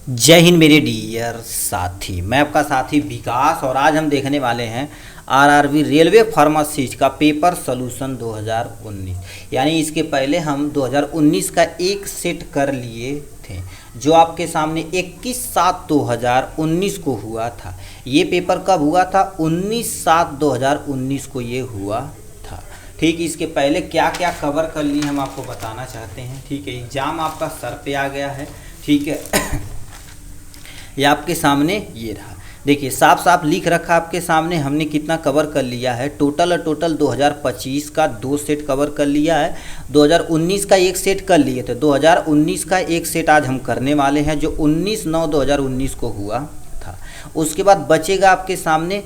जय हिंद मेरे डियर साथी। मैं आपका साथी विकास और आज हम देखने वाले हैं आरआरबी रेलवे फार्मासिस्ट का पेपर सॉल्यूशन 2019। यानी इसके पहले हम 2019 का एक सेट कर लिए थे जो आपके सामने 21/7/2019 को हुआ था। ये पेपर कब हुआ था? 19/7/2019 को ये हुआ था। ठीक, इसके पहले क्या क्या कवर कर लिए हम आपको बताना चाहते हैं। ठीक है, एग्ज़ाम आपका सर पे आ गया है। ठीक है ये आपके सामने ये रहा, देखिए साफ साफ लिख रखा आपके सामने हमने कितना कवर कर लिया है। टोटल 2025 का 2 सेट कवर कर लिया है, 2019 का एक सेट कर लिए थे। 2019 का एक सेट आज हम करने वाले हैं जो 19/9/2019 को हुआ था। उसके बाद बचेगा आपके सामने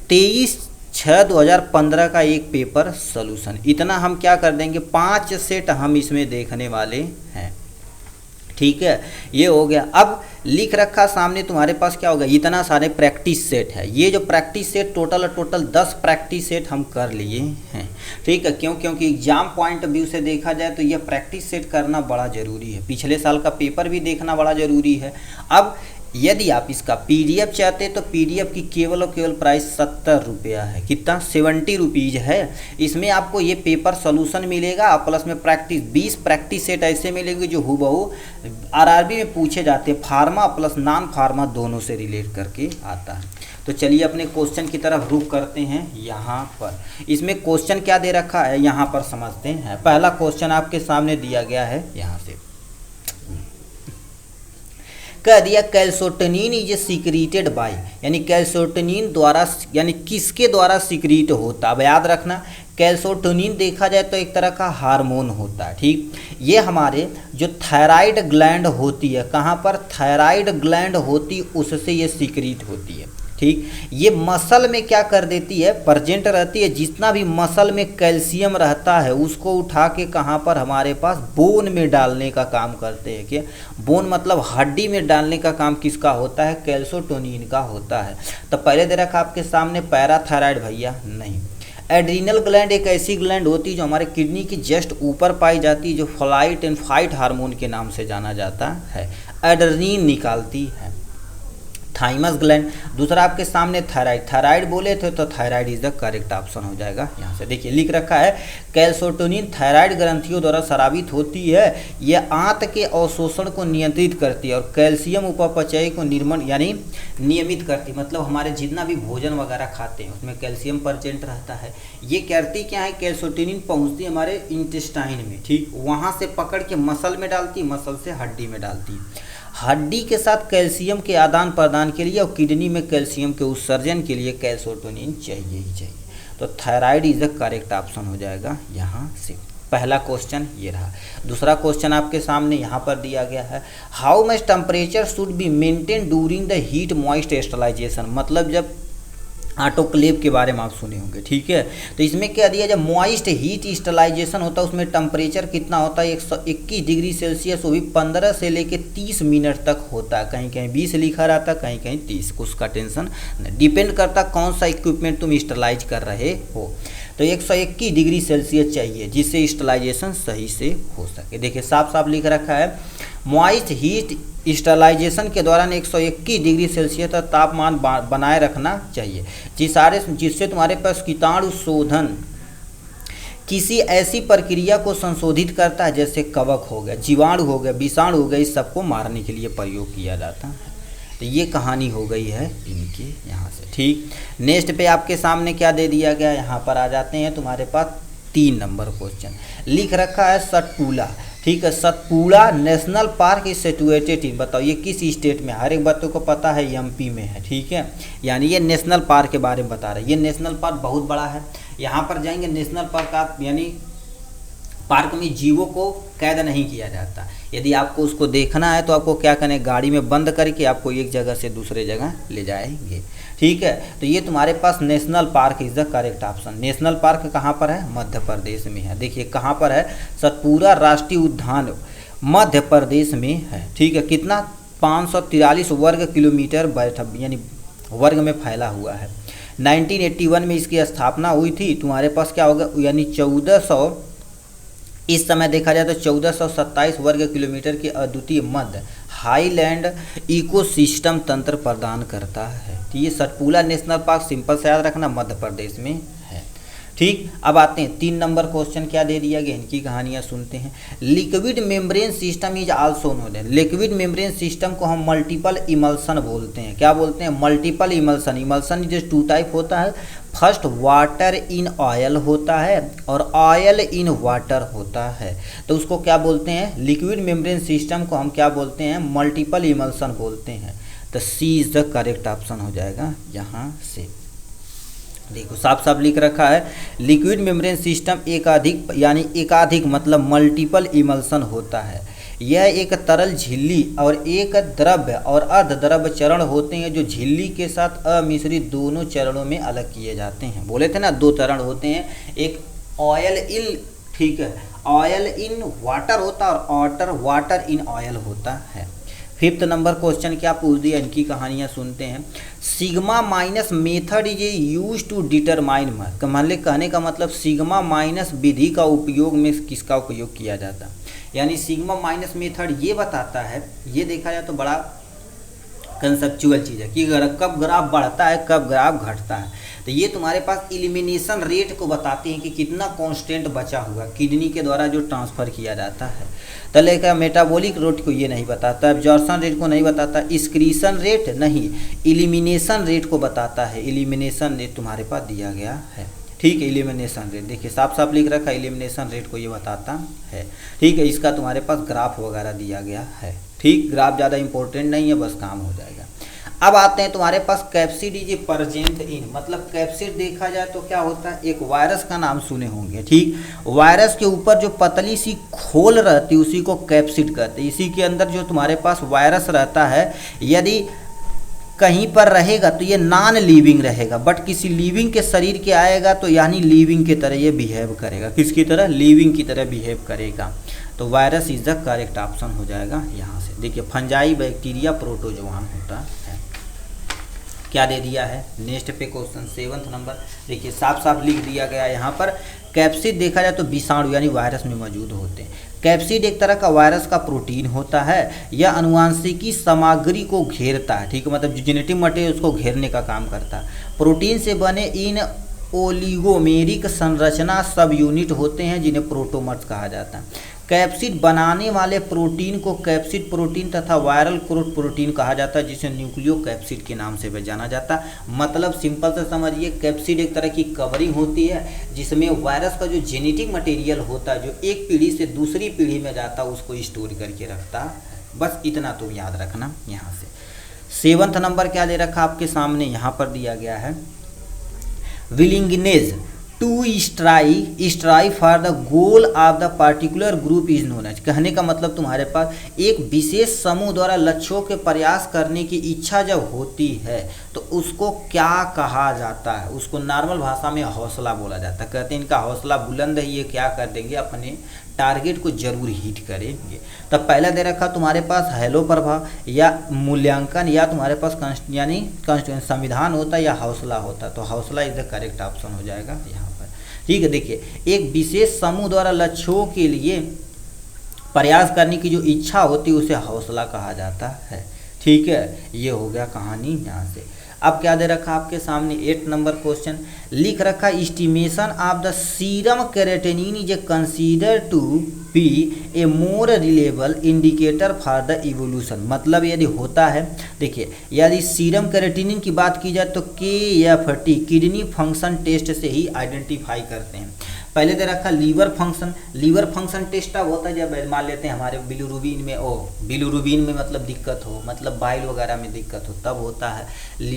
23/6/2015 का एक पेपर सॉल्यूशन। इतना हम क्या कर देंगे, 5 सेट हम इसमें देखने वाले हैं। ठीक है, ये हो गया। अब लिख रखा सामने तुम्हारे पास क्या होगा, इतना सारे प्रैक्टिस सेट है। ये जो practice set total 10 practice set हम कर लिए हैं। ठीक है, क्योंकि एग्जाम पॉइंट ऑफ व्यू से देखा जाए तो ये प्रैक्टिस सेट करना बड़ा ज़रूरी है। पिछले साल का पेपर भी देखना बड़ा ज़रूरी है। अब यदि आप इसका पीडीएफ चाहते हैं तो पीडीएफ की केवल और केवल प्राइस 70 रुपया है। कितना? 70 रुपीज़ है। इसमें आपको ये पेपर सॉल्यूशन मिलेगा और प्लस में 20 प्रैक्टिस सेट ऐसे मिलेंगे जो हूबहू आरआरबी में पूछे जाते हैं। फार्मा प्लस नॉन फार्मा दोनों से रिलेट करके आता है। तो चलिए अपने क्वेश्चन की तरफ रुख करते हैं। यहाँ पर इसमें क्वेश्चन क्या दे रखा है यहाँ पर समझते हैं। पहला क्वेश्चन आपके सामने दिया गया है, यहाँ से कह दिया कैल्सोटनिन इज सीक्रेटेड बाय, यानी कैल्सोटनिन द्वारा, यानी किसके द्वारा सीक्रेट होता है। अब याद रखना कैल्सोटनिन देखा जाए तो एक तरह का हार्मोन होता है। ठीक, ये हमारे जो थायराइड ग्लैंड होती है, कहाँ पर थायराइड ग्लैंड होती उससे ये सीक्रेट होती है। ठीक, ये मसल में क्या कर देती है, प्रेजेंट रहती है। जितना भी मसल में कैल्शियम रहता है उसको उठा के कहाँ पर हमारे पास बोन में डालने का काम करते हैं। क्या बोन मतलब हड्डी में डालने का काम किसका होता है? कैल्सोटोनिन का होता है। तो पहले दे रखा आपके सामने पैराथायराइड, भैया नहीं। एड्रीनल ग्लैंड एक ऐसी ग्लैंड होती है जो हमारे किडनी की जस्ट ऊपर पाई जाती है, जो फ्लाइट एंड फाइट हार्मोन के नाम से जाना जाता है। एड्रेनालिन निकालती है। थाइमस ग्लैंड, दूसरा आपके सामने थायराइड बोले थे तो thyroid is the correct option हो जाएगा। यहाँ से देखिए लिख रखा है कैल्सोटोनिन थायराइड ग्रंथियों द्वारा स्रावित होती है। यह आंत के अवशोषण को नियंत्रित करती है और कैल्शियम उपापचय को निर्मण यानी नियमित करती है। मतलब हमारे जितना भी भोजन वगैरह खाते हैं उसमें कैल्शियम प्रेजेंट रहता है। ये करती क्या है, कैल्सोटोनिन पहुँचती है हमारे इंटेस्टाइन में। ठीक, वहाँ से पकड़ के मसल में डालती, मसल से हड्डी में डालती। हड्डी के साथ कैल्शियम के आदान प्रदान के लिए और किडनी में कैल्शियम के उत्सर्जन के लिए कैल्सोटोनिन चाहिए ही चाहिए। तो thyroid is the correct option हो जाएगा यहाँ से। पहला क्वेश्चन ये रहा। दूसरा क्वेश्चन आपके सामने यहाँ पर दिया गया है, how much temperature should be maintain during the heat moist sterilization. मतलब जब ऑटोक्लेव के बारे में आप सुने होंगे। ठीक है, तो इसमें क्या दिया, जब मॉइस्ट हीट स्टरलाइजेशन होता है उसमें टेम्परेचर कितना होता है, 121 डिग्री सेल्सियस, वो भी 15 से लेके 30 मिनट तक होता है। कहीं कहीं 20 लिखा रहता है, कहीं कहीं 30, उसका टेंशन नहीं, डिपेंड करता कौन सा इक्विपमेंट तुम स्टरलाइज कर रहे हो। तो 121 डिग्री सेल्सियस चाहिए जिससे स्टरलाइजेशन सही से हो सके। देखिए साफ साफ लिख रखा है मॉइस्ट हीट स्टरलाइजेशन के दौरान 121 डिग्री सेल्सियस तक तापमान बनाए रखना चाहिए, जिससे तुम्हारे पास कीटाणु शोधन किसी ऐसी प्रक्रिया को संशोधित करता है जैसे कवक हो गया, जीवाणु हो गया, विषाणु हो गया, इस सबको मारने के लिए प्रयोग किया जाता है। तो ये कहानी हो गई है इनके यहाँ से। ठीक, नेक्स्ट पे आपके सामने क्या दे दिया गया, यहाँ पर आ जाते हैं। तुम्हारे पास 3 नंबर क्वेश्चन लिख रखा है सतपुड़ा। ठीक है, Satpura national park is situated in, बताओ ये किस स्टेट में? हर एक बच्चों को पता है एमपी में है। ठीक है, यानी ये नेशनल पार्क के बारे में बता रहे हैं। ये नेशनल पार्क बहुत बड़ा है। यहाँ पर जाएंगे नेशनल पार्क आप, यानी पार्क में जीवों को कैद नहीं किया जाता। यदि आपको उसको देखना है तो आपको क्या करें, गाड़ी में बंद करके आपको एक जगह से दूसरे जगह ले जाएंगे। ठीक है, तो ये तुम्हारे पास national park is the correct option. National park कहाँ पर है? मध्य प्रदेश में है। देखिए कहाँ पर है, सतपुड़ा राष्ट्रीय उद्यान मध्य प्रदेश में है। ठीक है, कितना 543 वर्ग किलोमीटर यानी वर्ग में फैला हुआ है। 1981 में इसकी स्थापना हुई थी। तुम्हारे पास क्या होगा, यानी 1400 इस समय देखा जाए तो 1427 वर्ग किलोमीटर की अद्वितीय मध्य हाईलैंड इकोसिस्टम तंत्र प्रदान करता है। तो ये सतपुड़ा नेशनल पार्क सिंपल से याद रखना मध्य प्रदेश में है। ठीक, अब आते हैं 3 नंबर क्वेश्चन क्या दे दिया गया, इनकी कहानियाँ सुनते हैं। Liquid membrane system is also known है। लिक्विड मेम्ब्रेन सिस्टम को हम मल्टीपल इमल्सन बोलते हैं। क्या बोलते हैं? Multiple emulsion. इमल्सन जो 2 टाइप होता है, फर्स्ट वाटर इन ऑयल होता है और ऑयल इन वाटर होता है। तो उसको क्या बोलते हैं? लिक्विड मेम्ब्रेन सिस्टम को हम क्या बोलते हैं? मल्टीपल इमल्सन बोलते हैं। तो सी इज द करेक्ट ऑप्शन हो जाएगा यहाँ से। देखो साफ साफ लिख रखा है, लिक्विड मेम्ब्रेन सिस्टम एकाधिक यानी एकाधिक मतलब मल्टीपल इमल्सन होता है। यह एक तरल झिल्ली और एक द्रव्य और अर्धद्रव्य चरण होते हैं जो झिल्ली के साथ अमिश्रित दोनों चरणों में अलग किए जाते हैं। बोले थे ना 2 चरण होते हैं, एक ऑयल इन, ठीक है, ऑयल इन वाटर होता है और वाटर इन ऑयल होता है। 5th नंबर क्वेश्चन क्या पूछ दिया, इनकी कहानियाँ सुनते हैं। Sigma minus method is use to determine, मान ले कहने का मतलब सिग्मा माइनस विधि का उपयोग में किसका उपयोग किया जाता है, यानी सिग्मा माइनस मेथड ये बताता है, ये देखा जाए तो बड़ा कंसेप्चुअल चीज़ है कि कब ग्राफ बढ़ता है कब ग्राफ घटता है। तो ये तुम्हारे पास इलिमिनेशन रेट को बताते हैं कि कितना कांस्टेंट बचा हुआ किडनी के द्वारा जो ट्रांसफ़र किया जाता है। तो लेकर मेटाबॉलिक रेट को ये नहीं बताता, एब्जॉर्प्शन रेट को नहीं बताता, एक्सक्रीशन रेट नहीं, इलिमिनेशन रेट को बताता है। इलिमिनेशन रेट तुम्हारे पास दिया गया है, ठीक है। इलिमिनेशन रेट देखिए साफ साफ लिख रखा है, इलिमिनेशन रेट को ये बताता है, ठीक है। इसका तुम्हारे पास ग्राफ वगैरह दिया गया है, ठीक। ग्राफ ज़्यादा इंपॉर्टेंट नहीं है, बस काम हो जाएगा। अब आते हैं तुम्हारे पास कैप्सिड इज प्रेजेंट इन, मतलब कैप्सिड देखा जाए तो क्या होता है, एक वायरस का नाम सुने होंगे, ठीक। वायरस के ऊपर जो पतली सी खोल रहती है उसी को कैप्सिड कहते हैं। इसी के अंदर जो तुम्हारे पास वायरस रहता है, यदि कहीं पर रहेगा तो ये नॉन लिविंग रहेगा, बट किसी लिविंग के शरीर के आएगा तो यानी लिविंग की तरह ये बिहेव करेगा। किसकी तरह? लिविंग की तरह बिहेव करेगा। तो virus is the correct option हो जाएगा यहाँ से। देखिए फंजाई, बैक्टीरिया, प्रोटोजोआन होता है। क्या दे दिया है नेक्स्ट पे क्वेश्चन 7th नंबर, देखिए साफ साफ लिख दिया गया यहाँ पर। कैप्सिड देखा जाए तो विषाणु यानी वायरस में मौजूद होते हैं। कैप्सिड एक तरह का वायरस का प्रोटीन होता है। यह अनुवांशिकी सामग्री को घेरता है, ठीक है, मतलब जो जेनेटिक मटेरियल उसको घेरने का काम करता है। प्रोटीन से बने इन ओलिगोमेरिक संरचना सब यूनिट होते हैं जिन्हें प्रोटोमर्स कहा जाता है। कैप्सिड बनाने वाले प्रोटीन को कैप्सिड प्रोटीन तथा वायरल ग्रोथ प्रोटीन कहा जाता है, जिसे न्यूक्लियो कैप्सिड के नाम से भी जाना जाता है। मतलब सिंपल से समझिए, कैप्सिड एक तरह की कवरिंग होती है जिसमें वायरस का जो जेनेटिक मटेरियल होता है जो एक पीढ़ी से दूसरी पीढ़ी में जाता है उसको स्टोर करके रखता है। बस इतना तुम याद रखना यहाँ से। 7th नंबर क्या दे रखा आपके सामने, यहाँ पर दिया गया है willingness to strive for the goal of the particular group is known as. कहने का मतलब तुम्हारे पास एक विशेष समूह द्वारा लक्ष्यों के प्रयास करने की इच्छा जब होती है तो उसको क्या कहा जाता है? उसको नॉर्मल भाषा में हौसला बोला जाता है। कहते हैं इनका हौसला बुलंद है, ये क्या कर देंगे, अपने टारगेट को जरूर हिट करेंगे। तब पहला दे रखा तुम्हारे पास हेलो प्रभाव या मूल्यांकन, या तुम्हारे पास यानी संविधान होता है या हौसला होता, तो हौसला इज द करेक्ट ऑप्शन हो जाएगा यहाँ पर, ठीक है। देखिए एक विशेष समूह द्वारा लक्ष्यों के लिए प्रयास करने की जो इच्छा होती है उसे हौसला कहा जाता है, ठीक है। ये हो गया कहानी यहाँ से। अब क्या दे रखा आपके सामने 8 नंबर क्वेश्चन, लिख रखा estimation of the serum creatinine is consider to be a more reliable indicator for the evolution. मतलब यदि होता है, देखिए यदि सीरम केराटिनिन की बात की जाए तो KFT किडनी फंक्शन टेस्ट से ही आइडेंटिफाई करते हैं। पहले दे रखा लीवर फंक्शन टेस्ट अब होता है जब मान लेते हैं हमारे बिलिरुबिन में मतलब दिक्कत हो, मतलब बाइल वगैरह में दिक्कत हो तब होता है,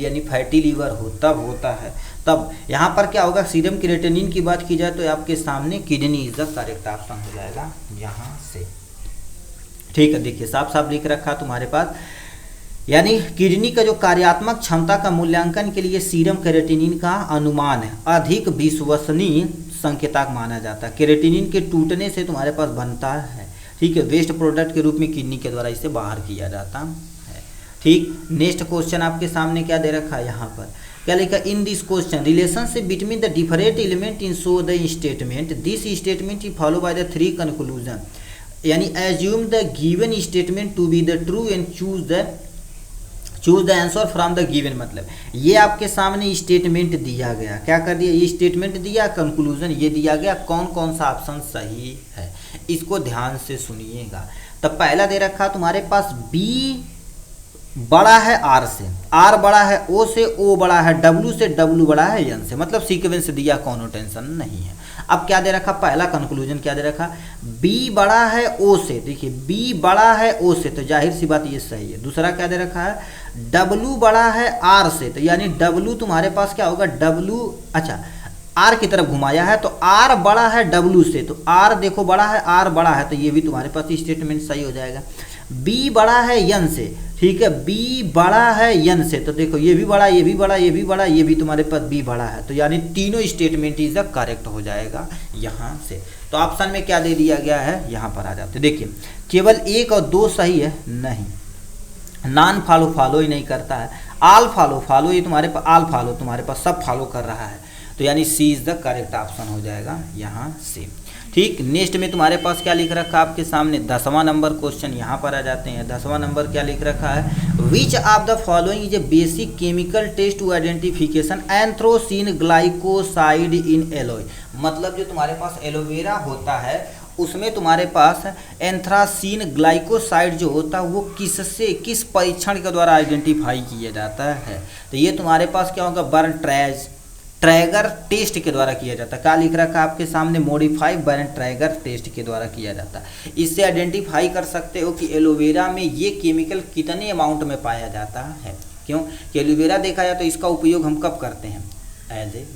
यानी फैटी लीवर हो तब होता है। तब यहाँ पर क्या होगा, सीरम क्रिएटिनिन की बात की जाए तो आपके सामने kidney is the correct option हो जाएगा यहाँ से, ठीक है। देखिए साफ साफ लिख रखा तुम्हारे पास, यानी किडनी का जो कार्यात्मक क्षमता का मूल्यांकन के लिए सीरम केराटिनिन का अनुमान है अधिक विश्वसनीय संकेतक माना जाता है। केराटिनिन के टूटने से तुम्हारे पास बनता है, ठीक है, वेस्ट प्रोडक्ट के रूप में किडनी के द्वारा इसे बाहर किया जाता है, ठीक। नेक्स्ट क्वेश्चन आपके सामने क्या दे रखा है यहाँ पर, क्या लिखा, in this question relationship between the different element in show the statement, this statement is follow by the 3 conclusion. यानी assume the given statement to be the true and choose the answer from the given. मतलब ये आपके सामने statement दिया गया, क्या कर दिया, ये स्टेटमेंट दिया, कंक्लूजन ये दिया गया, कौन कौन सा ऑप्शन सही है, इसको ध्यान से सुनिएगा। तो पहला दे रखा तुम्हारे पास बी बड़ा है आर से, आर बड़ा है ओ से, ओ बड़ा है डब्लू से, डब्लू बड़ा है एन से, मतलब सीक्वेंस दिया, कोनो टेंशन नहीं है। अब क्या दे रखा, पहला कंक्लूजन क्या दे रखा, बी बड़ा है ओ से, देखिए बी बड़ा है ओ से, तो जाहिर सी बात ये सही है। दूसरा क्या दे रखा है, डब्लू बड़ा है आर से, तो यानी डब्लू तुम्हारे पास क्या होगा, डब्लू, अच्छा आर की तरफ घुमाया है तो आर बड़ा है डब्लू से, तो आर देखो बड़ा है, आर बड़ा है, तो ये भी तुम्हारे पास स्टेटमेंट सही हो जाएगा। बी बड़ा है एन से, ठीक है, बी बड़ा है एन से, तो देखो ये भी बड़ा, ये भी बड़ा, ये भी बड़ा, ये भी तुम्हारे पास बी बड़ा है, तो यानी तीनों स्टेटमेंट इज करेक्ट हो जाएगा यहाँ से। तो ऑप्शन में क्या दे दिया गया है, यहाँ पर आ जाते, देखिए केवल 1 और 2 सही है, नहीं, नॉन फॉलो फॉलो ही नहीं करता है, ऑल फॉलो फॉलो, ये तुम्हारे पास ऑल फॉलो तुम्हारे पास सब फॉलो कर रहा है, तो यानी सी इज द करेक्ट ऑप्शन हो जाएगा यहाँ से। ठीक, नेक्स्ट में तुम्हारे पास क्या लिख रखा है आपके सामने, 10वां नंबर क्वेश्चन यहाँ पर आ जाते हैं। 10वां नंबर क्या लिख रखा है, which of the following is a basic chemical test to identification anthracene glycoside in aloe. मतलब जो तुम्हारे पास एलोवेरा होता है उसमें तुम्हारे पास एंथ्रासीन ग्लाइकोसाइड जो होता है वो किस परीक्षण के द्वारा आइडेंटिफाई किया जाता है, तो ये तुम्हारे पास क्या होगा, बर्न ट्रैगर टेस्ट के द्वारा किया जाता है। क्या लिख रखा है आपके सामने, मॉडिफाई बर्न ट्रैगर टेस्ट के द्वारा किया जाता है। इससे आइडेंटिफाई कर सकते हो कि एलोवेरा में ये केमिकल कितने अमाउंट में पाया जाता है। क्यों कि एलोवेरा देखा जाए तो इसका उपयोग हम कब करते हैं, एज ए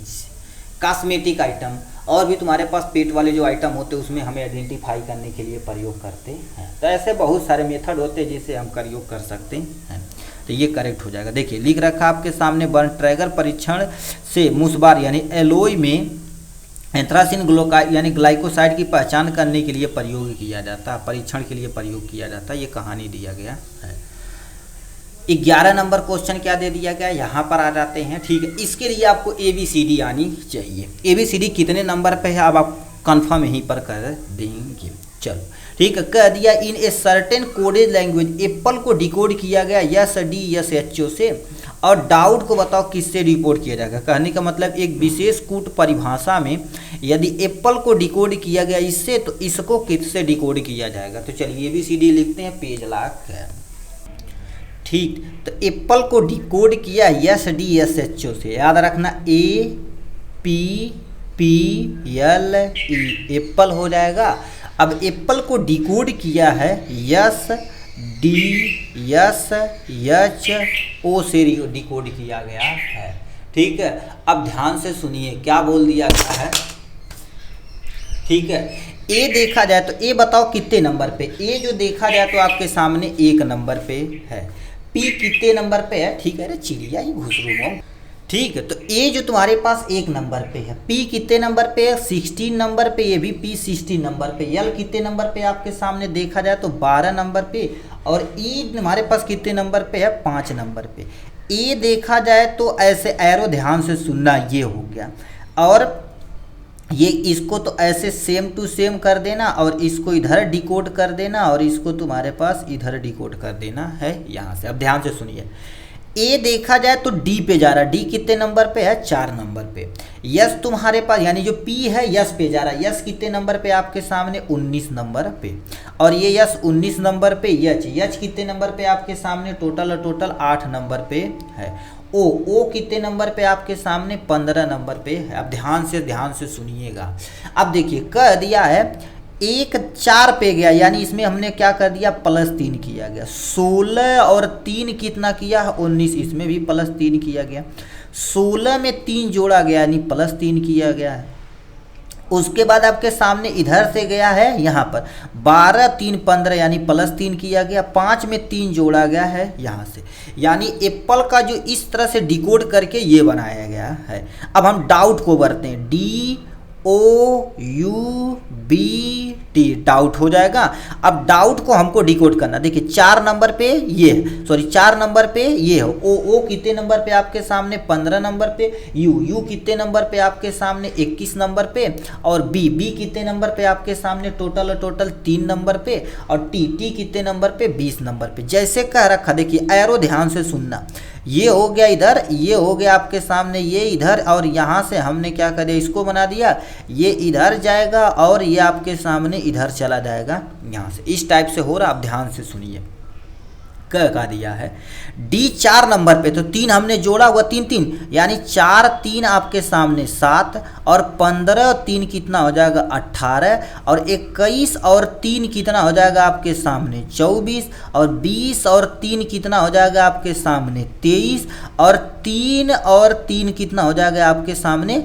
कॉस्मेटिक आइटम, और भी तुम्हारे पास पेट वाले जो आइटम होते हैं उसमें हमें आइडेंटिफाई करने के लिए प्रयोग करते हैं। तो ऐसे बहुत सारे मेथड होते हैं जिसे हम प्रयोग कर सकते हैं, तो ये करेक्ट हो जाएगा। देखिए लिख रखा आपके सामने, बर्न ट्रैगर परीक्षण से मुसबार यानी एलोय में एंथ्रासिन यानी ग्लाइकोसाइड की पहचान करने के लिए प्रयोग किया जाता है, परीक्षण के लिए प्रयोग किया जाता है, ये कहानी दिया गया है। 11 नंबर क्वेश्चन क्या दे दिया गया, यहाँ पर आ जाते हैं। ठीक है, इसके लिए आपको ABCD आनी चाहिए। ABCD कितने नंबर पे है अब आप कंफर्म यहीं पर कर देंगे। चलो ठीक है, कह दिया in a certain coded language apple को डिकोड किया गया SDSHO से, और डाउट को बताओ किससे डिकोड किया जाएगा। कहने का मतलब एक विशेष कूट परिभाषा में यदि एप्पल को डिकोड किया गया इससे, तो इसको किससे डिकोड किया जाएगा। तो चलिए ABCD लिखते हैं, पेज लाख है। ठीक, तो एप्पल को डिकोड किया SDSHO से, याद रखना APPLE एप्पल हो जाएगा। अब एप्पल को डिकोड किया है SDSHO से डिकोड किया गया है। ठीक है, अब ध्यान से सुनिए क्या बोल दिया गया है। ठीक है, ए देखा जाए तो ए बताओ कितने नंबर पे, ए जो देखा जाए तो आपके सामने 1 नंबर पे है। पी कितने नंबर पे है, ठीक है, अरे चिड़िया ही घुस रहा हूँ। ठीक है, तो ए जो तुम्हारे पास 1 नंबर पे है, पी कितने नंबर पे है, 16 नंबर पे, ये भी पी 16 नंबर पे। यल कितने नंबर पे आपके सामने देखा जाए तो 12 नंबर पे, और ई हमारे पास कितने नंबर पे है, 5 नंबर पे। ए देखा जाए तो ऐसे एरो ध्यान से सुनना, ये हो गया, और ये इसको तो ऐसे सेम टू सेम कर देना, और इसको इधर डिकोड कर देना, और इसको तुम्हारे पास इधर डिकोड कर देना है यहाँ से। अब ध्यान से सुनिए, ए देखा जाए तो डी पे जा रहा है, डी कितने नंबर पे है, 4 नंबर पे। यस तुम्हारे पास यानी जो पी है यस पे जा रहा है, यस कितने नंबर पे आपके सामने, 19 नंबर पे, और ये यस 19 नंबर पे। यच कितने नंबर पे आपके सामने, टोटल 8 नंबर पे है। ओ कितने नंबर पे आपके सामने, 15 नंबर पे है। अब ध्यान से सुनिएगा। अब देखिए कह दिया है 1 4 पे गया, यानी इसमें हमने क्या कर दिया, +3 किया गया। 16 और 3 कितना किया है, 19, इसमें भी +3 किया गया। 16 में 3 जोड़ा गया यानी +3 किया गया है। उसके बाद आपके सामने इधर से गया है यहाँ पर 12 3 15 यानी +3 किया गया। 5 में 3 जोड़ा गया है यहाँ से, यानी एप्पल का जो इस तरह से डिकोड करके ये बनाया गया है। अब हम डाउट को बरते हैं, DOUBT टी डाउट हो जाएगा। अब डाउट को हमको डिकोड करना, देखिए 4 नंबर पे ये है, सॉरी 4 नंबर पे ये है, ओ कितने नंबर पे आपके सामने 15 नंबर पे, यू कितने नंबर पे आपके सामने 21 नंबर पे, और बी कितने नंबर पे आपके सामने टोटल 3 नंबर पे, और टी कितने नंबर पे 20 नंबर पे। जैसे कह रखा, देखिए एरो ध्यान से सुनना, ये हो गया इधर, ये हो गया आपके सामने, ये इधर, और यहाँ से हमने क्या कर दिया, इसको बना दिया, ये इधर जाएगा और ये आपके सामने इधर चला जाएगा यहाँ से, इस टाइप से हो रहा। आप ध्यान से सुनिए, क्या दिया है, डी 4 नंबर पे, तो 3 हमने जोड़ा हुआ, 3 यानी 4 3 आपके सामने 7, और 15 और 3 कितना हो जाएगा 18, और 21 और 3 कितना हो जाएगा आपके सामने 24, और 20 और 3 कितना हो जाएगा आपके सामने 23, और 3 कितना हो जाएगा आपके सामने,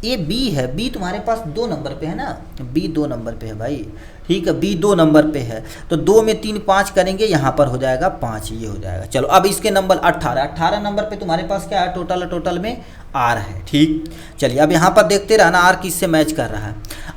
ये बी है, बी तुम्हारे पास 2 नंबर पे है ना, बी 2 नंबर पे है भाई, ठीक है, बी 2 नंबर पे है, तो 2 में 3 5 करेंगे, यहाँ पर हो जाएगा 5, ये हो जाएगा। चलो अब इसके नंबर 18 नंबर पे तुम्हारे पास क्या है, टोटल में आर है, ठीक। चलिए अब यहाँ पर देखते रहना आर किससे मैच कर रहा है।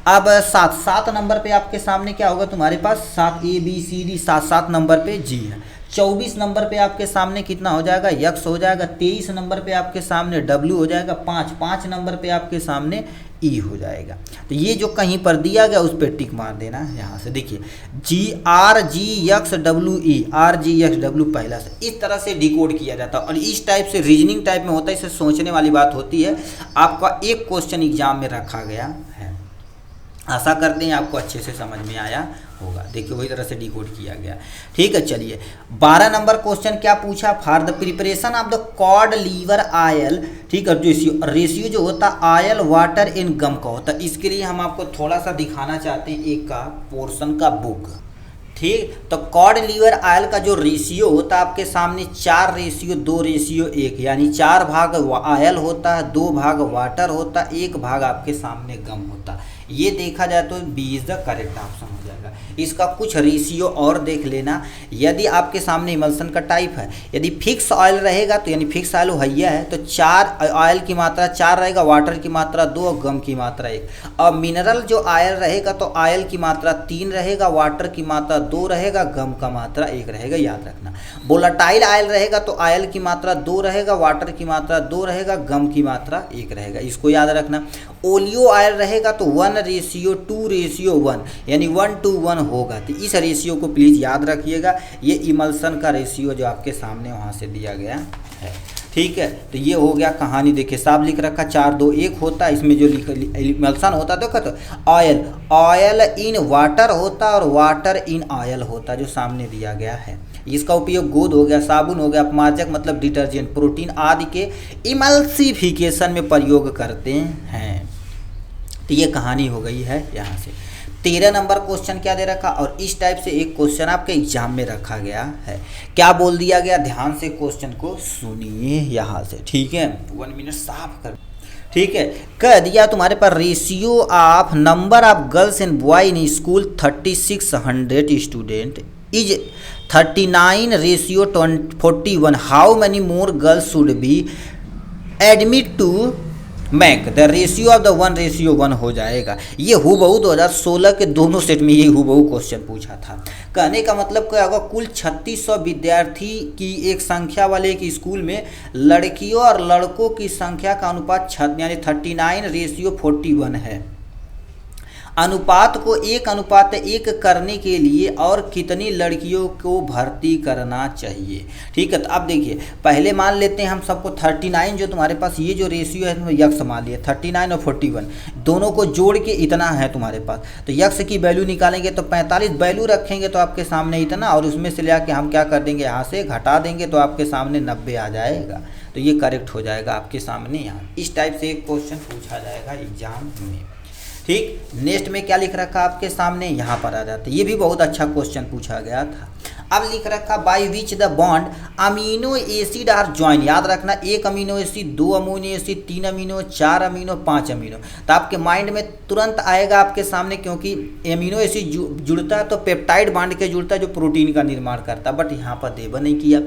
अब 7 नंबर पे आपके सामने क्या होगा, तुम्हारे पास 7 ABCD 7 नंबर पे जी है, 24 नंबर पे आपके सामने कितना हो जाएगा, यक्स हो जाएगा, 23 नंबर पे आपके सामने डब्ल्यू हो जाएगा, 5 नंबर पे आपके सामने ई हो जाएगा। तो ये जो कहीं पर दिया गया उस पर टिक मार देना है। यहाँ से देखिए GRGXWE, RGXW पहला से इस तरह से डिकोड किया जाता है, और इस टाइप से रीजनिंग टाइप में होता है, इसे सोचने वाली बात होती है। आपका एक क्वेश्चन एग्जाम में रखा गया है, आशा करते हैं आपको अच्छे से समझ में आया होगा। देखिए वही तरह से डिकोड किया गया, ठीक है। चलिए 12 नंबर क्वेश्चन क्या पूछा, for the preparation of the cod liver oil, ठीक है, रेशियो जो होता है आयल वाटर इन गम का होता है। इसके लिए हम आपको थोड़ा सा दिखाना चाहते हैं एक का पोर्शन का बुक, ठीक। तो कॉड लीवर आयल का जो रेशियो होता है आपके सामने 4:2:1, यानी 4 भाग आयल होता है, 2 भाग वाटर होता है, 1 भाग आपके सामने गम होता है। ये देखा जाए तो B is the correct option हो जाएगा। इसका कुछ रेशियो और देख लेना, यदि आपके सामने इमल्सन का टाइप है, यदि फिक्स ऑयल रहेगा तो यानी फिक्स ऑयल हैया है तो 4 ऑयल की मात्रा 4 रहेगा, वाटर की मात्रा 2 और गम की मात्रा 1। और मिनरल जो ऑयल रहेगा तो ऑयल की मात्रा 3 रहेगा, वाटर की मात्रा 2 रहेगा, गम का मात्रा 1 रहेगा, याद रखना। वोलेटाइल ऑयल रहेगा तो ऑयल की मात्रा 2 रहेगा, वाटर की मात्रा 2 रहेगा, गम की मात्रा 1 रहेगा, इसको याद रखना। ओलियो ऑयल रहेगा तो 1:2:1 यानी 1:1 होगा, तो इस रेशियो को प्लीज़ याद रखिएगा। ये इमल्सन का रेशियो जो आपके सामने वहाँ से दिया गया है, ठीक है। तो ये हो गया कहानी, देखिए साफ लिख रखा 4:2:1 होता है, इसमें जो इमल्सन होता है तो कहते ऑयल इन वाटर होता है और वाटर इन ऑयल होता है, जो सामने दिया गया है। इसका उपयोग गोंद हो गया, साबुन हो गया, अपमार्जक मतलब डिटर्जेंट, प्रोटीन आदि के इमल्सिफिकेशन में प्रयोग करते हैं। तो ये कहानी हो गई है यहाँ से। 13 नंबर क्वेश्चन क्या दे रखा, और इस टाइप से एक क्वेश्चन आपके एग्जाम में रखा गया है। क्या बोल दिया गया, ध्यान से क्वेश्चन को सुनिए यहाँ से, ठीक है। 1 मिनट साफ कर, ठीक है। कह दिया तुम्हारे पास ratio of number of girls and boy in school 3600 student is 39:41। How many more girls should be admit to make the ratio of the 1:1 हो जाएगा। ये हूबहू 2016 के दोनों सेट में ये हूबहू क्वेश्चन पूछा था। कहने का मतलब क्या होगा, कुल 3600 विद्यार्थी की एक संख्या वाले एक स्कूल में लड़कियों और लड़कों की संख्या का अनुपात यानी 39:41 है। अनुपात को 1:1 करने के लिए और कितनी लड़कियों को भर्ती करना चाहिए, ठीक है। तो अब देखिए पहले मान लेते हैं हम सबको 39, जो तुम्हारे पास ये जो रेशियो है यक्स मान लिया, 39 और 41 दोनों को जोड़ के इतना है तुम्हारे पास। तो यक्स की वैल्यू निकालेंगे तो 45 वैल्यू रखेंगे तो आपके सामने इतना, और उसमें से ले हम क्या कर देंगे, यहाँ से घटा देंगे तो आपके सामने 90 आ जाएगा। तो ये करेक्ट हो जाएगा आपके सामने यहाँ। इस टाइप से एक क्वेश्चन पूछा जाएगा एग्जाम में, ठीक। नेक्स्ट में क्या लिख रखा आपके सामने, यहाँ पर आ जाता है, ये भी बहुत अच्छा क्वेश्चन पूछा गया था। अब लिख रखा by which the bond amino acid are join, याद रखना 1 amino acid, 2 amino acid, 3 amino, 4 amino, 5 amino. तो आपके माइंड में तुरंत आएगा आपके सामने, क्योंकि अमीनो एसिड जुड़ता है तो पेप्टाइड बॉन्ड के जुड़ता है जो प्रोटीन का निर्माण करता है, बट यहाँ पर देवा नहीं किया।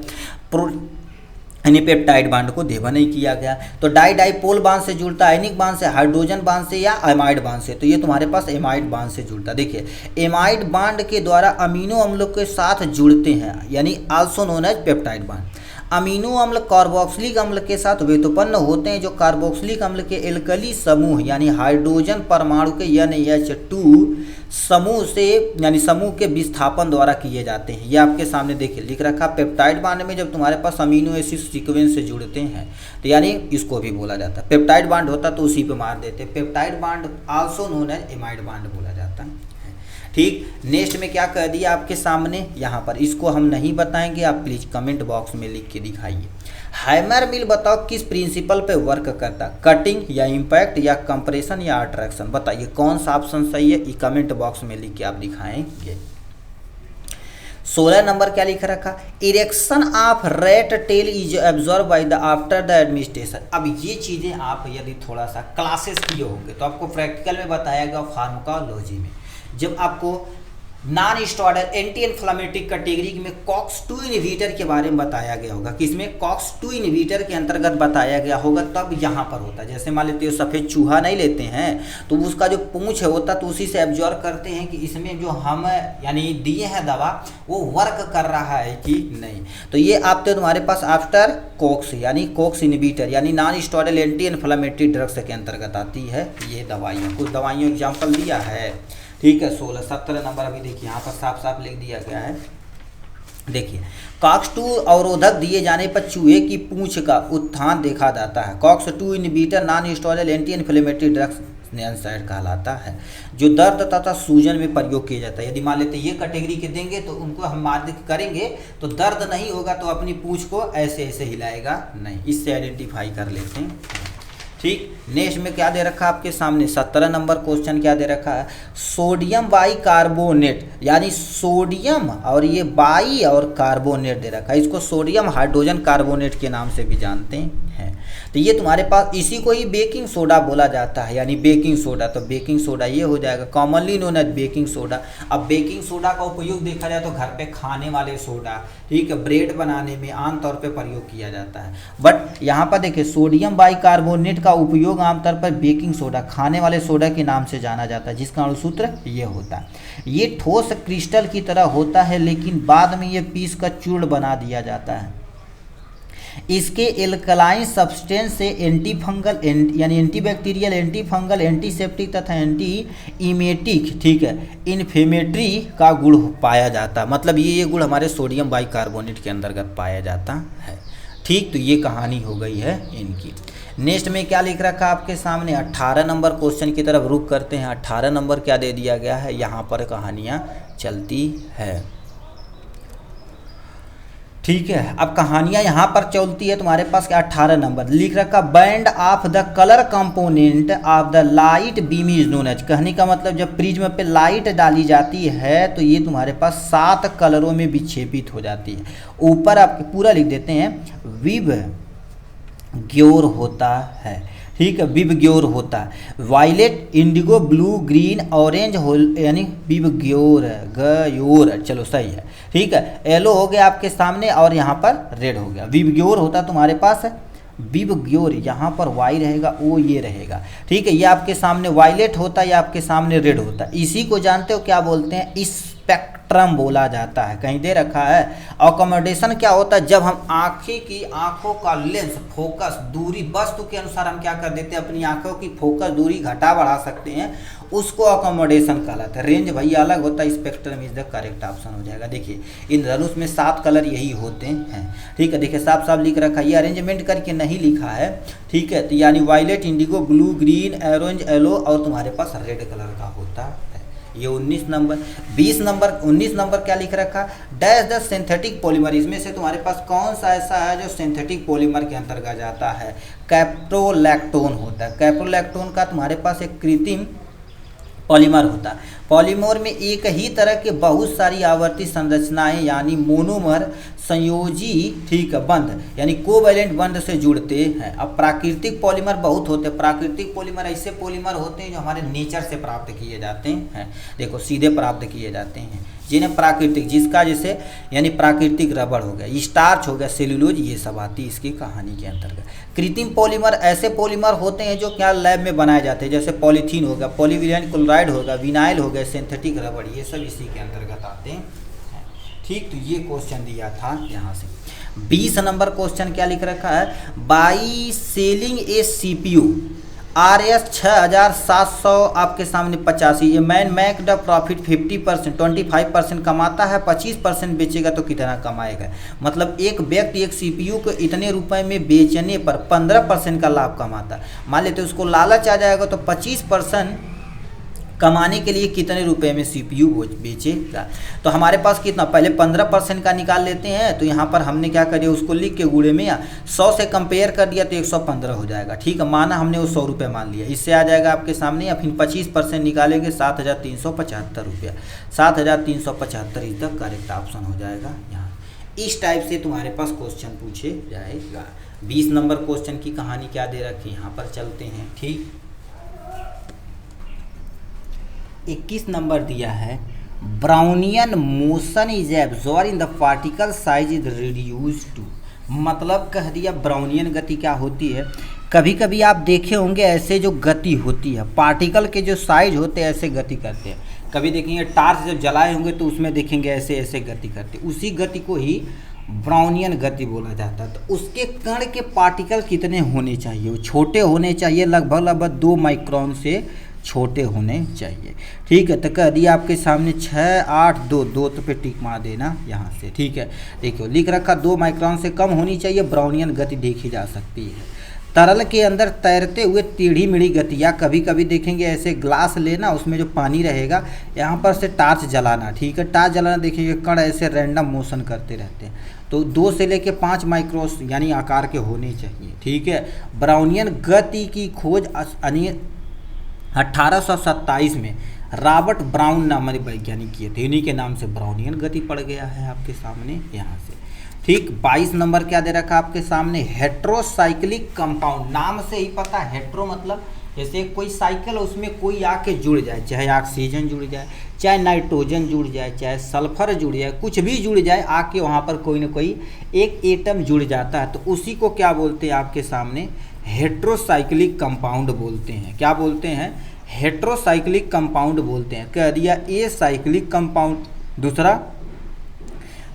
यानी पेप्टाइड बांड को देवा नहीं किया गया। तो डाइपोल बांड से जुड़ता है आयनिक बांड से, हाइड्रोजन बांड से या एमाइड बांड से, तो ये तुम्हारे पास एमाइड बांड से जुड़ता है। देखिए एमाइड बांड के द्वारा अमीनो अम्लों के साथ जुड़ते हैं, यानी also known as peptide bond. Amino अम्ल कार्बोक्सिलिक अम्ल के साथ व्युत्पन्न होते हैं, जो कार्बोक्सिलिक अम्ल के एल्कली समूह यानी हाइड्रोजन परमाणु के NH2 समूह से यानी समूह के विस्थापन द्वारा किए जाते हैं। ये आपके सामने देखिए लिख रखा। पेप्टाइड बांड में जब तुम्हारे पास अमीनो एसिड सीक्वेंस से जुड़ते हैं तो यानी इसको भी बोला जाता है। पेप्टाइड बांड होता तो उसी पे मार देते। Peptide bond also known as amide bond बोला जाता है। ठीक, नेक्स्ट में क्या कह दिया आपके सामने यहाँ पर, इसको हम नहीं बताएंगे, आप प्लीज कमेंट बॉक्स में लिख के दिखाइए। हैमर मिल बताओ किस प्रिंसिपल पे वर्क करता, कटिंग या इम्पैक्ट या कंप्रेशन या अट्रैक्शन, बताइए कौन सा ऑप्शन सही है, ये कमेंट बॉक्स में लिख के आप दिखाएंगे। 16 नंबर क्या लिख रखा, erection of rat tail is absorb by the after the administration. अब ये चीज़ें आप यदि थोड़ा सा क्लासेस किए होंगे तो आपको प्रैक्टिकल में बताया गया फार्माकोलॉजी में, जब आपको non steroidal anti inflammatory category में कॉक्स-2 इनहिबिटर के बारे में बताया गया होगा, किसमें कॉक्स-2 इनहिबिटर के अंतर्गत बताया गया होगा, तब यहाँ पर होता है। जैसे मान लेते हो सफ़ेद चूहा नहीं लेते हैं तो उसका जो पूंछ है होता तो उसी से एब्जॉर्ब करते हैं कि इसमें जो हम यानी दिए हैं दवा वो वर्क कर रहा है कि नहीं। तो ये आप तो तुम्हारे पास आफ्टर कॉक्स यानी कॉक्स इनहिबिटर यानी non steroidal anti inflammatory drugs के अंतर्गत आती है ये दवाइयाँ। कुछ दवाइयों एग्जाम्पल दिया है, ठीक है। 17 नंबर अभी देखिए यहाँ पर साफ साफ लिख दिया गया है। देखिए कॉक्स-2 अवरोधक दिए जाने पर चूहे की पूंछ का उत्थान देखा जाता है। COX-2 inhibitor non steroidal anti inflammatory drugs NSAID कहलाता है, जो दर्द तथा सूजन में प्रयोग किया जाता है। यदि मान लेते ये कैटेगरी के देंगे तो उनको हम मार्क करेंगे तो दर्द नहीं होगा, तो अपनी पूंछ को ऐसे ऐसे हिलाएगा नहीं, इससे आइडेंटिफाई कर लेते हैं। ठीक, नेक्स्ट में क्या दे रखा है आपके सामने, 17 नंबर क्वेश्चन क्या दे रखा है, सोडियम बाई कार्बोनेट यानी सोडियम और ये बाई और कार्बोनेट दे रखा है, इसको सोडियम हाइड्रोजन कार्बोनेट के नाम से भी जानते हैं। तो ये तुम्हारे पास इसी को ही बेकिंग सोडा बोला जाता है, यानी बेकिंग सोडा, तो बेकिंग सोडा ये हो जाएगा, commonly known as baking soda. अब बेकिंग सोडा का उपयोग देखा जाए तो घर पे खाने वाले सोडा, ठीक है, ब्रेड बनाने में आमतौर पे प्रयोग किया जाता है। बट यहाँ पर देखिए सोडियम बाइकार्बोनेट का उपयोग आमतौर पर बेकिंग सोडा खाने वाले सोडा के नाम से जाना जाता है, जिसका अणुसूत्र ये होता है। ये ठोस क्रिस्टल की तरह होता है, लेकिन बाद में ये पीस का चूर्ण बना दिया जाता है। इसके एल्कलाइन सब्सटेंस से एंटी फंगल यानी anti bacterial, anti fungal, antiseptic तथा एंटी इमेटिक, ठीक है, इन्फ्लेमेटरी का गुण पाया जाता है। मतलब ये गुण हमारे सोडियम बाइकार्बोनेट के अंतर्गत पाया जाता है। ठीक, तो ये कहानी हो गई है इनकी। नेक्स्ट में क्या लिख रखा आपके सामने, 18 नंबर क्वेश्चन की तरफ रुक करते हैं। 18 नंबर क्या दे दिया गया है, यहाँ पर कहानियाँ चलती है। ठीक है, अब कहानियाँ यहाँ पर चलती है तुम्हारे पास क्या, 18 नंबर लिख रखा, band of the colour component of the light beam is known as. कहने का मतलब जब प्रिज्म पे लाइट डाली जाती है तो ये तुम्हारे पास 7 कलरों में विक्षेपित हो जाती है। ऊपर आप पूरा लिख देते हैं, विव ग्योर होता है, ठीक है, विव ग्योर होता है। Violet, indigo, blue, green, orange यानी विव ग्योर, चलो सही है, ठीक है। येलो हो गया आपके सामने और यहाँ पर रेड हो गया। विव ग्योर होता तुम्हारे पास विव ग्योर, यहाँ पर वाई रहेगा, ओ ये रहेगा, ठीक है। ये आपके सामने वायलेट होता है, ये आपके सामने रेड होता है। इसी को जानते हो क्या बोलते हैं, स्पेक्ट्रम बोला जाता है, कहीं दे रखा है। अकोमोडेशन क्या होता है, जब हम आंखों का लेंस फोकस दूरी वस्तु के अनुसार हम क्या कर देते हैं, अपनी आंखों की फोकस दूरी घटा बढ़ा सकते हैं, उसको अकोमोडेशन कहलाता है। रेंज भैया अलग होता है, spectrum is the correct option हो जाएगा। देखिए इन धनुष में 7 कलर यही होते हैं, ठीक है। देखिए साफ साफ लिख रखा है, ये अरेंजमेंट करके नहीं लिखा है, ठीक है। तो यानी violet, indigo, blue, green, orange, yellow और तुम्हारे पास रेड कलर का होता है। ये 19 नंबर। 19 नंबर क्या लिख रखा, डैश द सिंथेटिक पॉलीमर, इसमें से तुम्हारे पास कौन सा ऐसा है जो सिंथेटिक पॉलीमर के अंतर्गत जाता है, कैप्रोलैक्टोन होता है। कैप्रोलैक्टोन का तुम्हारे पास एक कृत्रिम पॉलीमर होता है। पॉलीमर में एक ही तरह के बहुत सारी आवर्ती संरचनाएं यानी मोनोमर संयोजी, ठीक है, बंध यानी कोवैलेंट बंध से जुड़ते हैं। अब प्राकृतिक पॉलीमर बहुत होते हैं। प्राकृतिक पॉलीमर ऐसे पॉलीमर होते हैं जो हमारे नेचर से प्राप्त किए जाते हैं, देखो सीधे प्राप्त किए जाते हैं, जिन्हें प्राकृतिक, जिसका जैसे यानी प्राकृतिक रबड़ हो गया, स्टार्च हो गया, सेल्यूलोज, ये सब आती है इसकी कहानी के अंतर्गत। कृत्रिम पॉलीमर ऐसे पॉलीमर होते हैं जो क्या लैब में बनाए जाते हैं, जैसे पॉलीथीन हो गया, पॉलीविनाइल क्लोराइड हो गया, विनाइल हो गया, सिंथेटिक रबड़, ये सब इसी के अंतर्गत आते हैं। ठीक, तो ये क्वेश्चन दिया था यहाँ से। 20 नंबर क्वेश्चन क्या लिख रखा है, by selling A CPU RS 6700 आपके सामने 85, ये मैन मेक द प्रॉफिट 50%, 25% कमाता है, 25% बेचेगा तो कितना कमाएगा। मतलब एक व्यक्ति एक CPU को इतने रुपए में बेचने पर 15% का लाभ कमाता है। मान लेते उसको लालच आ जाएगा तो 25% कमाने के लिए कितने रुपए में CPU बेचेगा। तो हमारे पास कितना, पहले 15% का निकाल लेते हैं। तो यहाँ पर हमने क्या करिए, उसको लिख के गुणे में 100 से कंपेयर कर दिया तो 115 हो जाएगा। ठीक है, माना हमने वो 100 रुपये मान लिया, इससे आ जाएगा आपके सामने, या फिर 25% निकालेंगे 7375 रुपया, 7375 इज द करेक्ट ऑप्शन हो जाएगा यहाँ। इस टाइप से तुम्हारे पास क्वेश्चन पूछे जाएगा। 20 नंबर क्वेश्चन की कहानी क्या दे रखी, यहाँ पर चलते हैं। ठीक, 21 नंबर दिया है, Brownian motion is absorb in the particle size is reduce to. मतलब कह दिया ब्राउनियन गति क्या होती है। कभी कभी आप देखे होंगे ऐसे जो गति होती है, पार्टिकल के जो साइज होते हैं ऐसे गति करते हैं। कभी देखेंगे टार्च जब जलाए होंगे तो उसमें देखेंगे ऐसे ऐसे गति करते, उसी गति को ही ब्राउनियन गति बोला जाता है। तो उसके कण के पार्टिकल कितने होने चाहिए, वो छोटे होने चाहिए, लगभग 2 माइक्रोन से छोटे होने चाहिए। ठीक है, तो कह दिया आपके सामने 6, 8, 2 तो पे टिक मार देना यहाँ से। ठीक है, देखिए लिख रखा 2 माइक्रोन से कम होनी चाहिए, ब्राउनियन गति देखी जा सकती है। तरल के अंदर तैरते हुए टेढ़ी मेढ़ी गति, या कभी कभी देखेंगे ऐसे ग्लास लेना, उसमें जो पानी रहेगा यहाँ पर से टार्च जलाना। ठीक है, टार्च जलाना, देखेंगे कण ऐसे रैंडम मोशन करते रहते हैं। तो 2 से लेके 5 माइक्रोस यानी आकार के होने चाहिए। ठीक है, ब्राउनियन गति की खोज 1827 में रॉबर्ट ब्राउन नामक वैज्ञानिक किए थे, इन्हीं के नाम से ब्राउनियन गति पड़ गया है आपके सामने यहाँ से। ठीक, 22 नंबर क्या दे रखा आपके सामने, हेट्रोसाइक्लिक कंपाउंड। नाम से ही पता है, हेट्रो मतलब जैसे कोई साइकिल, उसमें कोई आके जुड़ जाए, चाहे ऑक्सीजन जुड़ जाए, चाहे नाइट्रोजन जुड़ जाए, चाहे सल्फर जुड़ जाए, कुछ भी जुड़ जाए, आके वहाँ पर कोई ना कोई एक एटम जुड़ जाता है, तो उसी को क्या बोलते हैं आपके सामने, हेट्रोसाइक्लिक कंपाउंड बोलते हैं। क्या बोलते हैं, हेट्रोसाइक्लिक कंपाउंड बोलते हैं। कह दिया ए साइक्लिक कंपाउंड, दूसरा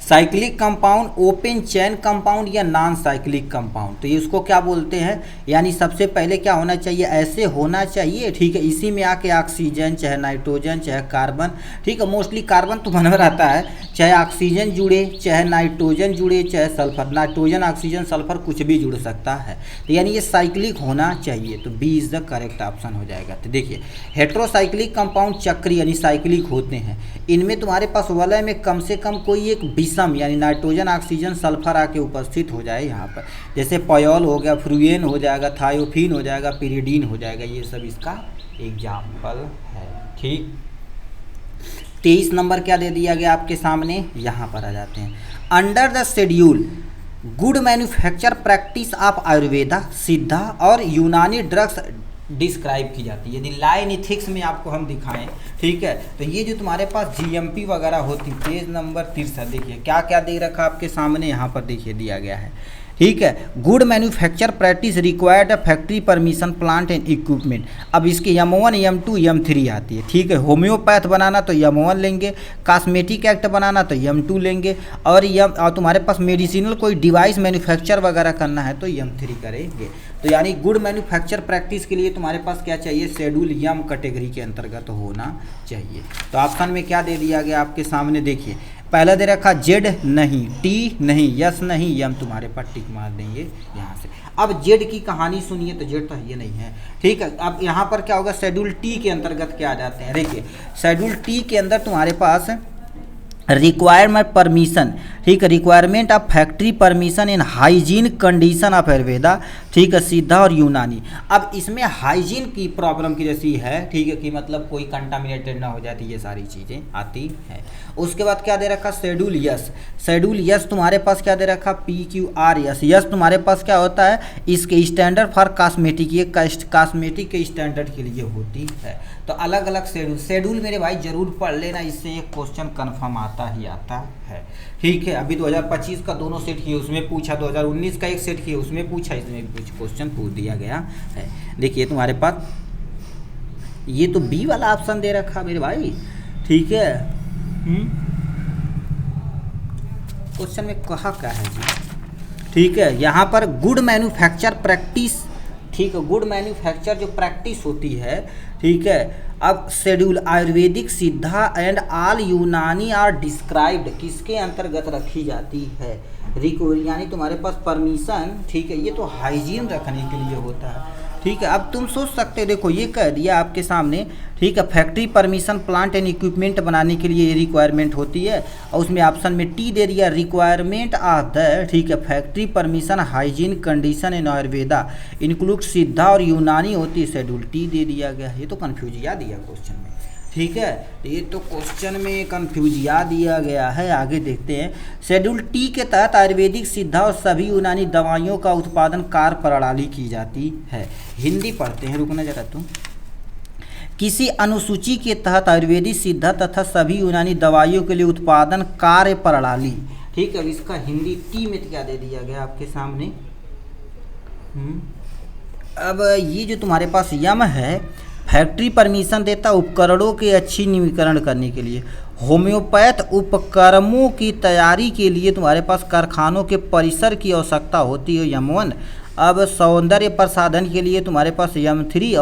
cyclic compound, open chain compound या नॉन साइक्लिक कंपाउंड। तो ये उसको क्या बोलते हैं, यानी सबसे पहले क्या होना चाहिए, ऐसे होना चाहिए। ठीक है, इसी में आके ऑक्सीजन, चाहे नाइट्रोजन, चाहे कार्बन, ठीक है, मोस्टली कार्बन तो बना रहता है, चाहे ऑक्सीजन जुड़े, चाहे नाइट्रोजन जुड़े, चाहे सल्फर, नाइट्रोजन, ऑक्सीजन, सल्फर कुछ भी जुड़ सकता है। तो यानी ये साइक्लिक होना चाहिए, तो B is the correct option हो जाएगा। तो देखिए हेट्रोसाइक्लिक कंपाउंड चक्री यानी साइक्लिक होते हैं, इनमें तुम्हारे पास वलय में कम से कम कोई एक विषम यानी नाइट्रोजन, ऑक्सीजन, सल्फर आके उपस्थित हो जाए यहाँ पर, जैसे पयोल हो गया, फ्रूएन हो जाएगा, थायोफिन हो जाएगा, पिरिडीन हो जाएगा, ये सब इसका एग्जाम्पल है। ठीक, 23 नंबर क्या दे दिया गया आपके सामने, यहाँ पर आ जाते हैं। Under the schedule good manufacture practice of Ayurveda, सिद्धा और यूनानी ड्रग्स डिस्क्राइब की जाती है। यदि लाइन इथिक्स में आपको हम दिखाएं, ठीक है, तो ये जो तुम्हारे पास GMP वगैरह होती, पेज नंबर 63 देखिए क्या क्या दे रखा आपके सामने, यहाँ पर देखिए दिया गया है। ठीक है, good manufacture practice required factory permission plant and equipment. अब इसकी M1, M2, M3 आती है। ठीक है, होम्योपैथ बनाना तो M1 लेंगे, कॉस्मेटिक एक्ट बनाना तो M2 लेंगे, और तुम्हारे पास मेडिसिनल कोई डिवाइस मैन्युफैक्चर वगैरह करना है तो M3 करेंगे। तो यानी गुड मैन्युफैक्चर प्रैक्टिस के लिए तुम्हारे पास क्या चाहिए, शेड्यूल M कैटेगरी के अंतर्गत होना चाहिए। तो ऑप्शन में क्या दे दिया गया आपके सामने, देखिए पहला दे रखा Z नहीं, T नहीं, S नहीं, M तुम्हारे पास टिक मार देंगे यहाँ से। अब Z की कहानी सुनिए, तो Z तो ये नहीं है। ठीक है, अब यहाँ पर क्या होगा, शेड्यूल T के अंतर्गत क्या आ जाते हैं, देखिए शेड्यूल T के अंदर तुम्हारे पास रिक्वायरमेंट परमिशन ठीक है, requirement of factory permission in hygiene condition of Ayurveda, ठीक है, सिद्धा और यूनानी। अब इसमें हाइजीन की प्रॉब्लम की जैसी है, ठीक है, कि मतलब कोई कंटामिनेटेड ना हो जाती, ये सारी चीज़ें आती हैं। उसके बाद क्या दे रखा, शेड्यूल यस। शेड्यूल यस तुम्हारे पास क्या दे रखा, PQRS। यस तुम्हारे पास क्या होता है, इसके स्टैंडर्ड फॉर कॉस्मेटिक, ये कॉस्मेटिक के स्टैंडर्ड के लिए होती है। तो अलग अलग शेड्यूल मेरे भाई जरूर पढ़ लेना, इससे एक क्वेश्चन कन्फर्म आता ही आता है। ठीक है, अभी 2025 का दोनों सेट किए, उसमें पूछा, 2019 का एक सेट किए, उसमें पूछा, इसमें कुछ क्वेश्चन पूछ दिया गया है। देखिए तुम्हारे पास ये तो बी वाला ऑप्शन दे रखा मेरे भाई, ठीक है। क्वेश्चन में कहा क्या है जी, ठीक है, यहाँ पर गुड मैन्युफैक्चर प्रैक्टिस, ठीक है, गुड मैन्युफैक्चर जो प्रैक्टिस होती है, ठीक है। अब शेड्यूल आयुर्वेदिक सिद्धा एंड ऑल यूनानी आर डिस्क्राइब्ड किसके अंतर्गत रखी जाती है, यानी तुम्हारे पास परमिशन, ठीक है, ये तो हाइजीन रखने के लिए होता है, ठीक है। अब तुम सोच सकते हो, देखो ये कह दिया आपके सामने, ठीक है, factory permission plant and equipment बनाने के लिए ये रिक्वायरमेंट होती है, और उसमें ऑप्शन में टी दे दिया, रिक्वायरमेंट ऑफ द, ठीक है, factory permission hygiene condition in Ayurveda include सिद्धा और यूनानी होती है, शेड्यूल टी दे दिया गया। ये तो कन्फ्यूजिया दिया क्वेश्चन में, ठीक है, ये तो क्वेश्चन में कन्फ्यूजिया दिया गया है। आगे देखते हैं, शेड्यूल टी के तहत आयुर्वेदिक सिद्धा और सभी यूनानी दवाइयों का उत्पादन कार्य प्रणाली की जाती है। हिंदी पढ़ते हैं, रुकना जरा तुम। किसी अनुसूची के तहत आयुर्वेदिक सिद्धा तथा सभी यूनानी दवाइयों के लिए उत्पादन कार्य प्रणाली, ठीक है। अब इसका हिंदी टी में क्या दे दिया गया आपके सामने। अब ये जो तुम्हारे पास यम है, फैक्ट्री परमिशन देता उपकरणों के अच्छी निवीकरण करने के लिए, होम्योपैथ उपकरणों की तैयारी के लिए तुम्हारे पास कारखानों के परिसर की आवश्यकता होती है, यम1। अब सौंदर्य प्रसाधन के लिए तुम्हारे पास यम3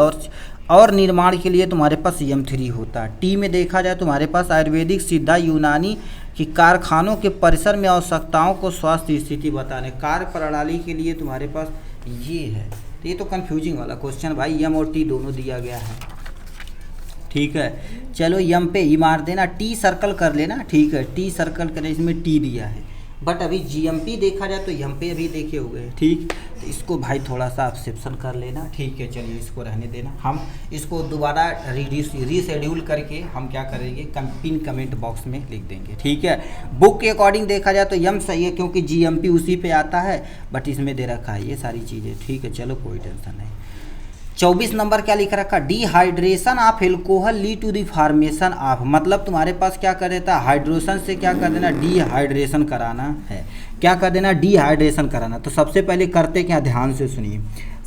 और निर्माण के लिए तुम्हारे पास यम3 होता है। टी में देखा जाए तुम्हारे पास आयुर्वेदिक सिद्धा यूनानी की कारखानों के परिसर में आवश्यकताओं को स्वास्थ्य स्थिति बताने, कार्य प्रणाली के लिए तुम्हारे पास ये है। तो ये तो कंफ्यूजिंग वाला क्वेश्चन भाई, यम और टी दोनों दिया गया है, ठीक है। चलो यम पे ई मार देना, टी सर्कल कर लेना, ठीक है, टी सर्कल करें, इसमें टी दिया है। बट अभी जीएमपी देखा जाए तो यम पे अभी देखे हुए हैं, ठीक, तो इसको भाई थोड़ा सा एक्सेप्शन कर लेना, ठीक है। चलिए इसको रहने देना, हम इसको दोबारा रीशेड्यूल करके हम क्या करेंगे, पिन कमेंट बॉक्स में लिख देंगे, ठीक है। बुक के अकॉर्डिंग देखा जाए तो यम सही है, क्योंकि जीएमपी उसी पे आता है, बट इसमें दे रखा है ये सारी चीज़ें, ठीक है। चलो कोई टेंशन नहीं। 24 नंबर क्या लिख रखा, dehydration of alcohol lead to the formation of, मतलब तुम्हारे पास क्या कर देता है, हाइड्रेशन से क्या कर देना, डिहाइड्रेशन कराना है, क्या कर देना, डिहाइड्रेशन कराना। तो सबसे पहले करते क्या, ध्यान से सुनिए,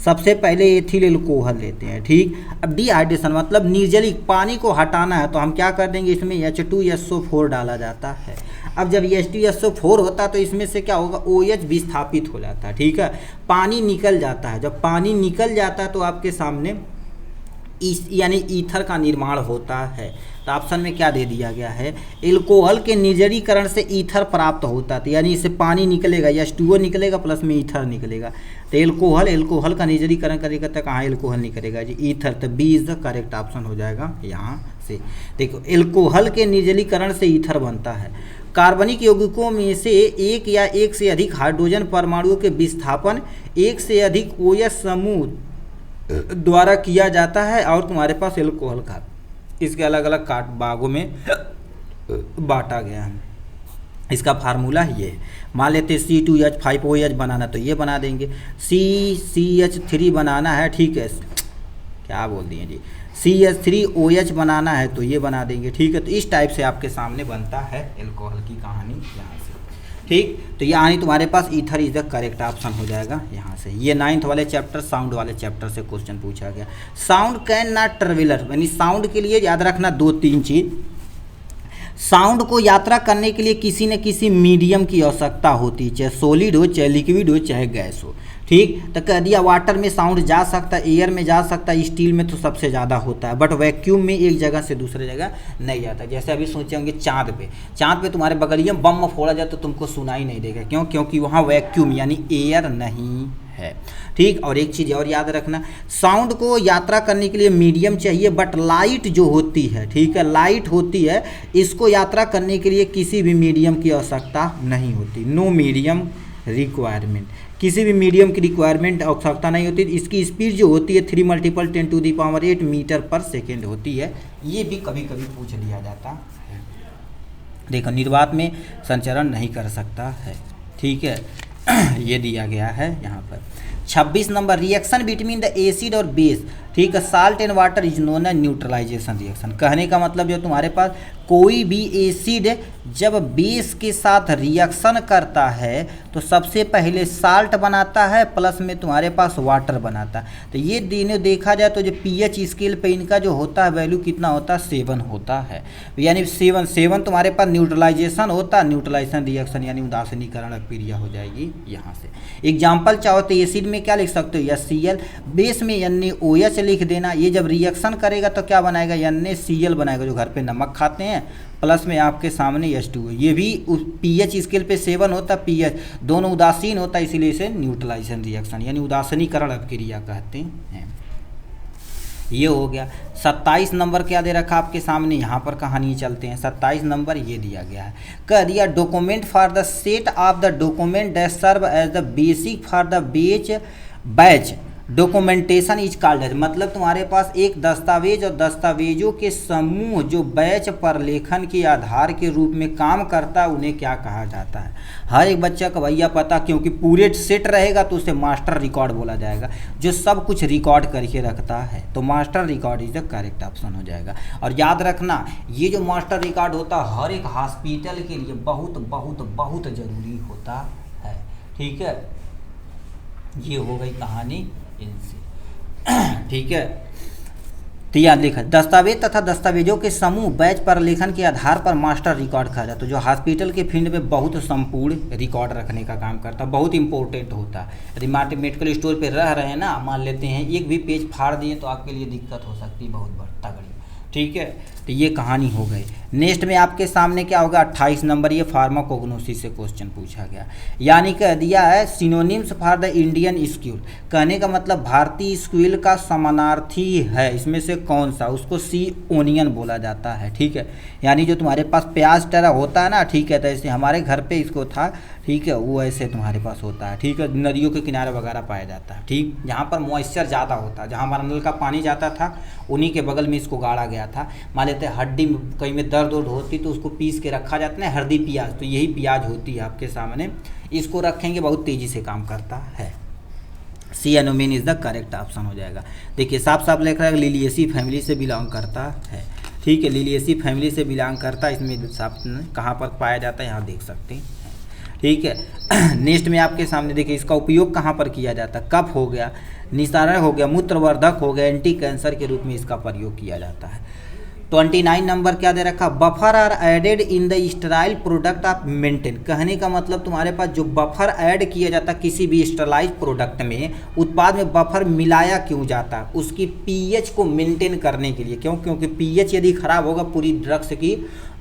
सबसे पहले एथिल एल्कोहल लेते हैं, ठीक। अब डिहाइड्रेशन मतलब निर्जलीक, पानी को हटाना है, तो हम क्या कर देंगे, इसमें H2SO4 डाला जाता है। अब जब H2SO4 होता है तो इसमें से क्या होगा, OH विस्थापित हो जाता है, ठीक है, पानी निकल जाता है। जब पानी निकल जाता है तो आपके सामने यानी ईथर का निर्माण होता है। तो ऑप्शन में क्या दे दिया गया है, एल्कोहल के निर्जलीकरण से ईथर प्राप्त होता है, यानी इससे पानी निकलेगा, H2O निकलेगा प्लस में ईथर निकलेगा। तो एल्कोहल का निर्जलीकरण करेगा तो कहाँ एल्कोहल निकलेगा जी, ईथर। तो B is the correct option हो जाएगा यहाँ से। देखो एल्कोहल के निर्जलीकरण से ईथर बनता है। कार्बनिक यौगिकों में से एक या एक से अधिक हाइड्रोजन परमाणुओं के विस्थापन एक से अधिक OH समूह द्वारा किया जाता है, और तुम्हारे पास एल्कोहल का इसके अलग अलग भागों में बांटा गया है। इसका फार्मूला ये है, मान लेते C2H5OH बनाना तो ये बना देंगे, CH3 बनाना है, ठीक है, क्या बोल दिए जी, CH3OH बनाना है तो ये बना देंगे, ठीक है। तो इस टाइप से आपके सामने बनता है एल्कोहल की कहानी यहाँ से, ठीक। तो यहाँ तुम्हारे पास ether is the correct option हो जाएगा यहाँ से। ये 9th वाले चैप्टर, साउंड वाले चैप्टर से क्वेश्चन पूछा गया। साउंड कैन नॉट ट्रेवलर, यानी साउंड के लिए याद रखना 2-3 चीज़। साउंड को यात्रा करने के लिए किसी न किसी मीडियम की आवश्यकता होती है, चाहे सॉलिड हो, चाहे लिक्विड हो, चाहे गैस हो, ठीक। तो कह दिया वाटर में साउंड जा सकता है, एयर में जा सकता है, स्टील में तो सबसे ज़्यादा होता है, बट वैक्यूम में एक जगह से दूसरे जगह नहीं जाता। जैसे अभी सोचे होंगे चाँद पे तुम्हारे बगलिया में बम फोड़ा जाए तो तुमको सुनाई नहीं देगा, क्यों, क्योंकि वहाँ वैक्यूम यानी एयर नहीं है। ठीक, और एक चीज़ और याद रखना, साउंड को यात्रा करने के लिए मीडियम चाहिए, बट लाइट जो होती है, ठीक है, लाइट होती है, इसको यात्रा करने के लिए किसी भी मीडियम की आवश्यकता नहीं होती। नो मीडियम रिक्वायरमेंट, किसी भी मीडियम की रिक्वायरमेंट आवश्यकता नहीं होती। इसकी स्पीड जो होती है 3 × 10⁸ मीटर पर सेकेंड होती है। ये भी कभी कभी पूछ लिया जाता है। देखो, निर्वात में संचरण नहीं कर सकता है, ठीक है। ये दिया गया है यहाँ पर। 26 number, reaction between the acid और बेस, ठीक है, salt and water is known as neutralization reaction. कहने का मतलब जो तुम्हारे पास कोई भी एसिड जब बेस के साथ रिएक्शन करता है तो सबसे पहले साल्ट बनाता है, प्लस में तुम्हारे पास वाटर बनाता है। तो ये तीनों देखा जाए तो जो पीएच स्केल पे इनका जो होता है वैल्यू कितना होता है, 7 होता है। यानी 7 तुम्हारे पास न्यूट्रलाइजेशन होता है, न्यूट्रलाइजेशन रिएक्शन यानी उदासीनीकरण अभिक्रिया हो जाएगी यहाँ से। एग्जाम्पल चाहो तो एसिड में क्या लिख सकते हो, HCl, बेस में NaOH लिख देना। ये जब रिएक्शन करेगा तो क्या बनाएगा, NaCl बनाएगा, जो घर पे नमक खाते हैं, प्लस में आपके सामने H2O। ये भी पीएच स्केल पे 7 होता है, पीएच दोनों उदासीन होता है, इसीलिए इसे न्यूट्रलाइजेशन रिएक्शन यानी उदासीनीकरण अभिक्रिया कहते हैं। ये हो गया। 27 नंबर क्या दे रखा आपके सामने, यहाँ पर कहानी चलते हैं। 27 नंबर ये दिया गया है, कह दिया document for the set of the document that serve as the basic for the batch documentation is called. मतलब तुम्हारे पास एक दस्तावेज और दस्तावेजों के समूह जो बैच पर लेखन के आधार के रूप में काम करता है उन्हें क्या कहा जाता है। हर एक बच्चा का भैया पता, क्योंकि पूरे सेट रहेगा तो उसे मास्टर रिकॉर्ड बोला जाएगा, जो सब कुछ रिकॉर्ड करके रखता है। तो master record is the correct option हो जाएगा। और याद रखना, ये जो मास्टर रिकॉर्ड होता है हर एक हॉस्पिटल के लिए बहुत बहुत बहुत ज़रूरी होता है, ठीक है। ये हो गई कहानी इनसे, ठीक है। तो याद लिखा, दस्तावेज तथा दस्तावेजों के समूह बैच पर लेखन के आधार पर मास्टर रिकॉर्ड कहा जाता है। तो जो हॉस्पिटल के फील्ड में बहुत संपूर्ण रिकॉर्ड रखने का काम करता है, बहुत इंपॉर्टेंट होता है। यदि मेडिकल स्टोर पे रह रहे हैं ना, मान लेते हैं एक भी पेज फाड़ दिए तो आपके लिए दिक्कत हो सकती है बहुत तगड़ी, ठीक है। तो ये कहानी हो गई। नेक्स्ट में आपके सामने क्या होगा, 28 नंबर, ये फार्माकोग्नोसिस से क्वेश्चन पूछा गया। यानी कह दिया है सिनोनिम्स फॉर द इंडियन स्क्यूल, कहने का मतलब भारतीय स्क्यूल का समानार्थी है, इसमें से कौन सा, उसको सी ओनियन बोला जाता है, ठीक है। यानी जो तुम्हारे पास प्याज तरह होता है ना, ठीक है, तो ऐसे हमारे घर पे इसको था, ठीक है, वो ऐसे तुम्हारे पास होता है, ठीक है, नदियों के किनारे वगैरह पाया जाता है, ठीक, जहाँ पर मॉइस्चर ज़्यादा होता है, जहाँ हमारा नल का पानी जाता था उन्हीं के बगल में इसको गाड़ा गया था। मान लेते हैं हड्डी कहीं में दर्द उर्द होती तो उसको पीस के रखा जाता है, हल्दी प्याज, तो यही प्याज होती है आपके सामने, इसको रखेंगे, बहुत तेज़ी से काम करता है। सी एनोमिन इज़ द करेक्ट ऑप्शन हो जाएगा। देखिए साफ साफ लिख रहा है, लिलिएसी फैमिली से बिलोंग करता है, ठीक है, लिलिएसी फैमिली से बिलोंग करता है। इसमें साफ कहाँ पर पाया जाता है यहाँ देख सकते हैं, ठीक है। नेक्स्ट में आपके सामने देखिए इसका उपयोग कहाँ पर किया जाता है, कफ हो गया, निस्तारण हो गया, मूत्रवर्धक हो गया, एंटी कैंसर के रूप में इसका प्रयोग किया जाता है। 29 नंबर क्या दे रखा, buffer are added in the sterile product of maintain, कहने का मतलब तुम्हारे पास जो बफर ऐड किया जाता है किसी भी स्टरलाइज प्रोडक्ट में, उत्पाद में बफर मिलाया क्यों जाता है, उसकी पीएच को मेंटेन करने के लिए। क्यों, क्योंकि पीएच यदि खराब होगा पूरी ड्रग्स की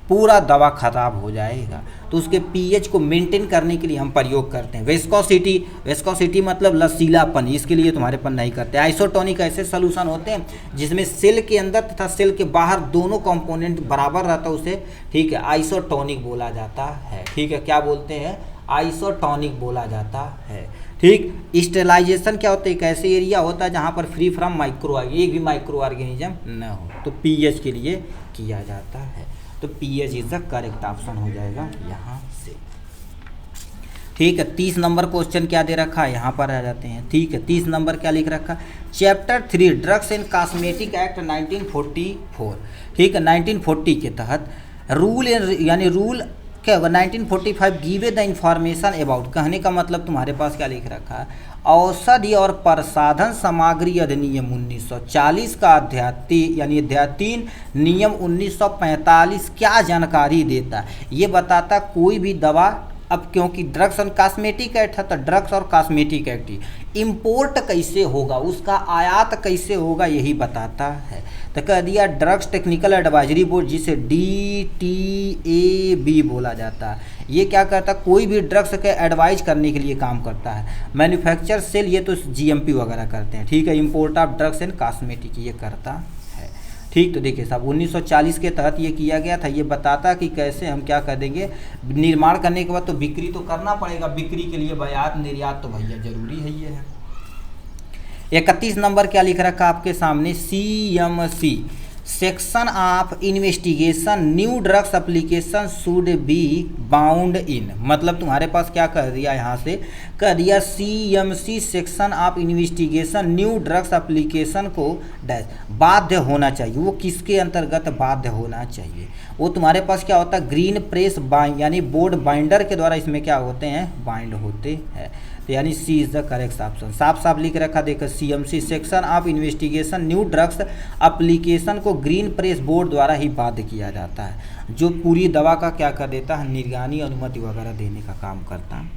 पूरा दवा खराब हो जाएगा, तो उसके पीएच को मेंटेन करने के लिए हम प्रयोग करते हैं। वेस्कोसिटी, वेस्कोसिटी मतलब लचीलापन, इसके लिए तुम्हारे पर नहीं करते। आइसोटोनिक ऐसे सॉल्यूशन होते हैं जिसमें सेल के अंदर तथा सेल के बाहर दोनों कंपोनेंट बराबर रहता है, उसे, ठीक है, आइसोटोनिक बोला जाता है, ठीक है, क्या बोलते हैं, आइसोटोनिक बोला जाता है, ठीक। स्टेरिलाइजेशन क्या होता है, एक ऐसे एरिया होता है जहाँ पर फ्री फ्रॉम माइक्रो, एक भी माइक्रो ऑर्गेनिज्म न हो, तो पीएच के लिए किया जाता है। तो pH is the correct option हो जाएगा यहाँ से, ठीक है। 30 नंबर क्वेश्चन क्या दे रखा है, यहाँ पर आ जाते हैं, ठीक है। 30 नंबर क्या लिख रखा, chapter 3 drugs and cosmetic act 1944, ठीक है, 1940 के तहत रूल यानी रूल क्या होगा, 1945 गिवे द इंफॉर्मेशन अबाउट, कहने का मतलब तुम्हारे पास क्या लिख रखा है, औषधि और प्रसाधन सामग्री अधिनियम 1940 का अध्याय 3 नियम 1945 क्या जानकारी देता है, ये बताता कोई भी दवा, अब क्योंकि ड्रग्स एंड कॉस्मेटिक एक्ट है तो ड्रग्स और कॉस्मेटिक एक्ट इम्पोर्ट कैसे होगा, उसका आयात कैसे होगा, यही बताता है। तो कह दिया ड्रग्स टेक्निकल एडवाइजरी बोर्ड, जिसे DTAB बोला जाता है, ये क्या करता है, कोई भी ड्रग्स के एडवाइज करने के लिए काम करता है। मैन्युफैक्चर सेल ये तो जीएमपी वगैरह करते हैं, ठीक है। Import of drugs and cosmetic ये करता है, ठीक। तो देखिए साहब 1940 के तहत ये किया गया था। ये बताता कि कैसे हम क्या कर देंगे, निर्माण करने के बाद तो बिक्री तो करना पड़ेगा, बिक्री के लिए आयात निर्यात तो भैया जरूरी है। ये है 31 नंबर क्या लिख रखा आपके सामने, CMC section of investigation new drugs application should be bound इन। मतलब तुम्हारे पास क्या कर दिया, यहाँ से कर दिया CMC section of investigation new drugs application को डैश बाध्य होना चाहिए। वो किसके अंतर्गत बाध्य होना चाहिए, वो तुम्हारे पास क्या होता है, ग्रीन प्रेस बाइंड यानी बोर्ड बाइंडर के द्वारा इसमें क्या होते हैं, बाइंड होते हैं। तो यानी सी इज़ द करेक्ट ऑप्शन। साफ साफ लिख रखा देखो, CMC section of investigation new drugs application को ग्रीन प्रेस बोर्ड द्वारा ही बाध्य किया जाता है, जो पूरी दवा का क्या कर देता है, निर्गानी अनुमति वगैरह देने का काम करता है,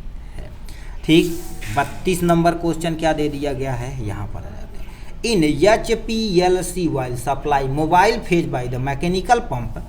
ठीक। 32 नंबर क्वेश्चन क्या दे दिया गया है, यहाँ पर आ जाते हैं। In HPLC while supply mobile phase by the mechanical pump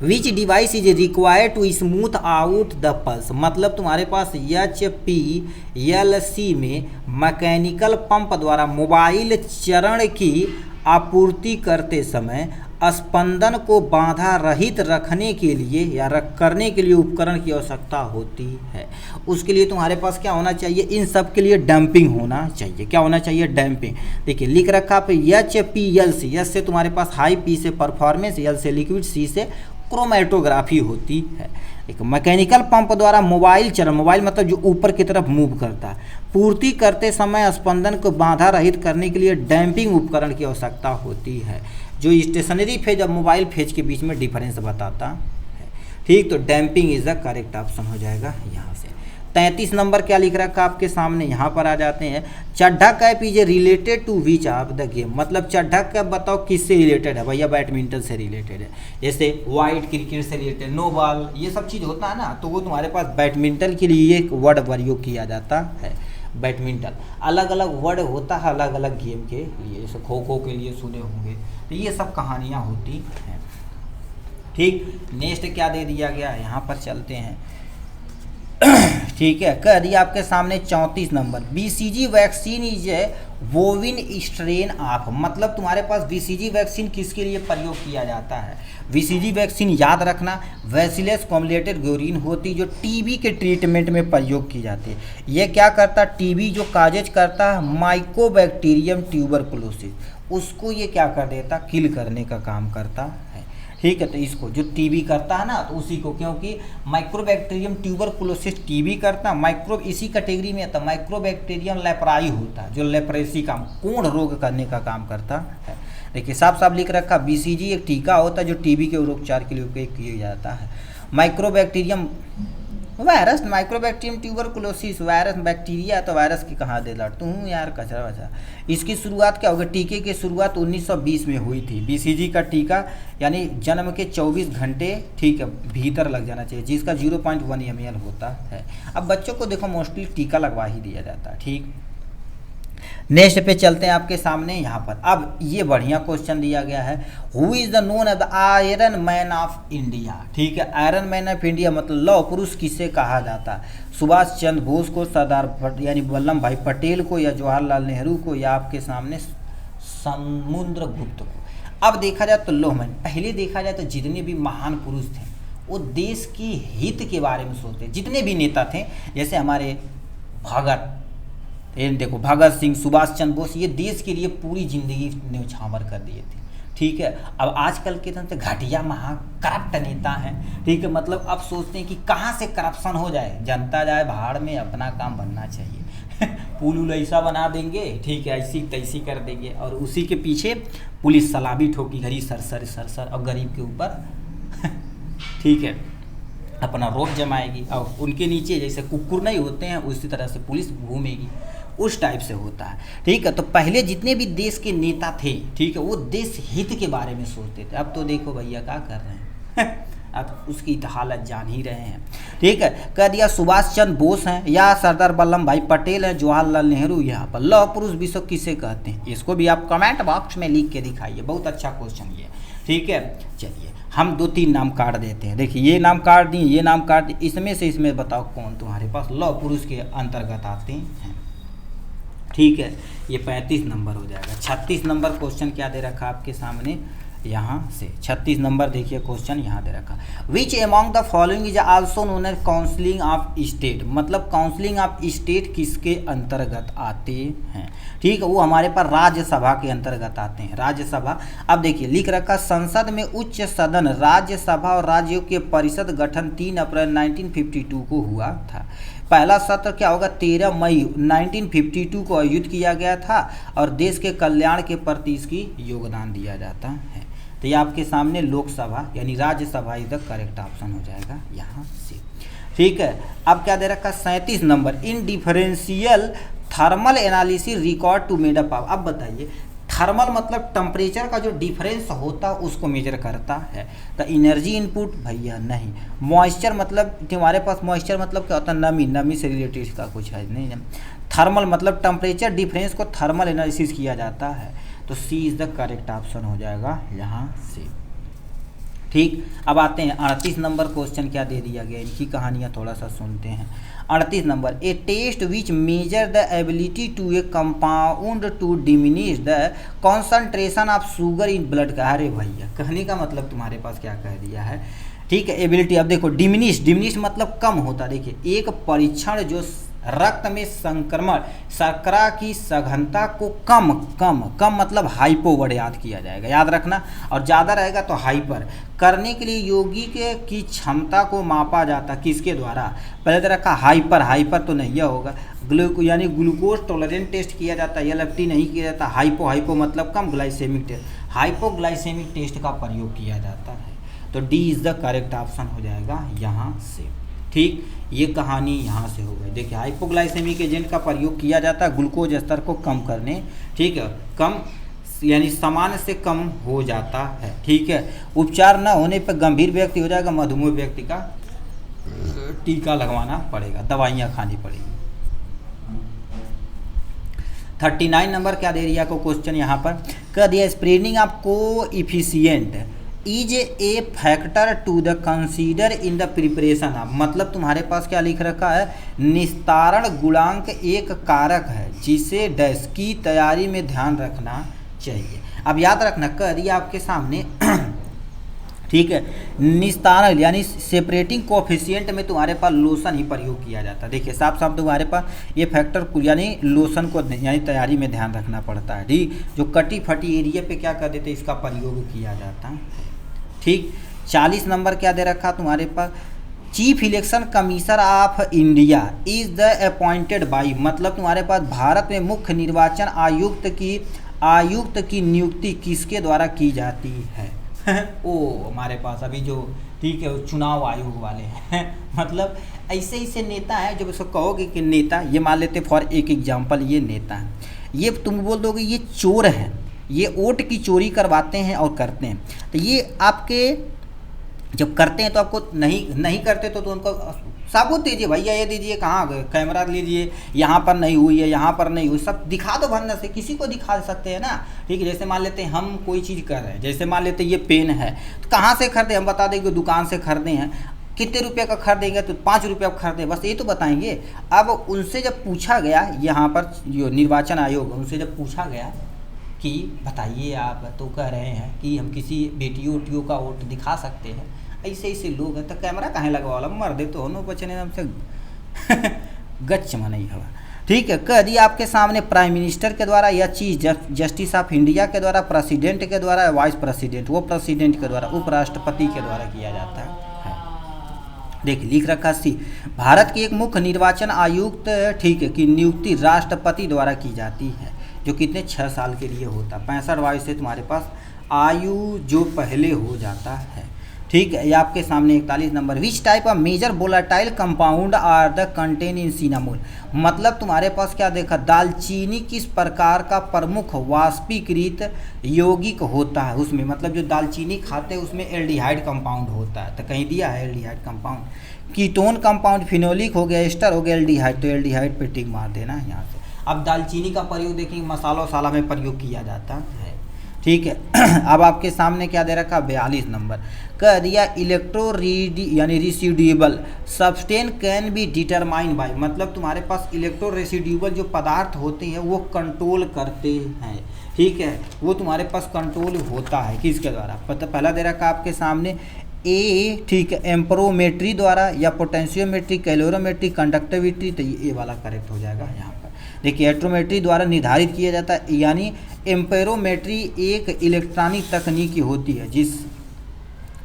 which device is required to smooth out the pulse. मतलब तुम्हारे पास HPLC में मैकेनिकल पंप द्वारा मोबाइल चरण की आपूर्ति करते समय स्पंदन को बाधा रहित रखने के लिए या करने के लिए उपकरण की आवश्यकता होती है। उसके लिए तुम्हारे पास क्या होना चाहिए, इन सब के लिए डंपिंग होना चाहिए। क्या होना चाहिए, डंपिंग। देखिए लिख रखा पे HPLC, एस से तुम्हारे पास हाई, P से परफॉर्मेंस, L से लिक्विड, C से क्रोमेटोग्राफी होती है। एक मैकेनिकल पंप द्वारा मोबाइल चरण, मोबाइल मतलब जो ऊपर की तरफ मूव करता है, पूर्ति करते समय स्पंदन को बाधा रहित करने के लिए डैम्पिंग उपकरण की आवश्यकता होती है, जो स्टेशनरी फेज और मोबाइल फेज के बीच में डिफरेंस बताता है, ठीक। तो damping is the correct option हो जाएगा यहाँ से। 33 नंबर क्या लिख रखा आपके सामने, यहाँ पर आ जाते हैं। Chadha cap is related to which of the game. मतलब चड्ढा कैप बताओ किससे रिलेटेड है, भैया बैडमिंटन से रिलेटेड है। जैसे वाइट क्रिकेट से रिलेटेड, नो बॉल, ये सब चीज़ होता है ना, तो वो तुम्हारे पास बैडमिंटन के लिए एक वर्ड प्रयोग किया जाता है। बैडमिंटन अलग अलग वर्ड होता है अलग अलग गेम के लिए, जैसे खो खो के लिए सुने होंगे, तो ये सब कहानियाँ होती हैं, ठीक। नेक्स्ट क्या दे दिया गया, यहाँ पर चलते हैं, ठीक है। कह दिया आपके सामने 34 number, BCG vaccine is बोविन strain of. मतलब तुम्हारे पास BCG वैक्सीन किसके लिए प्रयोग किया जाता है, BCG वैक्सीन याद रखना बैसिलस कॉम्युलेटेड ग्लोरिन होती, जो टीबी के ट्रीटमेंट में प्रयोग की जाती है। ये क्या करता है, टीबी जो काजेज करता है माइकोबैक्टीरियम ट्यूबरकुलोसिस, उसको ये क्या कर देता, किल करने का काम करता है, ठीक है। तो इसको जो टीबी करता है ना, तो उसी को, क्योंकि माइक्रोबैक्टीरियम ट्यूबरकुलोसिस टीबी करता है, माइक्रो इसी कैटेगरी में आता है। माइक्रोबैक्टीरियम लेप्राई होता है, जो लेप्रेसी का कोढ़ रोग करने का काम करता है। देखिए साफ साफ लिख रखा, BCG एक टीका होता है जो टीबी के उपचार के लिए उपयोग किया जाता है। Mycobacterium virus, mycobacterium tuberculosis virus, bacteria तो वायरस की कहाँ दे लड़तू हूँ यार, कचरा वचरा। इसकी शुरुआत क्या होगी, टीके की शुरुआत 1920 में हुई थी। BCG का टीका यानी जन्म के 24 घंटे, ठीक है, भीतर लग जाना चाहिए, जिसका 0.1 ml होता है। अब बच्चों को देखो मोस्टली टीका लगवा ही दिया जाता है, ठीक। नेक्स्ट पे चलते हैं आपके सामने, यहाँ पर अब ये बढ़िया क्वेश्चन दिया गया है, who is the known as the iron man of India, ठीक है। आयरन मैन ऑफ इंडिया मतलब लौह पुरुष किसे कहा जाता है, सुभाष चंद्र बोस को, सरदार यानी वल्लभ भाई पटेल को, या जवाहरलाल नेहरू को, या आपके सामने समुद्रगुप्त को। अब देखा जाए तो लौह मैन, पहले देखा जाए तो जितने भी महान पुरुष थे वो देश की हित के बारे में सोचते, जितने भी नेता थे, जैसे हमारे देखो भगत सिंह, सुभाष चंद्र बोस, ये देश के लिए पूरी जिंदगी न्यौछावर कर दिए थे, ठीक है। अब आजकल के तो घटिया महा करप्ट नेता हैं, ठीक है। मतलब अब सोचते हैं कि कहाँ से करप्शन हो जाए, जनता जाए भाड़ में, अपना काम बनना चाहिए। पुल ऐसा बना देंगे, ठीक है, ऐसी तैसी कर देंगे, और उसी के पीछे पुलिस सलामी ठोकी घड़ी सर सर और गरीब के ऊपर ठीक है अपना रोक जमाएगी, और उनके नीचे जैसे कुकुर नहीं होते हैं उसी तरह से पुलिस घूमेगी, उस टाइप से होता है, ठीक है। तो पहले जितने भी देश के नेता थे, ठीक है, वो देश हित के बारे में सोचते थे। अब तो देखो भैया क्या कर रहे हैं अब उसकी हालत जान ही रहे हैं, ठीक है। कह दिया सुभाष चंद्र बोस हैं, या सरदार वल्लभ भाई पटेल हैं, जवाहरलाल नेहरू। यहाँ पर लौह पुरुष विश्व किसे कहते हैं, इसको भी आप कमेंट बॉक्स में लिख के दिखाइए, बहुत अच्छा क्वेश्चन ये, ठीक है। चलिए हम 2-3 नाम काट देते हैं। देखिए ये नाम काट दिए, ये नाम काट दिए, इसमें से इसमें बताओ कौन तुम्हारे पास लौह पुरुष के अंतर्गत आते हैं। ठीक है, ये 35 नंबर हो जाएगा। 36 नंबर क्वेश्चन क्या दे रखा आपके सामने, यहाँ से 36 नंबर देखिए क्वेश्चन यहाँ दे रखा, which among the following is also known as counselling of state, मतलब काउंसलिंग ऑफ स्टेट किसके अंतर्गत आते हैं। ठीक है, वो हमारे पास राज्यसभा के अंतर्गत आते हैं, राज्यसभा। अब देखिए लिख रखा, संसद में उच्च सदन राज्यसभा और राज्यों के परिषद गठन 3 अप्रैल 1952 को हुआ था। पहला सत्र क्या होगा, 13 मई 1952 को आयोजित किया गया था और देश के कल्याण के प्रति इसकी योगदान दिया जाता है। तो ये आपके सामने लोकसभा यानी Rajya Sabha is the correct option हो जाएगा यहाँ से। ठीक है, अब क्या दे रखा, 37 number, in differential thermal analysis record to made up. अब बताइए, थर्मल मतलब टेम्परेचर का जो डिफरेंस होता है उसको मेजर करता है। तो एनर्जी इनपुट भैया नहीं, मॉइस्चर मतलब तुम्हारे पास मॉइस्चर मतलब क्या होता है, नमी, नमी से रिलेटेड इसका कुछ है नहीं। थर्मल मतलब टेम्परेचर डिफरेंस को थर्मल एनालिसिस किया जाता है, तो सी इज़ द करेक्ट ऑप्शन हो जाएगा यहाँ से। ठीक, अब आते हैं 38 नंबर क्वेश्चन क्या दे दिया गया, इनकी कहानियाँ थोड़ा सा सुनते हैं। 38 number, a test which measure the ability to a compound to diminish the concentration of sugar in blood का। अरे भैया कहने का मतलब तुम्हारे पास क्या कह दिया है। ठीक है, एबिलिटी, अब देखो डिमिनिश, डिमिनिश मतलब कम होता। देखिए एक परीक्षण जो रक्त में संक्रमण शर्करा की सघनता को कम कम कम मतलब हाइपो वर्ड याद किया जाएगा, याद रखना, और ज़्यादा रहेगा तो हाइपर करने के लिए योगी के की क्षमता को मापा जाता किसके द्वारा, पहले तो रखा हाइपर, हाइपर तो नहीं यह होगा, यानी ग्लूकोज टॉलरेंट टेस्ट किया जाता है, एलएफटी नहीं किया जाता, हाइपो, हाइपो मतलब कम, ग्लाइसेमिक टेस्ट, हाइपोग्लाइसेमिक टेस्ट का प्रयोग किया जाता है। तो D is the correct option हो जाएगा यहाँ से। ठीक, ये कहानी यहाँ से हो गई। देखिए हाइपोग्लाइसेमिक एजेंट का प्रयोग किया जाता है ग्लूकोज स्तर को कम करने, ठीक है, कम यानी सामान्य से कम हो जाता है। ठीक है, उपचार न होने पर गंभीर व्यक्ति हो जाएगा, मधुमेह व्यक्ति का टीका लगवाना पड़ेगा, दवाइयाँ खानी पड़ेगी। 39 नंबर क्या दे रही है आपको क्वेश्चन यहाँ पर, कह दिया spreading of coefficient is a factor to the consider in the preparation of, मतलब तुम्हारे पास क्या लिख रखा है, निस्तारण गुणांक एक कारक है जिसे डैश की तैयारी में ध्यान रखना चाहिए। अब याद रखना कह दिया आपके सामने ठीक है, निस्तारण यानी सेपरेटिंग कोएफिशिएंट में तुम्हारे पास लोशन ही प्रयोग किया जाता है। देखिए साफ साफ तुम्हारे पास ये फैक्टर यानी लोशन को यानी तैयारी में ध्यान रखना पड़ता है। ठीक, जो कटी फटी एरिया पे क्या कर देते इसका प्रयोग किया जाता है। ठीक, 40 नंबर क्या दे रखा तुम्हारे पास, chief election commissioner of India is the appointed by, मतलब तुम्हारे पास भारत में मुख्य निर्वाचन आयुक्त की नियुक्ति किसके द्वारा की जाती है ओ हमारे पास अभी जो ठीक है चुनाव आयोग वाले हैं मतलब ऐसे ऐसे नेता हैं जब उसको कहोगे कि नेता, ये मान लेते फॉर एक एग्जांपल ये नेता है, ये तुम बोल दोगे ये चोर है, ये वोट की चोरी करवाते हैं और करते हैं, तो ये आपके जब करते हैं तो आपको नहीं करते तो उनको सबूत दीजिए, भैया ये दीजिए, कहाँ गए, कैमरा लीजिए, यहाँ पर नहीं हुई है, यहाँ पर नहीं हुई, सब दिखा दो भरना से, किसी को दिखा सकते हैं ना। ठीक है, जैसे मान लेते हैं हम कोई चीज़ कर रहे हैं, जैसे मान लेते हैं ये पेन है, तो कहाँ से खरीदे, हम बता देंगे दुकान से खरीदे हैं, कितने रुपये का खरीदेंगे तो 5 रुपये का खरीदे, बस ये तो बताएंगे। अब उनसे जब पूछा गया यहाँ पर जो निर्वाचन आयोग, उनसे जब पूछा गया कि बताइए आप, तो कह रहे हैं कि हम किसी बेटियों उटियों का वोट दिखा सकते हैं, ऐसे ऐसे लोग हैं, तो कैमरा कहाँ लगवा वाला, मर दे तो नो बचने हमसे गच्च में नहीं हवा। ठीक है, कह दिया आपके सामने प्राइम मिनिस्टर के द्वारा या चीफ जस्टिस ऑफ इंडिया के द्वारा, प्रेसिडेंट के द्वारा, वाइस प्रेसिडेंट, वो प्रेसिडेंट के द्वारा, उपराष्ट्रपति के द्वारा किया जाता है। देखिए लिख रखा सी, भारत के एक मुख्य निर्वाचन आयुक्त ठीक है की नियुक्ति राष्ट्रपति द्वारा की जाती है, जो कितने 6 साल के लिए होता है, 65 वर्ष से तुम्हारे पास आयु जो पहले हो जाता है। ठीक है, ये आपके सामने 41 number, which type of major volatile compound are the contain in cinnamol, मतलब तुम्हारे पास क्या देखा, दालचीनी किस प्रकार का प्रमुख वाष्पीकृत यौगिक होता है उसमें, मतलब जो दालचीनी खाते हैं उसमें एल्डिहाइड कंपाउंड होता है, तो कहीं दिया है aldehyde compound, ketone compound, phenolic हो गया, एस्टर हो गया, एल्डिहाइड, तो एल्डिहाइड पे टिक मार देना यहाँ से। अब दालचीनी का प्रयोग देखेंगे मसाला वसाला में प्रयोग किया जाता है। ठीक है। अब आपके सामने क्या दे रखा, 42 नंबर कह दिया यानी residuable substance can be determine by, मतलब तुम्हारे पास इलेक्ट्रो रेसिड्यूएबल जो पदार्थ होते हैं वो कंट्रोल करते हैं, ठीक है, वो तुम्हारे पास कंट्रोल होता है किसके द्वारा, पहला दे रखा आपके सामने ए, ठीक है, एम्परोमेट्री द्वारा या पोटेंशियोमेट्री, कैलोरीमेट्री, कंडक्टिविटी, तो ये वाला करेक्ट हो जाएगा यहाँ पर। देखिए एट्रोमेट्री द्वारा निर्धारित किया जाता है, यानी एम्पेरोमेट्री एक इलेक्ट्रॉनिक तकनीकी होती है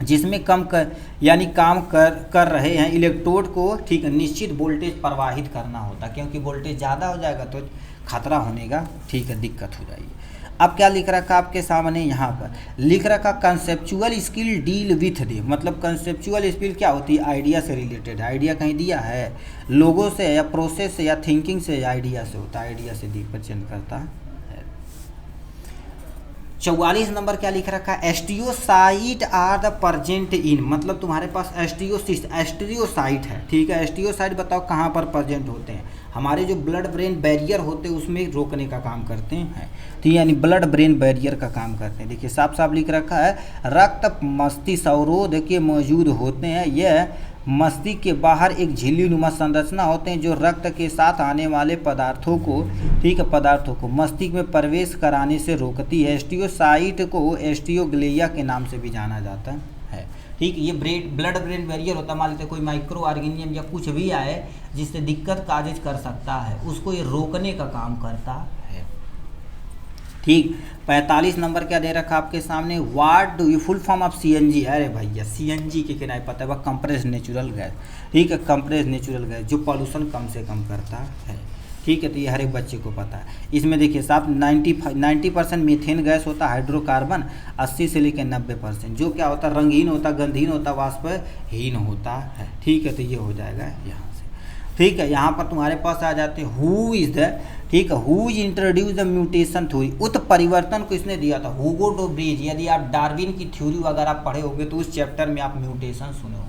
जिसमें काम कर रहे हैं इलेक्ट्रोड को, ठीक है, निश्चित वोल्टेज प्रवाहित करना होता है, क्योंकि वोल्टेज ज़्यादा हो जाएगा तो खतरा होने का, ठीक है, दिक्कत हो जाएगी। अब क्या लिख रखा आपके सामने, यहाँ पर लिख रखा कंसेप्चुअल स्किल डील विथ दे, मतलब कंसेप्चुअल स्किल क्या होती है, आइडिया से रिलेटेड, आइडिया कहीं दिया है, लोगों से या प्रोसेस से या थिंकिंग से या आइडिया से होता है, आइडिया से रिप्रेजेंट करता है। 44 नंबर क्या लिख रखा है, एस्टियोसाइट आर द प्रेजेंट इन, मतलब तुम्हारे पास एस्टियोसाइट है, ठीक है, एस्टियोसाइट बताओ कहाँ पर प्रेजेंट होते हैं, हमारे जो ब्लड ब्रेन बैरियर होते हैं उसमें रोकने का काम करते हैं, तो यानी ब्लड ब्रेन बैरियर का काम करते हैं। देखिए साफ साफ लिख रखा है रक्त मस्तिष्क अवरोध के मौजूद होते हैं, यह मस्तिष्क के बाहर एक झिल्ली नुमा संरचना होते हैं जो रक्त के साथ आने वाले पदार्थों को, ठीक है, पदार्थों को मस्तिष्क में प्रवेश कराने से रोकती है। एस्टियोसाइट को एस्टियोग्लिया के नाम से भी जाना जाता है, ठीक, ये ब्लड ब्रेन बैरियर होता है, मान लेते कोई माइक्रो ऑर्गेनिज्म या कुछ भी आए जिससे दिक्कत काजिज कर सकता है, उसको ये रोकने का काम करता है, ठीक। 45 नंबर क्या दे रखा आपके सामने, what do you full form of CNG, अरे भैया सीएनजी के नहीं पता है, वह कंप्रेस्ड नेचुरल गैस, ठीक है, कंप्रेस्ड नेचुरल गैस जो पॉल्यूशन कम से कम करता है, ठीक है, तो ये हर एक बच्चे को पता है। इसमें देखिए साहब 90% मीथेन गैस होता है, हाइड्रोकार्बन 80 से लेकर 90%, जो क्या होता है, रंगीन होता, गंधहीन होता, वाष्पहीन होता है, ठीक है, तो ये हो जाएगा यहाँ से, ठीक है। यहाँ पर तुम्हारे पास आ जाते हैं हु इज द, ठीक है, who is introduce the mutation theory, उत्परिवर्तन को इसने दिया था, हुगो डो ब्रिज। यदि आप डार्विन की थ्योरी अगर आप पढ़े होंगे तो उस चैप्टर में आप म्यूटेशन सुने होंगे।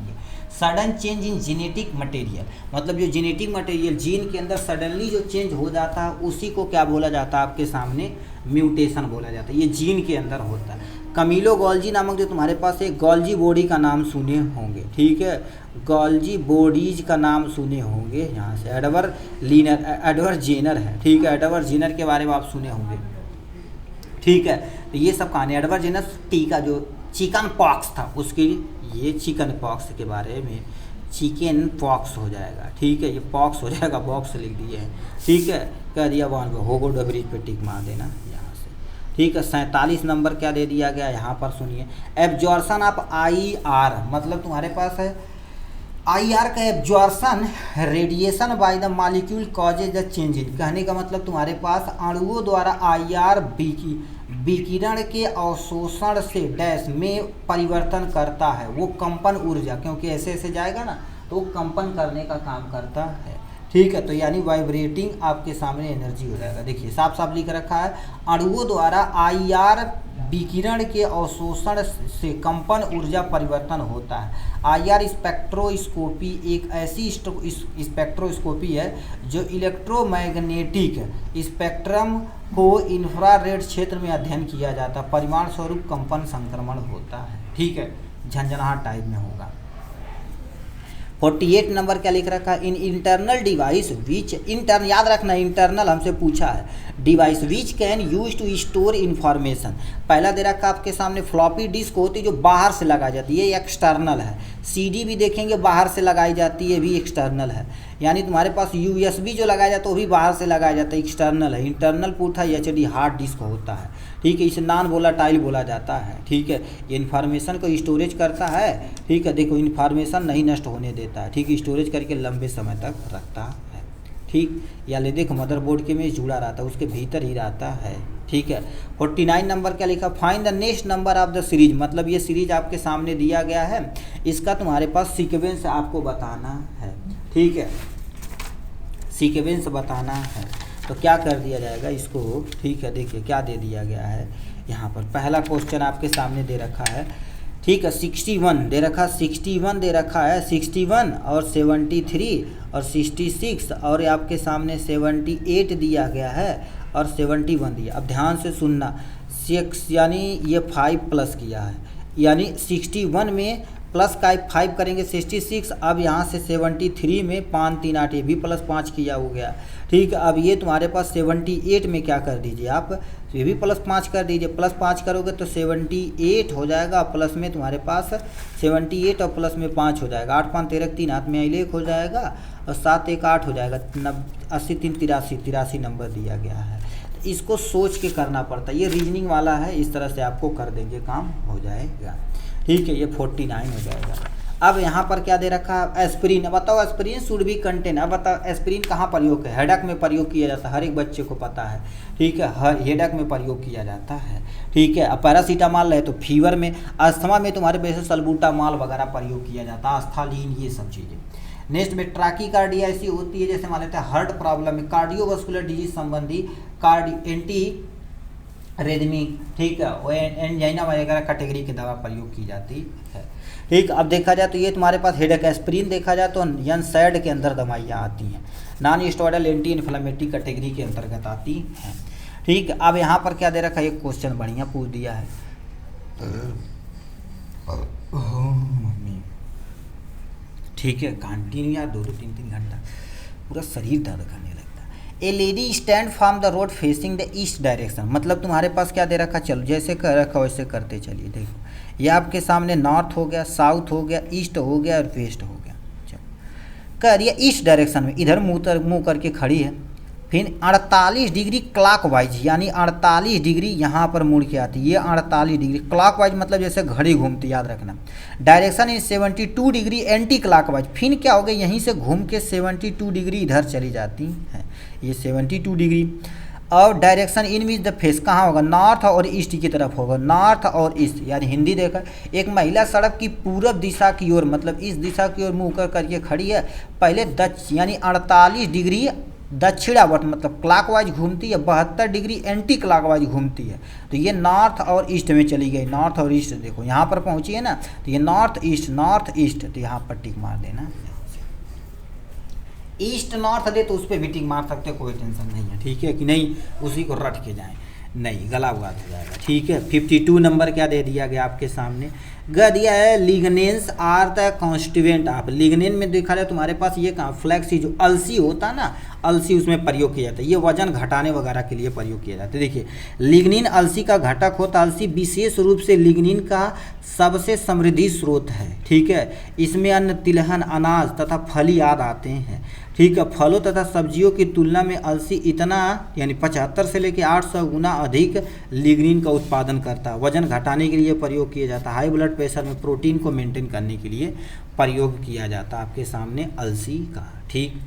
Sudden change in genetic material, मतलब जो जेनेटिक मटेरियल जीन के अंदर सडनली जो चेंज हो जाता है उसी को क्या बोला जाता है आपके सामने, म्यूटेशन बोला जाता है, ये जीन के अंदर होता है। कमीलो गोल्जी नामक जो तुम्हारे पास एक गोल्जी बॉडी का नाम सुने होंगे, ठीक है, गोल्जी बॉडीज का नाम सुने होंगे, यहाँ से एडवर्ड जेनर है, ठीक है, एडवर्ड जेनर के बारे में आप सुने होंगे, ठीक है, तो ये सब कहानी एडवर्ड जेनर टीका जो चिकन पॉक्स था उसके, ये चिकन पॉक्स के बारे में, चिकन पॉक्स हो जाएगा, ठीक है, ये पॉक्स हो जाएगा, बॉक्स लिख दिए हैं, ठीक है, कह दिया वहाँ पे होगो डबरीज पे टिक मार देना यहाँ से, ठीक है। 47 नंबर क्या दे दिया गया यहाँ पर सुनिए, एब्जॉर्शन ऑफ IR, मतलब तुम्हारे पास है IR का absorption radiation by the molecule causes the change in, कहने का मतलब तुम्हारे पास अणुओं द्वारा IR विकिरण के अवशोषण से डैश में परिवर्तन करता है, वो कंपन ऊर्जा, क्योंकि ऐसे ऐसे जाएगा ना तो वो कंपन करने का काम करता है, ठीक है, तो यानी वाइब्रेटिंग आपके सामने एनर्जी हो जाएगा। देखिए साफ साफ लिख रखा है अणुओं द्वारा IR विकिरण के अवशोषण से कंपन ऊर्जा परिवर्तन होता है। IR स्पेक्ट्रोस्कोपी एक ऐसी स्पेक्ट्रोस्कोपी है जो इलेक्ट्रोमैग्नेटिक स्पेक्ट्रम को इंफ्रारेड क्षेत्र में अध्ययन किया जाता है, परिमाण स्वरूप कंपन संक्रमण होता है, ठीक है, झंझनाहट टाइप में होगा। 48 नंबर क्या लिख रखा है, इन इंटरनल डिवाइस विच याद रखना इंटरनल हमसे पूछा है, device which can use to store information, पहला दे रखा आपके सामने फ्लॉपी डिस्क होती है जो बाहर से लगाई जाती है, ये एक्सटर्नल है। CD भी देखेंगे बाहर से लगाई जाती है, भी एक्सटर्नल है, यानी तुम्हारे पास USB जो लगाया जाता है वो भी बाहर से लगाया जाता है, एक्सटर्नल है। इंटरनल पूछा HD हार्ड डिस्क होता है, ठीक है, इसे नॉन वोलेटाइल बोला जाता है, ठीक है, ये इन्फॉर्मेशन को स्टोरेज करता है, ठीक है, देखो इन्फॉर्मेशन नहीं नष्ट होने देता है, ठीक है, स्टोरेज करके लंबे समय तक रखता है, ठीक, या ले देखो मदरबोर्ड के में जुड़ा रहता है, उसके भीतर ही रहता है, ठीक है। 49 नंबर क्या लिखा, find the next number of the series, मतलब ये सीरीज आपके सामने दिया गया है, इसका तुम्हारे पास सीक्वेंस आपको बताना है, ठीक है, सीक्वेंस बताना है, तो क्या कर दिया जाएगा इसको, ठीक है, देखिए क्या दे दिया गया है यहाँ पर, पहला क्वेश्चन आपके सामने दे रखा है, ठीक है, 61 दे रखा, 61 दे रखा है, 61 और 73 और 66 और आपके सामने 78 दिया गया है और 71 दिया। अब ध्यान से सुनना, 6 यानी ये 5 प्लस किया है, यानी 61 में प्लस का 5 करेंगे 66। अब यहाँ से 73 में 5 3 8 ये भी प्लस 5 किया हो गया। ठीक है, अब ये तुम्हारे पास 78 में क्या कर दीजिए आप, ये भी प्लस 5 कर दीजिए। प्लस 5 करोगे तो 78 हो जाएगा, प्लस में तुम्हारे पास 78 और प्लस में 5 हो जाएगा। 8 5 13 3 हाथ में लेख हो जाएगा और 7 1 8 हो जाएगा। 80 3 83 नंबर दिया गया है। तो इसको सोच के करना पड़ता है, ये रीजनिंग वाला है, इस तरह से आपको कर देंगे, काम हो जाएगा। ठीक है, ये 49 हो जाएगा। अब यहाँ पर क्या दे रखा है, एस्पिरिन। अब बताओ एस्पिरिन शुड बी कंटेन। अब बताओ एस्पिरिन कहाँ प्रयोग है, हेडेक में प्रयोग किया जाता है, हर एक बच्चे को पता है। ठीक है, हर हेडेक में प्रयोग किया जाता है। ठीक है, अब पैरासीटामॉल है तो फीवर में, अस्थमा में तुम्हारे वैसे सल्बूटामॉल वगैरह प्रयोग किया जाता है, आस्थालीन, ये सब चीज़ें। नेक्स्ट में ट्रैकीकार्डिया ऐसी होती है जैसे मान लेते हैं हार्ट प्रॉब्लम में, कार्डियोवास्कुलर डिजीज संबंधी एंटी रेदमिक, ठीक है, वो एंजाइना वगैरह कैटेगरी की दवा प्रयोग की जाती है। ठीक, अब देखा जाए तो ये तुम्हारे पास हेडेक एस्पिरिन देखा जाए तो यनसैड के अंदर दवाइयाँ आती हैं, non steroidal anti inflammatory category के अंतर्गत आती हैं। ठीक, अब यहाँ पर क्या दे रखा है, एक क्वेश्चन बढ़िया पूछ दिया है। ठीक है, कंटिन्यू यार 2 3 3 घंटा पूरा शरीर दर्द करने लगता है। ए lady stand from the road facing the east direction, मतलब तुम्हारे पास क्या दे रखा, चलो जैसे कर रखा वैसे करते चलिए। देखो ये आपके सामने नॉर्थ हो गया, साउथ हो गया, ईस्ट हो गया और वेस्ट हो गया। चलो कह रही है ईस्ट डायरेक्शन में, इधर मुँह करके खड़ी है, फिर 48 डिग्री क्लॉकवाइज, यानी 48 डिग्री यहाँ पर मुड़ के आती है। ये 48 डिग्री क्लॉकवाइज मतलब जैसे घड़ी घूमती, याद रखना। Direction in 72 degree anti clockwise, फिर क्या हो गया, यहीं से घूम के 72 डिग्री इधर चली जाती है, ये 72 डिग्री। और direction in which the face कहाँ होगा, नॉर्थ और ईस्ट की तरफ होगा, नॉर्थ और ईस्ट। यानी हिंदी देखा, एक महिला सड़क की पूरब दिशा की ओर, मतलब इस दिशा की ओर मुँह करके खड़ी है, पहले यानी 48 डिग्री दक्षिणावर्त मतलब क्लॉकवाइज घूमती है, 72 डिग्री एंटी क्लॉकवाइज घूमती है। तो ये नॉर्थ और ईस्ट में चली गई, नॉर्थ और ईस्ट। देखो यहाँ पर पहुँची है ना, तो ये नॉर्थ ईस्ट, तो यहाँ पर टिक मार देना। ईस्ट नॉर्थ दे तो उस पर भी टिक मार सकते, कोई टेंशन नहीं है। ठीक है कि नहीं, उसी को रट के जाएँ, नहीं गला हुआ हो जाएगा। ठीक है, 52 नंबर क्या दे दिया गया आपके सामने, दिया है lignans are the constituent of. Lignin में देखा जाए तुम्हारे पास ये कहाँ, फ्लैक्सी जो अलसी होता है ना, अलसी उसमें प्रयोग किया जाता है, ये वजन घटाने वगैरह के लिए प्रयोग किया जाता है। देखिए लिग्निन अलसी का घटक होता है, अलसी विशेष रूप से लिग्निन का सबसे समृद्धि स्रोत है। ठीक है, इसमें अन्न, तिलहन, अनाज तथा फली आदि आते हैं। ठीक है, फलों तथा सब्जियों की तुलना में अलसी इतना यानी 75 से लेकर 800 गुना अधिक लिग्निन का उत्पादन करता है। वजन घटाने के लिए प्रयोग किया जाता है, हाई ब्लड प्रेशर में प्रोटीन को मेंटेन करने के लिए प्रयोग किया जाता है आपके सामने अलसी का। ठीक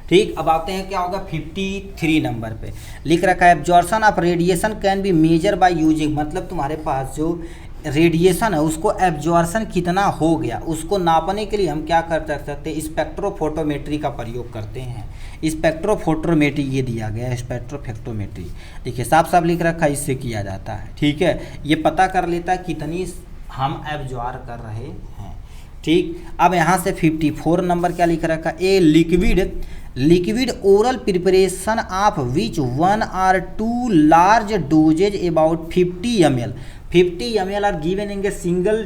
ठीक, अब आते हैं क्या होगा 53 नंबर पे लिख रखा है, absorption of radiation can be measure by using, मतलब तुम्हारे पास जो रेडिएशन है उसको एब्जॉर्प्शन कितना हो गया उसको नापने के लिए हम क्या कर सकते हैं, स्पेक्ट्रोफोटोमेट्री का प्रयोग करते हैं। स्पेक्ट्रोफोटोमेट्री ये दिया गया है, स्पेक्ट्रोफोटोमेट्री देखिए साफ साफ लिख रखा है, इससे किया जाता है। ठीक है, ये पता कर लेता है कितनी हम एब्जॉर्ब कर रहे हैं। ठीक, अब यहाँ से 54 नंबर क्या लिख रखा है, a liquid oral preparation of which 1 or 2 large dosages about 50 ml are given in a single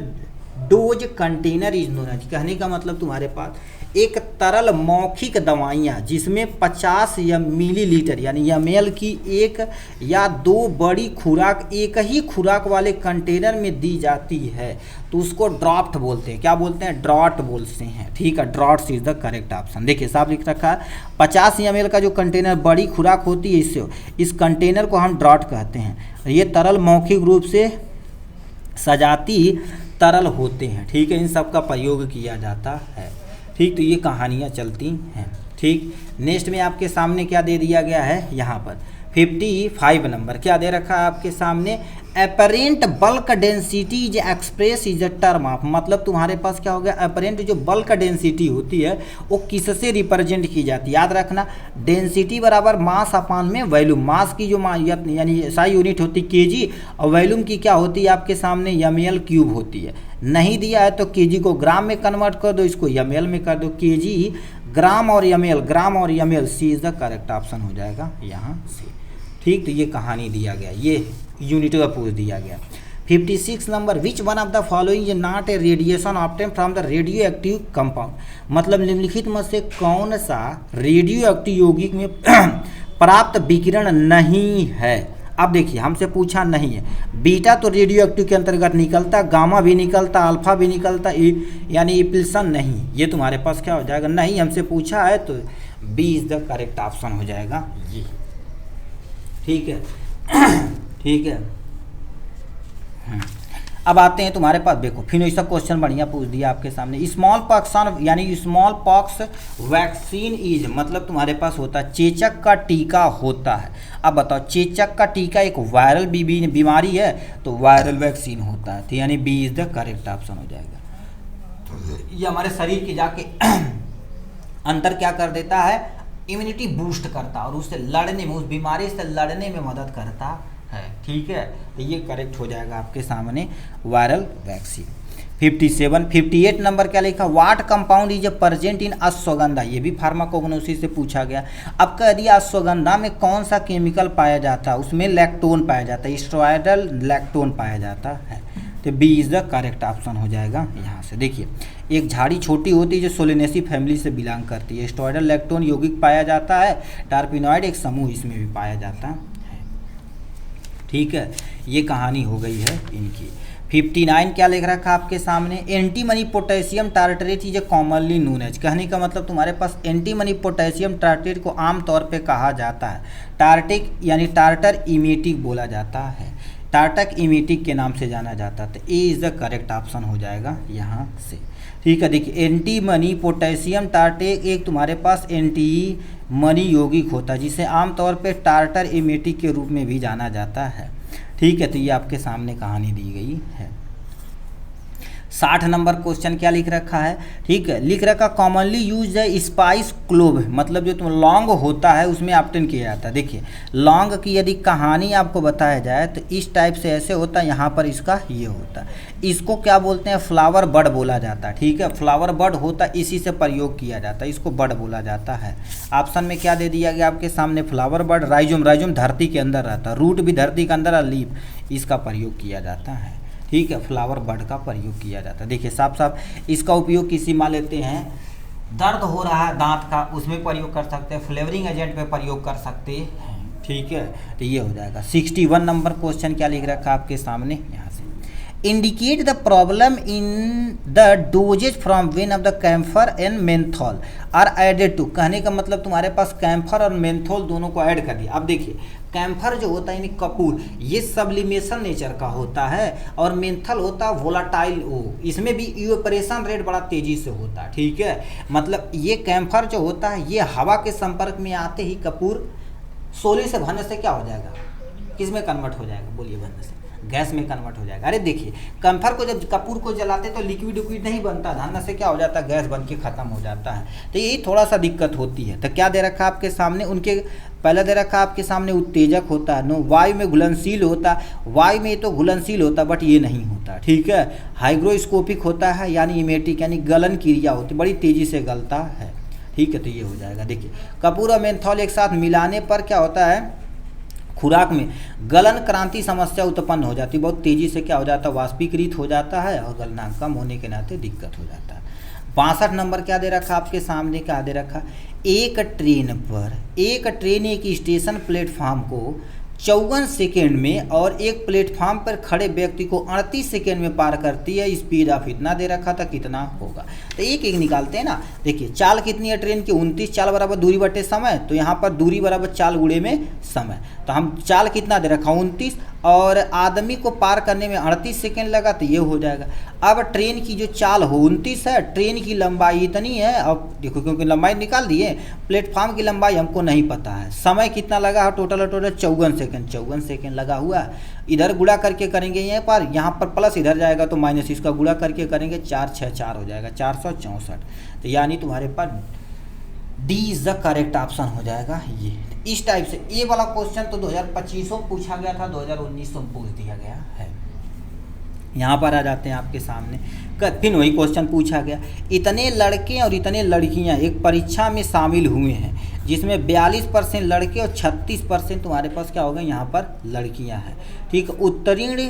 dose container is known as. कहने का मतलब तुम्हारे पास एक तरल मौखिक दवाइयाँ जिसमें 50 मिलीलीटर यानी ml की एक या 2 बड़ी खुराक एक ही खुराक वाले कंटेनर में दी जाती है तो उसको ड्रॉप्ट बोलते हैं। क्या बोलते हैं, ड्रॉट बोलते हैं। ठीक है, droughts is the correct option. देखिए साफ लिख रखा है 50 ml का जो कंटेनर बड़ी खुराक होती है, इससे इस कंटेनर को हम ड्रॉट कहते हैं। ये तरल मौखिक रूप से सजाती तरल होते हैं। ठीक है, इन सब का प्रयोग किया जाता है। ठीक, तो ये कहानियाँ चलती हैं। ठीक, नेक्स्ट में आपके सामने क्या दे दिया गया है, यहाँ पर 55 नंबर क्या दे रखा है आपके सामने, apparent bulk density is express is a term of, मतलब तुम्हारे पास क्या हो गया, अपरेंट जो बल्क डेंसिटी होती है वो किससे रिप्रेजेंट की जाती है। याद रखना, डेंसिटी बराबर मास अपान में वॉल्यूम। मास की जो यानी SI यूनिट होती है केजी, और वॉल्यूम की क्या होती है आपके सामने ml क्यूब होती है। नहीं दिया है तो केजी को ग्राम में कन्वर्ट कर दो, इसको ml में कर दो। केजी ग्राम और ML C is the correct option हो जाएगा यहाँ से। ठीक, तो ये कहानी दिया गया, ये यूनिट का पूछ दिया गया। 56 number, which one of the following is not a radiation obtain from the radio active compound, मतलब निम्नलिखित में से कौन सा रेडियो एक्टिव यौगिक में प्राप्त विकिरण नहीं है। अब देखिए हमसे पूछा नहीं है, बीटा तो रेडियो एक्टिव के अंतर्गत निकलता, गामा भी निकलता, अल्फा भी निकलता, यानी इपिल्सन नहीं, ये तुम्हारे पास क्या हो जाएगा, नहीं हमसे पूछा है, तो B is the correct option हो जाएगा ये। ठीक है ठीक है। अब आते हैं तुम्हारे पास, देखो फिर ऐसा क्वेश्चन बढ़िया पूछ दिया आपके सामने, स्मॉल पॉक्स यानी स्मॉल पॉक्स वैक्सीन इज, मतलब तुम्हारे पास होता है चेचक का टीका होता है। अब बताओ चेचक का टीका एक वायरल बीमारी है, तो वायरल वैक्सीन होता है, तो यानी B is the correct option हो जाएगा। ये हमारे शरीर के जाके अंतर क्या कर देता है, इम्यूनिटी बूस्ट करता है और उससे लड़ने में, उस बीमारी से लड़ने में मदद करता है। ठीक है, तो ये करेक्ट हो जाएगा आपके सामने वायरल वैक्सीन। 58 नंबर क्या लिखा, what compound is present in ashwagandha, ये भी फार्माकोग्नोसी से पूछा गया। अब कह दिया अश्वगंधा में कौन सा केमिकल पाया जाता है, उसमें लैक्टोन पाया जाता है, स्टेरॉयडल लैक्टोन पाया जाता है, तो B is the correct option हो जाएगा यहाँ से। देखिए एक झाड़ी छोटी होती है जो सोलेनेसी फैमिली से बिलोंग करती है, स्टेरॉयडल लैक्टोन यौगिक पाया जाता है, टार्पिनॉइड एक समूह इसमें भी पाया जाता है। ठीक है, ये कहानी हो गई है इनकी। 59 क्या लिख रखा आपके सामने, antimony potassium tartrate is commonly known as, कहने का मतलब तुम्हारे पास एंटीमनी पोटेशियम टार्टरेट को आमतौर पे कहा जाता है टार्टिक यानी टार्टर इमेटिक बोला जाता है, टार्टक इमेटिक के नाम से जाना जाता है, तो ए इज द करेक्ट ऑप्शन हो जाएगा यहाँ से। ठीक है, देखिए एंटीमनी पोटेशियम टार्टेट एक तुम्हारे पास एंटीमनी यौगिक होता है जिसे आमतौर पे टार्टर इमेटिक के रूप में भी जाना जाता है। ठीक है, तो ये आपके सामने कहानी दी गई है। 60 नंबर क्वेश्चन क्या लिख रखा है, ठीक है, लिख रखा कॉमनली यूज है स्पाइस क्लोव, मतलब जो तुम लौंग होता है उसमें ऑप्टेन किया जाता है। देखिए लौंग की यदि कहानी आपको बताया जाए तो इस टाइप से ऐसे होता है, यहाँ पर इसका ये होता है, इसको क्या बोलते हैं, फ्लावर बड बोला जाता है। ठीक है, फ्लावर बड होता है, इसी से प्रयोग किया जाता है, इसको बड बोला जाता है। ऑप्शन में क्या दे दिया गया आपके सामने, फ्लावर बड, राइजोम धरती के अंदर रहता है, रूट भी धरती के अंदर, लीफ इसका प्रयोग किया जाता है। ठीक है, फ्लावर बड का प्रयोग किया जाता है। देखिए साफ साफ इसका उपयोग किसी मान लेते हैं दर्द हो रहा है दांत का, उसमें प्रयोग कर सकते हैं, फ्लेवरिंग एजेंट पे प्रयोग कर सकते हैं। ठीक है, तो ये हो जाएगा। 61 नंबर क्वेश्चन क्या लिख रखा आपके सामने यहाँ से, indicate the problem in the dosages from when of the camphor and menthol are added to, कहने का मतलब तुम्हारे पास कैम्फर और मेंथोल दोनों को ऐड कर दिया। अब देखिए कैम्फर जो होता है यानी कपूर, ये सब्लिमेशन नेचर का होता है, और मेंथल होता है वोलाटाइल, इसमें भी इवेपोरेशन रेट बड़ा तेजी से होता है। ठीक है, मतलब ये कैम्फर जो होता है ये हवा के संपर्क में आते ही कपूर सोले से भरने से क्या हो जाएगा, किस में कन्वर्ट हो जाएगा, बोलिए, भरने से गैस में कन्वर्ट हो जाएगा। अरे देखिए कैम्फर को जब कपूर को जलाते तो लिक्विड नहीं बनता, धरने से क्या हो जाता है, गैस बन के ख़त्म हो जाता है, तो यही थोड़ा सा दिक्कत होती है। तो क्या दे रखा आपके सामने, उनके पहले दे रखा आपके सामने उत्तेजक होता है, नो वायु में घुलनशील होता, वायु में तो घुलनशील होता बट ये नहीं होता। ठीक है, हाइग्रोस्कोपिक होता है यानी इमेटिक यानी गलन क्रिया होती, बड़ी तेज़ी से गलता है। ठीक है, तो ये हो जाएगा। देखिए कपूर और मेंथोल एक साथ मिलाने पर क्या होता है, खुराक में गलन क्रांति समस्या उत्पन्न हो जाती है, बहुत तेज़ी से क्या हो जाता है, वाष्पीकृत हो जाता है और गलनांक कम होने के नाते दिक्कत हो जाता है। 62 नंबर क्या दे रखा आपके सामने, क्या दे रखा, एक ट्रेन एक स्टेशन प्लेटफार्म को 54 सेकेंड में और एक प्लेटफार्म पर खड़े व्यक्ति को 38 सेकेंड में पार करती है, स्पीड ऑफ इतना दे रखा था, कितना होगा, तो एक एक निकालते हैं ना। देखिए चाल कितनी है ट्रेन की, 29, चाल बराबर दूरी बटे समय, तो यहाँ पर दूरी बराबर चाल गुणे में समय, तो हम चाल कितना दे रखा 29 और आदमी को पार करने में 38 सेकेंड लगा, तो ये हो जाएगा। अब ट्रेन की जो चाल हो 29 है, ट्रेन की लंबाई इतनी है, अब देखो क्योंकि लंबाई निकाल दिए, प्लेटफार्म की लंबाई हमको नहीं पता है, समय कितना लगा है, टोटल 54 सेकेंड लगा हुआ है। इधर गुणा करके करेंगे यहाँ पर प्लस इधर जाएगा तो माइनस, इसका गुणा करके करेंगे 4 6 4 हो जाएगा 464, तो यानी तुम्हारे पास D is the correct option हो जाएगा ये। इस टाइप से ये वाला क्वेश्चन तो 2025 में पूछा गया था, 2019 में पूछ दिया गया है। यहाँ पर आ जाते हैं आपके सामने। फिर वही क्वेश्चन पूछा गया, इतने लड़के और इतने लड़कियाँ एक परीक्षा में शामिल हुए हैं जिसमें 42% लड़के और 36% तुम्हारे पास क्या हो गए यहाँ पर लड़कियाँ हैं। ठीक, उत्तीर्ण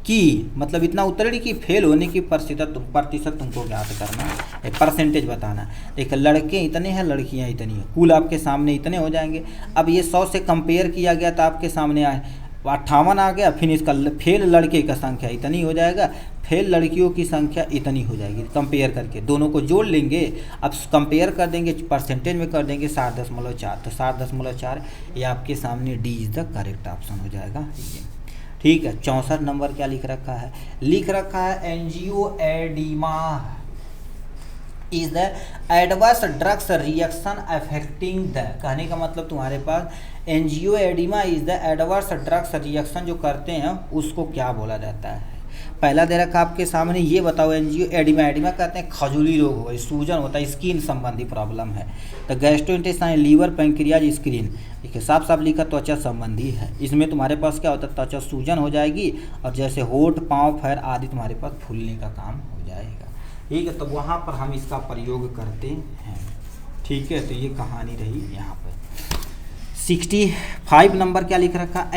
की मतलब इतना उत्तीर्ण की फेल होने की प्रतिशत तुमको ज्ञात करना है, परसेंटेज बताना। देखिए लड़के इतने हैं लड़कियां इतनी हैं, कुल आपके सामने इतने हो जाएंगे। अब ये 100 से कंपेयर किया गया तो आपके सामने आए 58 आ गया, फिर इसका फेल लड़के का संख्या इतनी हो जाएगा, फेल लड़कियों की संख्या इतनी हो जाएगी। कंपेयर करके दोनों को जोड़ लेंगे, अब कंपेयर कर देंगे परसेंटेज में कर देंगे 7.4, तो 7.4 ये आपके सामने D is the correct option हो जाएगा। ठीक है, 64 नंबर क्या लिख रखा है, लिख रखा है angioedema is the adverse drugs reaction affecting the, कहने का मतलब तुम्हारे पास angioedema is the adverse drugs reaction जो करते हैं उसको क्या बोला जाता है। पहला दे रखा आपके सामने, ये बताओ एंजियोएडिमा, एडिमा कहते हैं खजूली रोग होगा, सूजन होता है, स्किन संबंधी प्रॉब्लम है। तो गैस्ट्रोइंटेस्टाइन, लीवर, पैंक्रियाज, स्क्रीन, देखिए साफ साफ लिखा त्वचा संबंधी है। इसमें तुम्हारे पास क्या होता है, त्वचा सूजन हो जाएगी और जैसे होठ, पाँव, पैर आदि तुम्हारे पास फूलने का काम हो जाएगा। ठीक है, तो वहाँ पर हम इसका प्रयोग करते हैं। ठीक है, तो ये कहानी रही यहाँ पर। 65 नंबर क्या लिख रखा,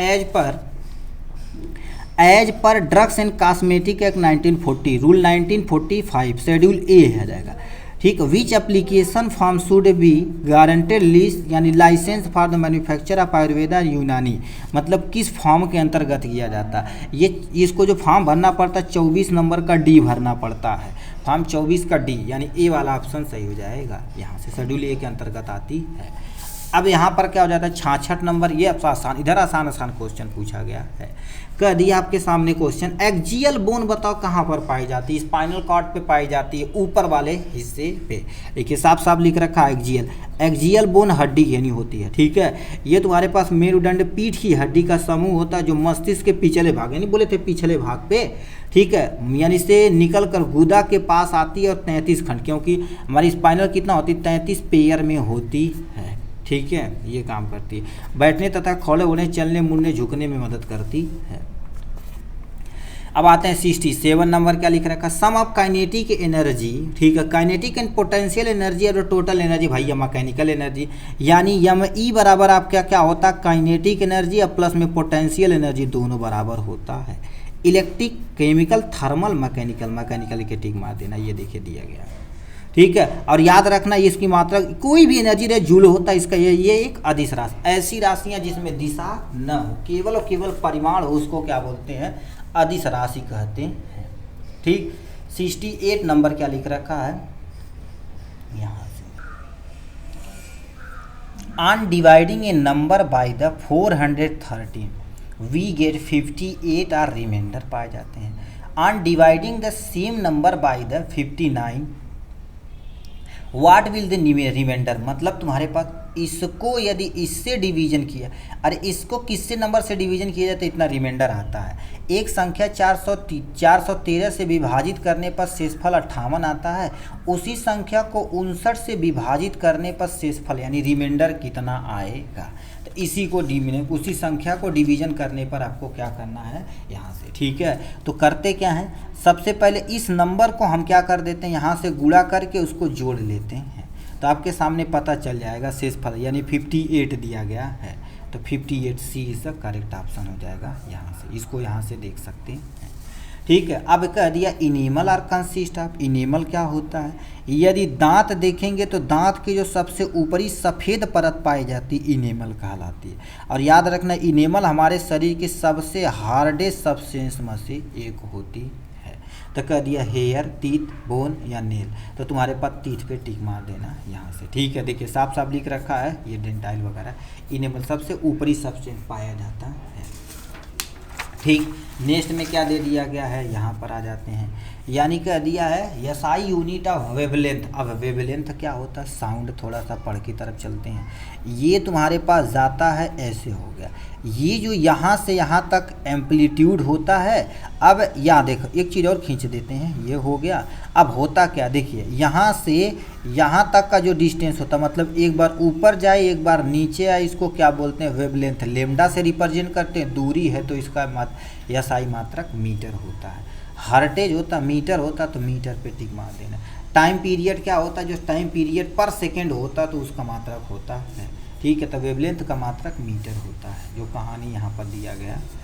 as per drugs and cosmetic act 1940 rule 1945 schedule A है जाएगा। ठीक, which application form should be granted lease यानी license for the manufacture of Ayurveda Unani, मतलब किस फॉर्म के अंतर्गत किया जाता है। ये इसको जो फॉर्म भरना पड़ता है 24 नंबर का डी भरना पड़ता है, फॉर्म 24 का डी यानी ए वाला ऑप्शन सही हो जाएगा, यहाँ से शेड्यूल ए के अंतर्गत आती है। अब यहाँ पर क्या हो जाता है 66 नंबर, ये आसान, इधर आसान क्वेश्चन पूछा गया है। कह दिया आपके सामने क्वेश्चन, एक्जियल बोन बताओ कहाँ पर पाई जाती है, स्पाइनल कॉर्ड पे पाई जाती है, ऊपर वाले हिस्से पे। देखिए साफ साफ लिख रखा है एक्जियल बोन हड्डी यानी होती है। ठीक है, ये तुम्हारे पास मेरुदंड पीठ की हड्डी का समूह होता है जो मस्तिष्क के पिछले भाग यानी बोले थे पिछले भाग पे, ठीक है, यानी से निकल कर गुदा के पास आती है और 33 खंड, क्योंकि हमारी स्पाइनल कितना होती है 33 पेयर में होती है। ठीक है, ये काम करती है, बैठने तथा खड़े होने, चलने, मुड़ने, झुकने में मदद करती है। अब आते हैं 67 नंबर क्या लिख रखा, सम ऑफ काइनेटिक एनर्जी। ठीक है, काइनेटिक एंड पोटेंशियल एनर्जी और टोटल एनर्जी भैया मैकेनिकल एनर्जी, यानी यम ई बराबर आपका क्या होता है काइनेटिक एनर्जी और प्लस में पोटेंशियल एनर्जी दोनों बराबर होता है। इलेक्ट्रिक, केमिकल, थर्मल, मैकेनिकल के टिक मार देना, ये देखिए दिया गया है। ठीक है, और याद रखना इसकी मात्रा कोई भी एनर्जी रहे जूल होता है इसका, ये एक अदिश राशि, ऐसी राशियां जिसमें दिशा न हो, केवल और केवल परिमाण हो उसको क्या बोलते हैं अदिश राशि कहते हैं। ठीक, 68 नंबर क्या लिख रखा है यहाँ से, on dividing a number by the 413 we get 58 are remainder पाए जाते हैं। On dividing the same number by the 59 what will the remainder, मतलब तुम्हारे पास इसको यदि इससे डिवीजन किया, अरे इसको किससे नंबर से डिवीजन किया जाए तो इतना रिमाइंडर आता है। एक संख्या 413 से विभाजित करने पर शेषफल 58 आता है, उसी संख्या को 59 से विभाजित करने पर शेषफल यानी रिमाइंडर कितना आएगा। तो इसी को उसी संख्या को डिवीजन करने पर आपको क्या करना है यहाँ से। ठीक है, तो करते क्या हैं, सबसे पहले इस नंबर को हम क्या कर देते हैं यहाँ से गुणा करके उसको जोड़ लेते हैं, तो आपके सामने पता चल जाएगा शेषफल यानी 58 दिया गया है, तो 58 सी इज द करेक्ट ऑप्शन हो जाएगा यहाँ से, इसको यहाँ से देख सकते हैं। ठीक है, अब कह दिया इनेमल और कंसिस्ट ऑफ, इनेमल क्या होता है, यदि दांत देखेंगे तो दांत की जो सबसे ऊपरी सफ़ेद परत पाई जाती है इनेमल कहलाती है। और याद रखना इनेमल हमारे शरीर के सबसे हार्डेस्ट सब्सटेंस में से एक होती है। तो कह दिया हेयर, टीथ, बोन या नेल, तो तुम्हारे पास टीथ पे टिक मार देना यहाँ से। ठीक है, देखिए साफ साफ लिख रखा है ये डेंटाइल वगैरह, इनेमल सबसे ऊपरी सब्सटेंस पाया जाता है। ठीक, नेक्स्ट में क्या दे दिया गया है यहाँ पर आ जाते हैं, यानी कह दिया है एसआई यूनिट ऑफ वेवलेंथ। अब वेवलेंथ क्या होता है, साउंड, थोड़ा सा पढ़ की तरफ चलते हैं। ये तुम्हारे पास जाता है ऐसे हो गया, ये जो यहाँ से यहाँ तक एम्पलीट्यूड होता है। अब यहाँ देखो एक चीज़ और खींच देते हैं, ये हो गया। अब होता क्या, देखिए यहाँ से यहाँ तक का जो डिस्टेंस होता है, मतलब एक बार ऊपर जाए एक बार नीचे आए, इसको क्या बोलते हैं वेवलेंथ, लेमडा से रिप्रेजेंट करते हैं। दूरी है तो इसका एसआई मात्रक मीटर होता है। हर्टेज होता, मीटर होता तो मीटर पे टिक मार देना। टाइम पीरियड क्या होता है, जो टाइम पीरियड पर सेकेंड होता तो उसका मात्रक होता है, ठीक है। तो वेवलेंथ का मात्रक मीटर होता है, जो कहानी यहाँ पर दिया गया है।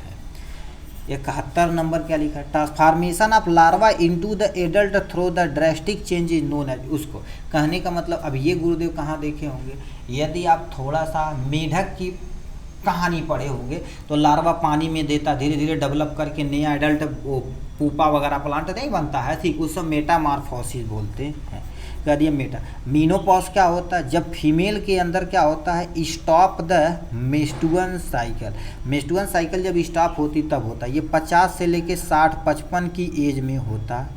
71 नंबर क्या लिखा है, transformation of larva into the adult through the drastic change is known as. उसको कहने का मतलब, अब ये गुरुदेव कहाँ देखे होंगे, यदि आप थोड़ा सा मेढक की कहानी पढ़े होंगे तो लार्वा पानी में देता, धीरे धीरे डेवलप करके नया एडल्ट वो पूपा वगैरह प्लांट नहीं बनता है, ठीक, उसको मेटामॉर्फोसिस बोलते हैं। कह दिया मेटा। मीनोपॉज क्या होता है, जब फीमेल के अंदर क्या होता है, स्टॉप द मेस्टुअन साइकिल। मेस्टुअन साइकिल जब स्टॉप होती तब होता है, ये 50 से लेके 60-55 की एज में होता है,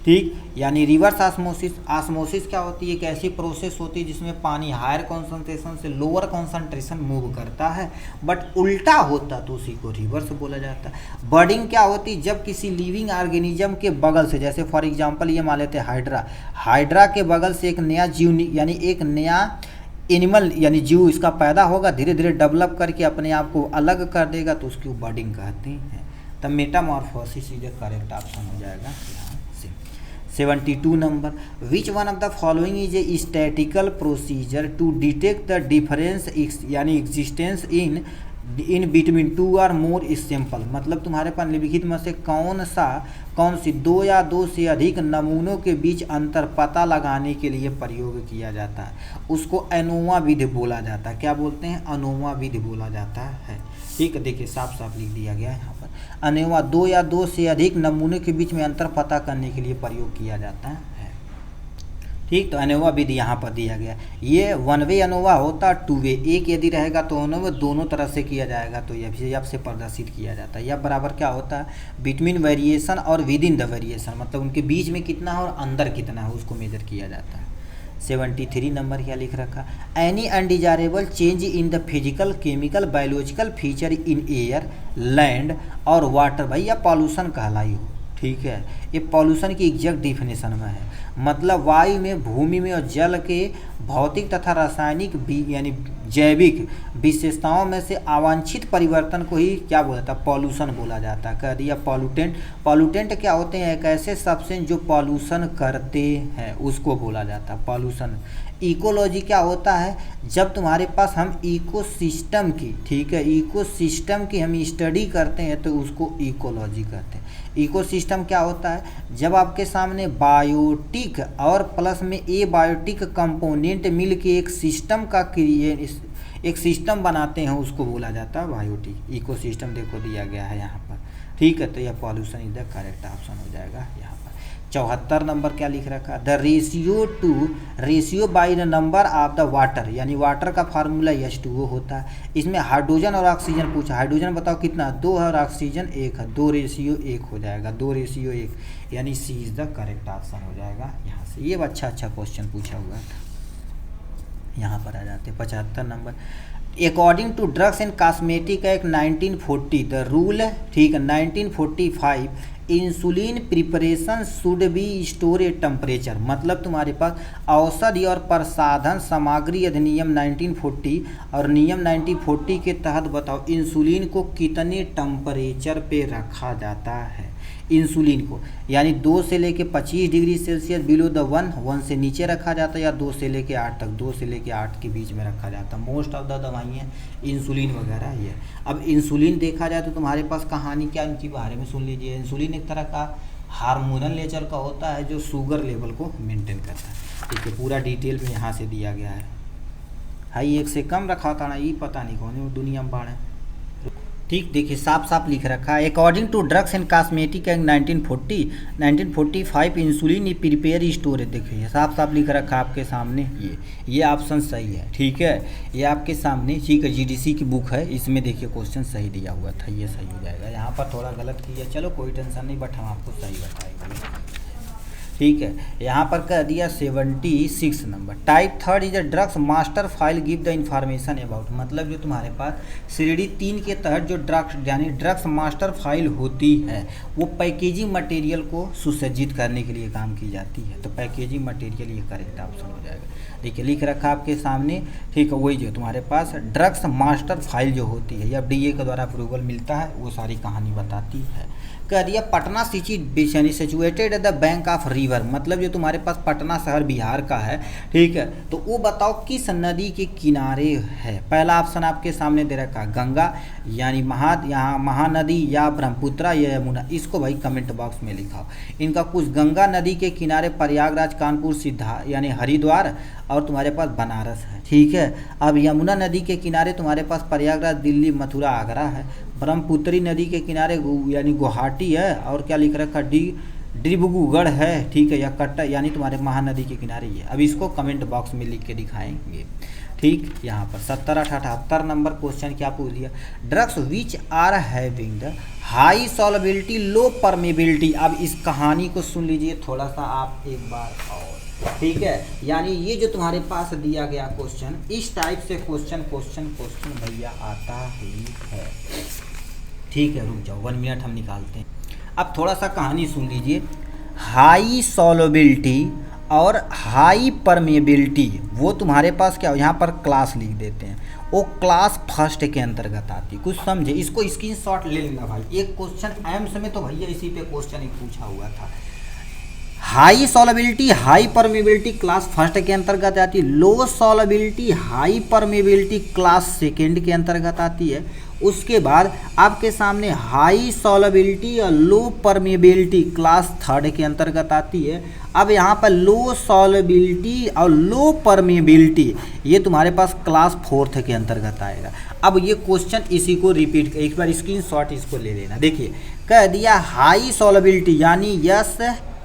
ठीक। यानी रिवर्स ऑस्मोसिस। ऑस्मोसिस क्या होती है, एक ऐसी प्रोसेस होती है जिसमें पानी हायर कॉन्सेंट्रेशन से लोअर कॉन्सेंट्रेशन मूव करता है, बट उल्टा होता तो उसी को रिवर्स बोला जाता है। बर्डिंग क्या होती है, जब किसी लिविंग ऑर्गेनिज्म के बगल से, जैसे फॉर एग्जांपल ये मान लेते हैं हाइड्रा के बगल से एक नया जीव यानी एक नया एनिमल यानी जीव इसका पैदा होगा, धीरे धीरे डेवलप करके अपने आप को अलग कर देगा तो उसकी बर्डिंग कहते हैं। तब मेटामॉर्फोसिस इज करेक्ट ऑप्शन हो जाएगा यहाँ से। 72 number, which one of the following is a statistical procedure to detect the difference यानी existence in between two or more sample. मतलब तुम्हारे पास निम्नलिखित में से कौन सी दो या दो से अधिक नमूनों के बीच अंतर पता लगाने के लिए प्रयोग किया जाता है, उसको एनोवा विधि बोला जाता है। क्या बोलते हैं, एनोवा विधि बोला जाता है, ठीक है। देखिए साफ साफ लिख दिया गया है यहाँ पर, एनोवा दो या दो से अधिक नमूनों के बीच में अंतर पता करने के लिए प्रयोग किया जाता है, ठीक। तो एनोवा विधि यहाँ पर दिया गया। ये वन वे एनोवा होता, टू वे, एक यदि रहेगा तो एनोवा दोनों तरफ से किया जाएगा तो यह से प्रदर्शित किया जाता है। यह बराबर क्या होता है, बिटवीन वेरिएशन और विद इन द वेरिएशन, मतलब उनके बीच में कितना है और अंदर कितना है उसको मेजर किया जाता है। 73 नंबर क्या लिख रखा, any undesirable change in the physical chemical biological feature in air land और वाटर, भाई यह पॉल्यूशन कहलाई हो, ठीक है। ये पॉल्यूशन की एग्जैक्ट डिफिनेशन में है, मतलब वायु में, भूमि में और जल के भौतिक तथा रासायनिक यानी जैविक विशेषताओं में से अवांछित परिवर्तन को ही क्या बोला जाता है, पॉल्यूशन बोला जाता है। कह दिया पॉल्यूटेंट। पॉल्यूटेंट क्या होते हैं, एक ऐसे सब्सटेंस जो पॉल्यूशन करते हैं उसको बोला जाता है पॉल्यूशन। इकोलॉजी क्या होता है, जब तुम्हारे पास हम इकोसिस्टम की, ठीक है, इकोसिस्टम की हम स्टडी करते हैं तो उसको इकोलॉजी कहते हैं। इकोसिस्टम क्या होता है, जब आपके सामने बायोटिक और प्लस में ए बायोटिक कंपोनेंट मिल के एक सिस्टम का एक सिस्टम बनाते हैं उसको बोला जाता है बायोटिक। इकोसिस्टम देखो दिया गया है यहाँ पर, ठीक है। तो यह pollution is the correct option हो जाएगा यहाँ पर। 74 नंबर क्या लिख रखा, the ratio by the number of the water, यानी वाटर का फार्मूला H2O होता है। इसमें हाइड्रोजन और ऑक्सीजन पूछा, हाइड्रोजन बताओ कितना, 2 है और ऑक्सीजन 1 है, 2:1 हो जाएगा, 2:1, यानी सी इज द करेक्ट ऑप्शन हो जाएगा यहाँ से। ये अच्छा क्वेश्चन पूछा हुआ था, यहाँ पर आ जाते। 75 number, according to drugs and cosmetic act 1940 the rule है, ठीक है, 1945 insulin preparation should be store a temperature. मतलब तुम्हारे पास औषधि और प्रसाधन सामग्री अधिनियम 1940 और नियम 1940 के तहत बताओ इंसुलिन को कितने टेम्परेचर पे रखा जाता है। इंसुलिन को यानी 2 से लेके 25 डिग्री सेल्सियस बिलो द 1 से नीचे रखा जाता है, या 2 से लेके 8 तक, 2 से लेके 8 के बीच में रखा जाता है। मोस्ट ऑफ द दवाइयाँ इंसुलिन वगैरह ये। अब इंसुलिन देखा जाए तो तुम्हारे पास कहानी क्या इनके बारे में सुन लीजिए। इंसुलिन एक तरह का हार्मोनल नेचर का होता है जो शुगर लेवल को मेंटेन करता है, ठीक है। पूरा डिटेल में यहाँ से दिया गया है। हाई 1 से कम रखा था ना, ये पता नहीं कौन है वो दुनिया में बाढ़ है, ठीक। देखिए साफ साफ लिख रखा है, according to drugs and cosmetic act 1945 insulin E prepare storage. देखिए साफ साफ लिख रखा है आपके सामने, ये ऑप्शन सही है, ठीक है। ये आपके सामने, ठीक है, GDC की बुक है, इसमें देखिए क्वेश्चन सही दिया हुआ था, ये सही हो जाएगा। यहाँ पर थोड़ा गलत किया, चलो कोई टेंशन नहीं, बट हम आपको सही बताएंगे, ठीक है। यहाँ पर कह दिया 76 number, type 3 is a drugs master file give the information about. मतलब जो तुम्हारे पास श्रेणी 3 के तहत जो ड्रग्स यानी ड्रग्स मास्टर फाइल होती है वो पैकेजिंग मटेरियल को सुसज्जित करने के लिए काम की जाती है। तो पैकेजिंग मटेरियल ये करेक्ट ऑप्शन हो जाएगा। देखिए लिख रखा आपके सामने, ठीक है, वही जो तुम्हारे पास ड्रग्स मास्टर फाइल जो होती है या FDA के द्वारा अप्रूवल मिलता है वो सारी कहानी बताती है। कह दिया पटना सिटी यानी situated at the bank of river, मतलब जो तुम्हारे पास पटना शहर बिहार का है, ठीक है, तो वो बताओ किस नदी के किनारे है। पहला ऑप्शन आपके सामने दे रखा गंगा यानी यहाँ महानदी या ब्रह्मपुत्रा या यमुना, इसको भाई कमेंट बॉक्स में लिखाओ। इनका कुछ गंगा नदी के किनारे प्रयागराज, कानपुर, सिद्धा यानी हरिद्वार और तुम्हारे पास बनारस है, ठीक है। अब यमुना नदी के किनारे तुम्हारे पास प्रयागराज, दिल्ली, मथुरा, आगरा है। ब्रह्मपुत्री नदी के किनारे यानी गुवाहाटी है, और क्या लिख रखा डिब्रूगढ़ है, ठीक है, या कट्टा यानी तुम्हारे महानदी के किनारे ही है। अब इसको कमेंट बॉक्स में लिख के दिखाएंगे, ठीक। यहाँ पर 78 नंबर क्वेश्चन क्या पूछ दिया, drugs which are having the high solubility low permeability. अब इस कहानी को सुन लीजिए थोड़ा सा आप एक बार और, ठीक है। यानी ये जो तुम्हारे पास दिया गया क्वेश्चन, इस टाइप से क्वेश्चन भैया आता ही है, ठीक है। रुक जाओ 1 मिनट हम निकालते हैं। अब थोड़ा सा कहानी सुन लीजिए। हाई सॉल्युबिलिटी और हाई परमेबिलिटी वो तुम्हारे पास क्या हो, यहाँ पर क्लास लिख देते हैं, वो क्लास फर्स्ट के अंतर्गत आती। कुछ समझे, इसको स्क्रीनशॉट ले लेना भाई। एक क्वेश्चन एम्स में तो भैया इसी पे क्वेश्चन एक पूछा हुआ था। High solubility high permeability class first के अंतर्गत आती है, low solubility high permeability class second के अंतर्गत आती है। उसके बाद आपके सामने हाई सॉल्युबिलिटी और लो परमेबिलिटी क्लास थर्ड के अंतर्गत आती है। अब यहाँ पर लो सॉल्युबिलिटी और लो परमेबिलिटी ये तुम्हारे पास क्लास फोर्थ के अंतर्गत आएगा। अब ये क्वेश्चन इसी को रिपीट, एक बार स्क्रीनशॉट इसको ले लेना। देखिए कह दिया हाई सॉल्युबिलिटी यानी यस,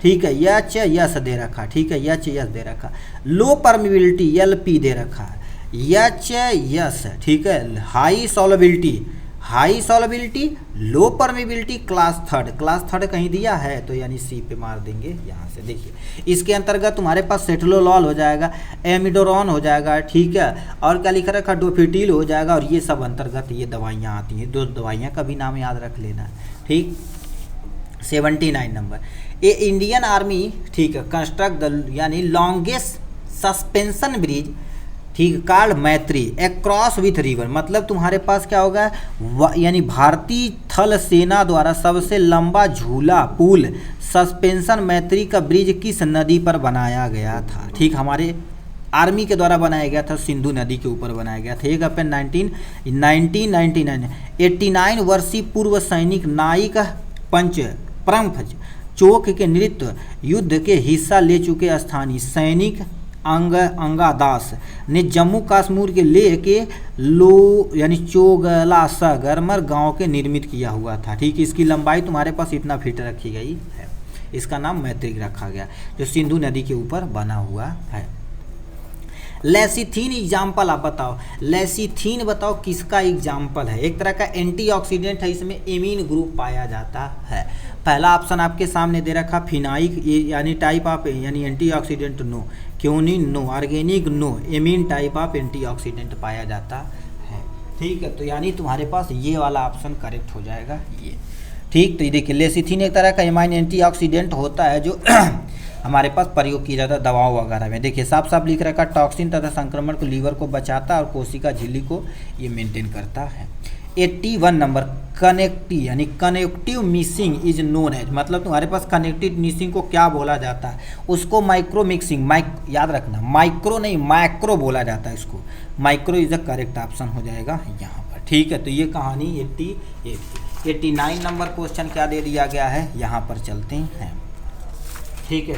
ठीक है, यस दे रखा, ठीक है, यस दे रखा। लो परमेबिलिटी LP दे रखा है, यस, ठीक है। High solubility low permeability class third कहीं दिया है तो यानी सी पे मार देंगे यहाँ से। देखिए इसके अंतर्गत तुम्हारे पास सेटलोलॉल हो जाएगा, एमिडोरॉन हो जाएगा, ठीक है, और क्या लिखा रखा डोफिटिल हो जाएगा, और ये सब अंतर्गत ये दवाइयाँ आती हैं। 2 दवाइयाँ का भी नाम याद रख लेना है, ठीक। 79 नंबर, ए इंडियन आर्मी, ठीक है, कंस्ट्रक्ट द यानी लॉन्गेस्ट सस्पेंशन ब्रिज, ठीक, कार्ड मैत्री अक्रॉस विथ रिवर, मतलब तुम्हारे पास क्या होगा, यानी भारतीय थल सेना द्वारा सबसे लंबा झूला पुल सस्पेंशन मैत्री का ब्रिज किस नदी पर बनाया गया था, ठीक, हमारे आर्मी के द्वारा बनाया गया था, सिंधु नदी के ऊपर बनाया गया था। एक अपन 1999 89 वर्षीय पूर्व सैनिक नाइक प्रमथ चोक के नृत्य युद्ध के हिस्सा ले चुके स्थानीय सैनिक अंगादास ने जम्मू कश्मीर के ले के लो यानी चोगलासगरमर गांव के निर्मित किया हुआ था, ठीक। इसकी लंबाई तुम्हारे पास इतना फीट रखी गई है। इसका नाम मैत्रिक रखा गया, जो सिंधु नदी के ऊपर बना हुआ है। लेसिथीन एग्जाम्पल आप बताओ, लेसिथीन बताओ किसका एग्जाम्पल है। एक तरह का एंटीऑक्सीडेंट है, इसमें एमीन ग्रुप पाया जाता है। पहला ऑप्शन आपके सामने दे रखा फिनाइक यानी टाइप ऑफ यानी antioxidant no, quinone no, organic no, amine type of antioxidant पाया जाता है, ठीक है। तो यानी तुम्हारे पास ये वाला ऑप्शन करेक्ट हो जाएगा ये, ठीक। तो ये देखिए लेसिथीन एक तरह का एमाइन एंटीऑक्सीडेंट होता है जो हमारे पास प्रयोग किया जाता है दवाओं वगैरह में। देखिए साफ साफ लिख रखा टॉक्सिन तथा संक्रमण को लीवर को बचाता है और कोशिका झिल्ली को ये मेंटेन करता है। 81 नंबर कनेक्टिव यानी connective mixing is known as, मतलब तुम्हारे पास कनेक्टिव मिक्सिंग को क्या बोला जाता है, उसको माइक्रो मिक्सिंग, याद रखना माइक्रो नहीं माइक्रो बोला जाता है इसको। Micro is the correct option हो जाएगा यहाँ पर, ठीक है। तो ये कहानी 89 नंबर क्वेश्चन क्या दे दिया गया है, यहाँ पर चलते हैं, ठीक है।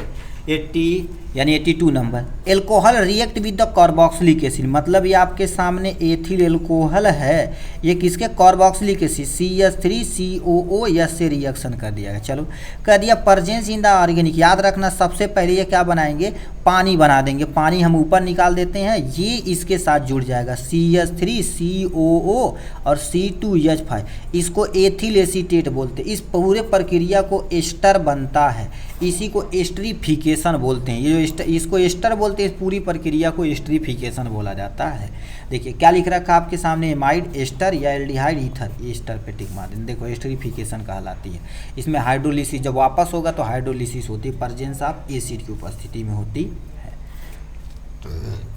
82 number alcohol react with the carboxylic acid, मतलब ये आपके सामने एथिल एल्कोहल है, ये किसके कार्बोक्सिलिक एसिड CH3COOS से रिएक्शन कर दिया गया। चलो कर दिया प्रेजेंस इन द ऑर्गेनिक, याद रखना सबसे पहले ये क्या बनाएंगे, पानी बना देंगे। पानी हम ऊपर निकाल देते हैं, ये इसके साथ जुड़ जाएगा CH3COO और C2H5, इसको एथिल एसीटेट बोलते हैं। इस पूरे प्रक्रिया को एस्टर बनता है, इसी को एस्टरीफिकेशन बोलते हैं। ये जो इसको एस्टर बोलते हैं, इस पूरी प्रक्रिया को एस्टरीफिकेशन बोला जाता है। देखिए क्या लिख रखा है आपके सामने, एमाइड एस्टर या एल्डिहाइड ईथर, एस्टर पे टिक मार दें। देखो एस्टरीफिकेशन कहलाती है। इसमें हाइड्रोलिसिस जब वापस होगा तो हाइड्रोलिसिस होती है, प्रेजेंस ऑफ एसिड की उपस्थिति में होती है।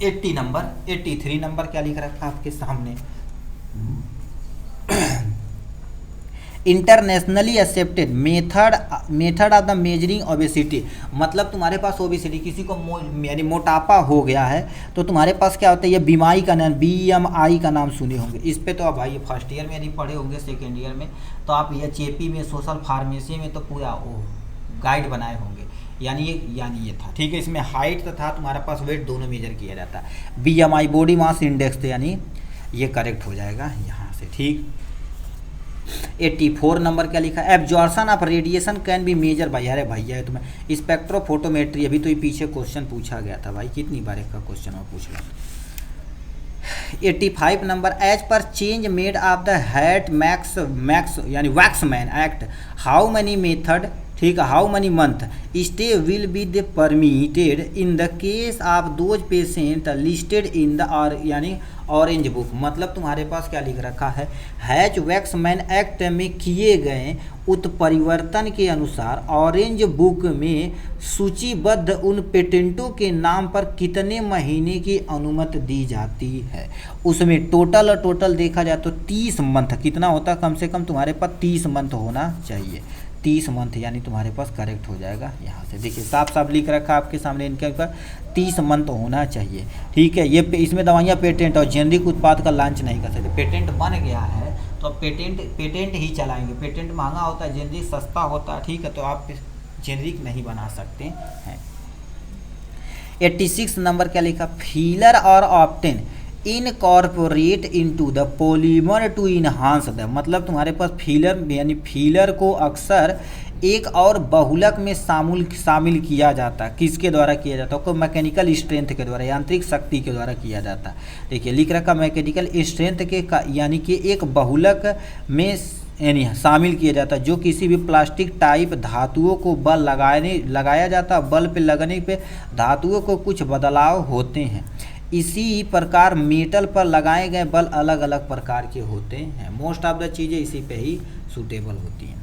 83 नंबर क्या लिख रखा है आपके सामने, internationally accepted method of the measuring obesity, मतलब तुम्हारे पास ओबेसिटी किसी को यानी मोटापा हो गया है तो तुम्हारे पास क्या होता है, ये बीमारी का नाम BMI का नाम सुने होंगे। इस पे तो अब भाई फर्स्ट ईयर में नहीं पढ़े होंगे, सेकेंड ईयर में तो आप ये चेपी में सोशल फार्मेसी में तो पूरा गाइड बनाए होंगे। यानी ये था, ठीक है। इसमें हाइट तथा तुम्हारे पास वेट दोनों मेजर किया जाता है। BMI बॉडी मास इंडेक्स, तो यानी ये करेक्ट हो जाएगा यहाँ से, ठीक। 84 नंबर क्या लिखा, absorption of radiation can be measure by, अरे भैया है तुम्हें स्पेक्ट्रोफोटोमेट्री, अभी तो ये पीछे क्वेश्चन पूछा गया था भाई, कितनी बार का क्वेश्चन और पूछ लिया। 85 number, as per change made of the Hatch मैक्स यानी Waxman act, how many method, ठीक है, how many month stay will be the permitted in the case of those patient listed in the यानी orange book, मतलब तुम्हारे पास क्या लिख रखा है, हैच वैक्समैन एक्ट में किए गए उत्परिवर्तन के अनुसार ऑरेंज बुक में सूचीबद्ध उन पेटेंटों के नाम पर कितने महीने की अनुमति दी जाती है। उसमें टोटल देखा जाए तो 30 मंथ, कितना होता है, कम से कम तुम्हारे पास 30 मंथ होना चाहिए, 30 मंथ यानी तुम्हारे पास करेक्ट हो जाएगा। यहाँ से देखिए साफ साफ लिख रखा आपके सामने, इनके ऊपर 30 मंथ होना चाहिए, ठीक है। ये इसमें दवाइयाँ पेटेंट और जेनरिक उत्पाद का लॉन्च नहीं कर सकते। पेटेंट बन गया है तो पेटेंट ही चलाएंगे। पेटेंट महंगा होता है, जेनरिक सस्ता होता है, ठीक है, तो आप जेनरिक नहीं बना सकते हैं। 86 नंबर क्या लिखा, filler are often incorporated into the polymer to enhance the, मतलब तुम्हारे पास फीलर यानी फीलर को अक्सर एक और बहुलक में शामिल किया जाता है। किसके द्वारा किया जाता है, को मैकेनिकल स्ट्रेंथ के द्वारा, यांत्रिक शक्ति के द्वारा किया जाता है। देखिए लिख रखा मैकेनिकल स्ट्रेंथ के यानी कि एक बहुलक में यानी शामिल किया जाता है, जो किसी भी प्लास्टिक टाइप धातुओं को बल लगाया जाता है। बल पे लगने पे धातुओं को कुछ बदलाव होते हैं। इसी प्रकार मेटल पर लगाए गए बल अलग अलग प्रकार के होते हैं। मोस्ट ऑफ द चीज़ें इसी पे ही सूटेबल होती हैं।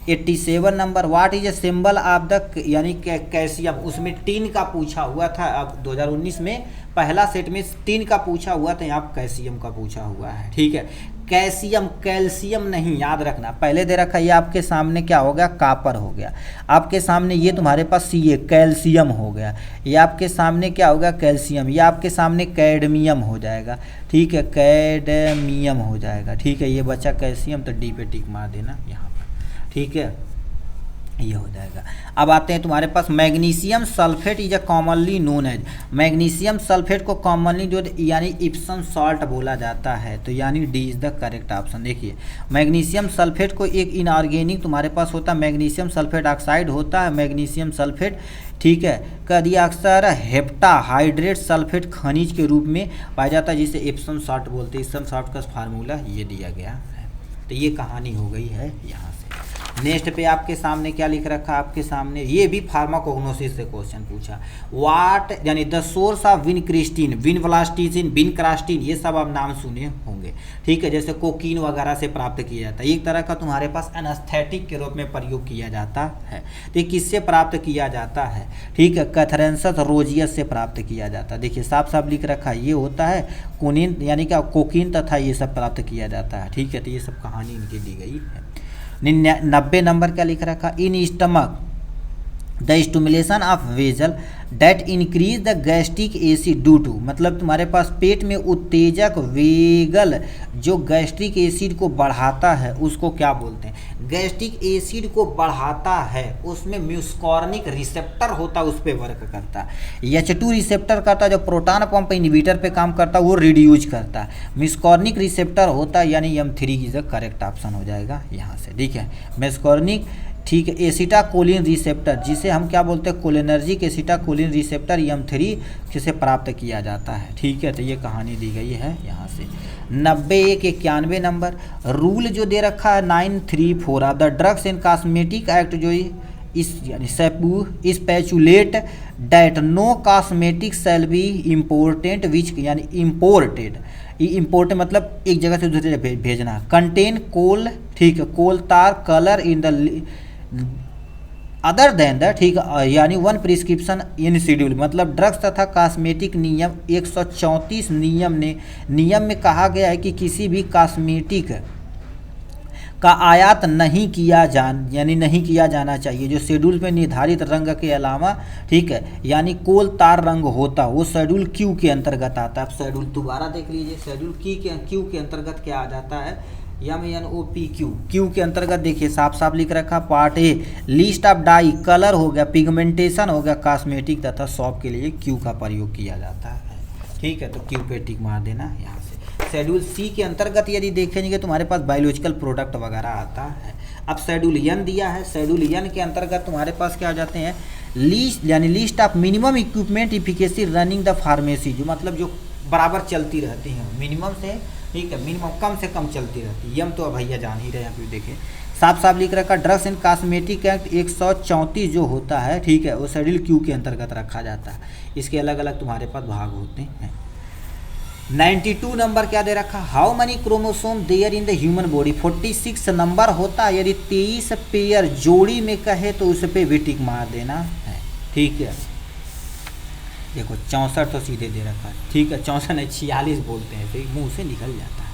87 number, what is a symbol of the यानी कैल्शियम, उसमें टिन का पूछा हुआ था। अब 2019 में पहला सेट में टिन का पूछा हुआ था, यहाँ कैल्शियम का पूछा हुआ है, ठीक है। कैल्शियम नहीं, याद रखना, पहले दे रखा ये आपके सामने क्या हो गया, कापर हो गया। आपके सामने ये तुम्हारे पास Ca कैल्शियम हो गया। ये आपके सामने क्या होगा, कैल्शियम। ये आपके सामने कैडमियम हो जाएगा, ठीक है, कैडमियम हो जाएगा, ठीक है। ये बचा कैल्शियम, तो डी पे टिक मार देना यहाँ पर, ठीक है, ये हो जाएगा। अब आते हैं तुम्हारे पास magnesium sulphate is a commonly known as, magnesium sulphate को कॉमनली जो यानी इप्सम सॉल्ट बोला जाता है, तो यानी D is the correct option. देखिए मैग्नीशियम सल्फेट को एक इनऑर्गेनिक तुम्हारे पास होता है, मैग्नीशियम सल्फेट ऑक्साइड होता है, मैग्नीशियम सल्फेट, ठीक है, का दिया अक्सर हेप्टा हाइड्रेट सल्फेट खनिज के रूप में पाया जाता है, जिसे इप्सम सॉल्ट बोलते हैं। इप्सम सॉल्ट का फार्मूला ये दिया गया है। तो ये कहानी हो गई है यहाँ से। नेक्स्ट पे आपके सामने क्या लिख रखा, आपके सामने ये भी फार्माकोग्नोसिस से क्वेश्चन पूछा। वाट यानी द सोर्स ऑफ विनक्रिस्टिन, विनव्लास्टिसिन, विनक्रास्टिन, ये सब आप नाम सुने होंगे, ठीक है, जैसे कोकीन वगैरह से प्राप्त किया जाता है। एक तरह का तुम्हारे पास एनेस्थेटिक के रूप में प्रयोग किया जाता है। तो किससे प्राप्त किया जाता है, ठीक है, कैथरेंसस रोजियस से प्राप्त किया जाता है। देखिए साफ साफ लिख रखा है, ये होता है कोनिन यानी क्या कोकीन तथा ये सब प्राप्त किया जाता है, ठीक है। तो ये सब कहानी इनकी दी गई है। 90 नंबर क्या लिख रखा, in stomach the stimulation of vagal that increase the gastric acid due to, मतलब तुम्हारे पास पेट में उत्तेजक वेगल जो गैस्ट्रिक एसिड को बढ़ाता है उसको क्या बोलते हैं, गैस्ट्रिक एसिड को बढ़ाता है, उसमें म्यूस्कॉर्निक रिसेप्टर होता है, उस पर वर्क करता है। H2 रिसेप्टर करता है जो प्रोटॉन पंप इनहिबिटर पे काम करता है, वो रिड्यूज करता है। म्यूस्कॉर्निक रिसेप्टर होता है, यानी M3 is the correct option हो जाएगा यहाँ से, ठीक है। म्यूस्कॉर्निक, ठीक है, एसिटाकोलिन रिसेप्टर जिसे हम क्या बोलते हैं, कोलिनर्जिक एसिटाकोलिन रिसेप्टर M3 से प्राप्त किया जाता है, ठीक है। तो ये कहानी दी गई है यहाँ से। 91 नंबर, रूल जो दे रखा है 934 of the drugs and cosmetic act, जो इस यानी stipulate that no cosmetic shall be important which यानी इम्पोर्टेड, इम्पोर्टेंट मतलब एक जगह से दूसरी जगह भेजना, कंटेन कोल, ठीक है, कोल तार colour in the other than the, ठीक है, यानी 1 प्रिस्क्रिप्शन इन शेड्यूल, मतलब ड्रग्स तथा कॉस्मेटिक नियम 134 नियम में कहा गया है कि किसी भी कॉस्मेटिक का आयात नहीं किया नहीं किया जाना चाहिए। जो शेड्यूल में निर्धारित रंग के अलावा, ठीक है, यानी कोल तार रंग होता, वो शेड्यूल क्यू के अंतर्गत आता है। अब शेड्यूल दोबारा देख लीजिए, शेड्यूल क्यू के अंतर्गत क्या आ जाता है, MNOPQ, क्यू के अंतर्गत देखिए साफ साफ लिख रखा, part A list of dye, colour हो गया, पिगमेंटेशन हो गया, कॉस्मेटिक तथा शॉप के लिए क्यू का प्रयोग किया जाता है। ठीक है, तो क्यू पे टिक मार देना यहाँ से। शेड्यूल सी के अंतर्गत यदि देखेंगे तुम्हारे पास बायोलॉजिकल प्रोडक्ट वगैरह आता है। अब शेड्यूल एन दिया है, शेड्यूल एन के अंतर्गत तुम्हारे पास क्या आ जाते हैं, लिस्ट यानी list of minimum equipment efficacy running the pharmacy, जो मतलब जो बराबर चलती रहती हैं मिनिमम से, ठीक है, मिनिमम कम से कम चलती रहती है। यम तो भैया जान ही रहे हैं, आप देखें साफ साफ लिख रखा, ड्रग्स एंड कॉस्मेटिक एक्ट 134 जो होता है, ठीक है, वो शेड्यूल क्यू के अंतर्गत रखा जाता है। इसके अलग अलग तुम्हारे पास भाग होते हैं। 92 नंबर क्या दे रखा, how many chromosome there in the human body, 46 number होता है। यदि 23 पेयर जोड़ी में कहे तो उस पर भी टिक मार देना है। ठीक है, देखो 64 तो सीधे दे रखा है, ठीक है, 64 नहीं 46 बोलते हैं, फिर मुंह से निकल जाता है,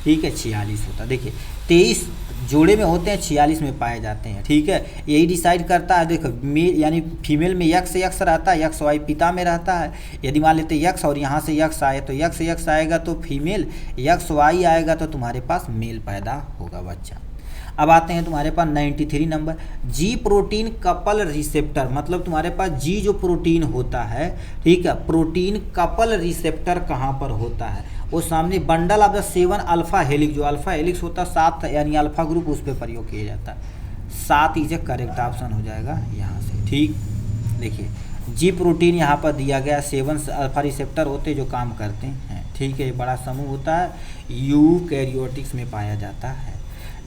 ठीक है, 46 होता है। देखिए 23 जोड़े में होते हैं, 46 में पाए जाते हैं। ठीक है, यही डिसाइड करता है, देखो मेल यानी फीमेल में यक्स रहता है, यक्स वाई पिता में रहता है। यदि मान लेते यक्स और यहाँ से यक्स आए तो यक्स आएगा तो फीमेल, यक्स वाई आएगा तो तुम्हारे पास मेल पैदा होगा बच्चा। अब आते हैं तुम्हारे पास 93 नंबर, जी प्रोटीन कपल रिसेप्टर, मतलब तुम्हारे पास जी जो प्रोटीन होता है, ठीक है, प्रोटीन कपल रिसेप्टर कहाँ पर होता है, वो सामने bundle of the 7 alpha helix, जो अल्फा हेलिक्स होता है 7 यानी अल्फा ग्रुप, उस पर प्रयोग किया जाता है। 7 इज करेक्ट ऑप्शन हो जाएगा यहाँ से। ठीक, देखिए जी प्रोटीन यहाँ पर दिया गया, 7 अल्फा रिसेप्टर होते जो काम करते हैं। ठीक है, बड़ा समूह होता है, यूकैरियोटिक्स में पाया जाता है।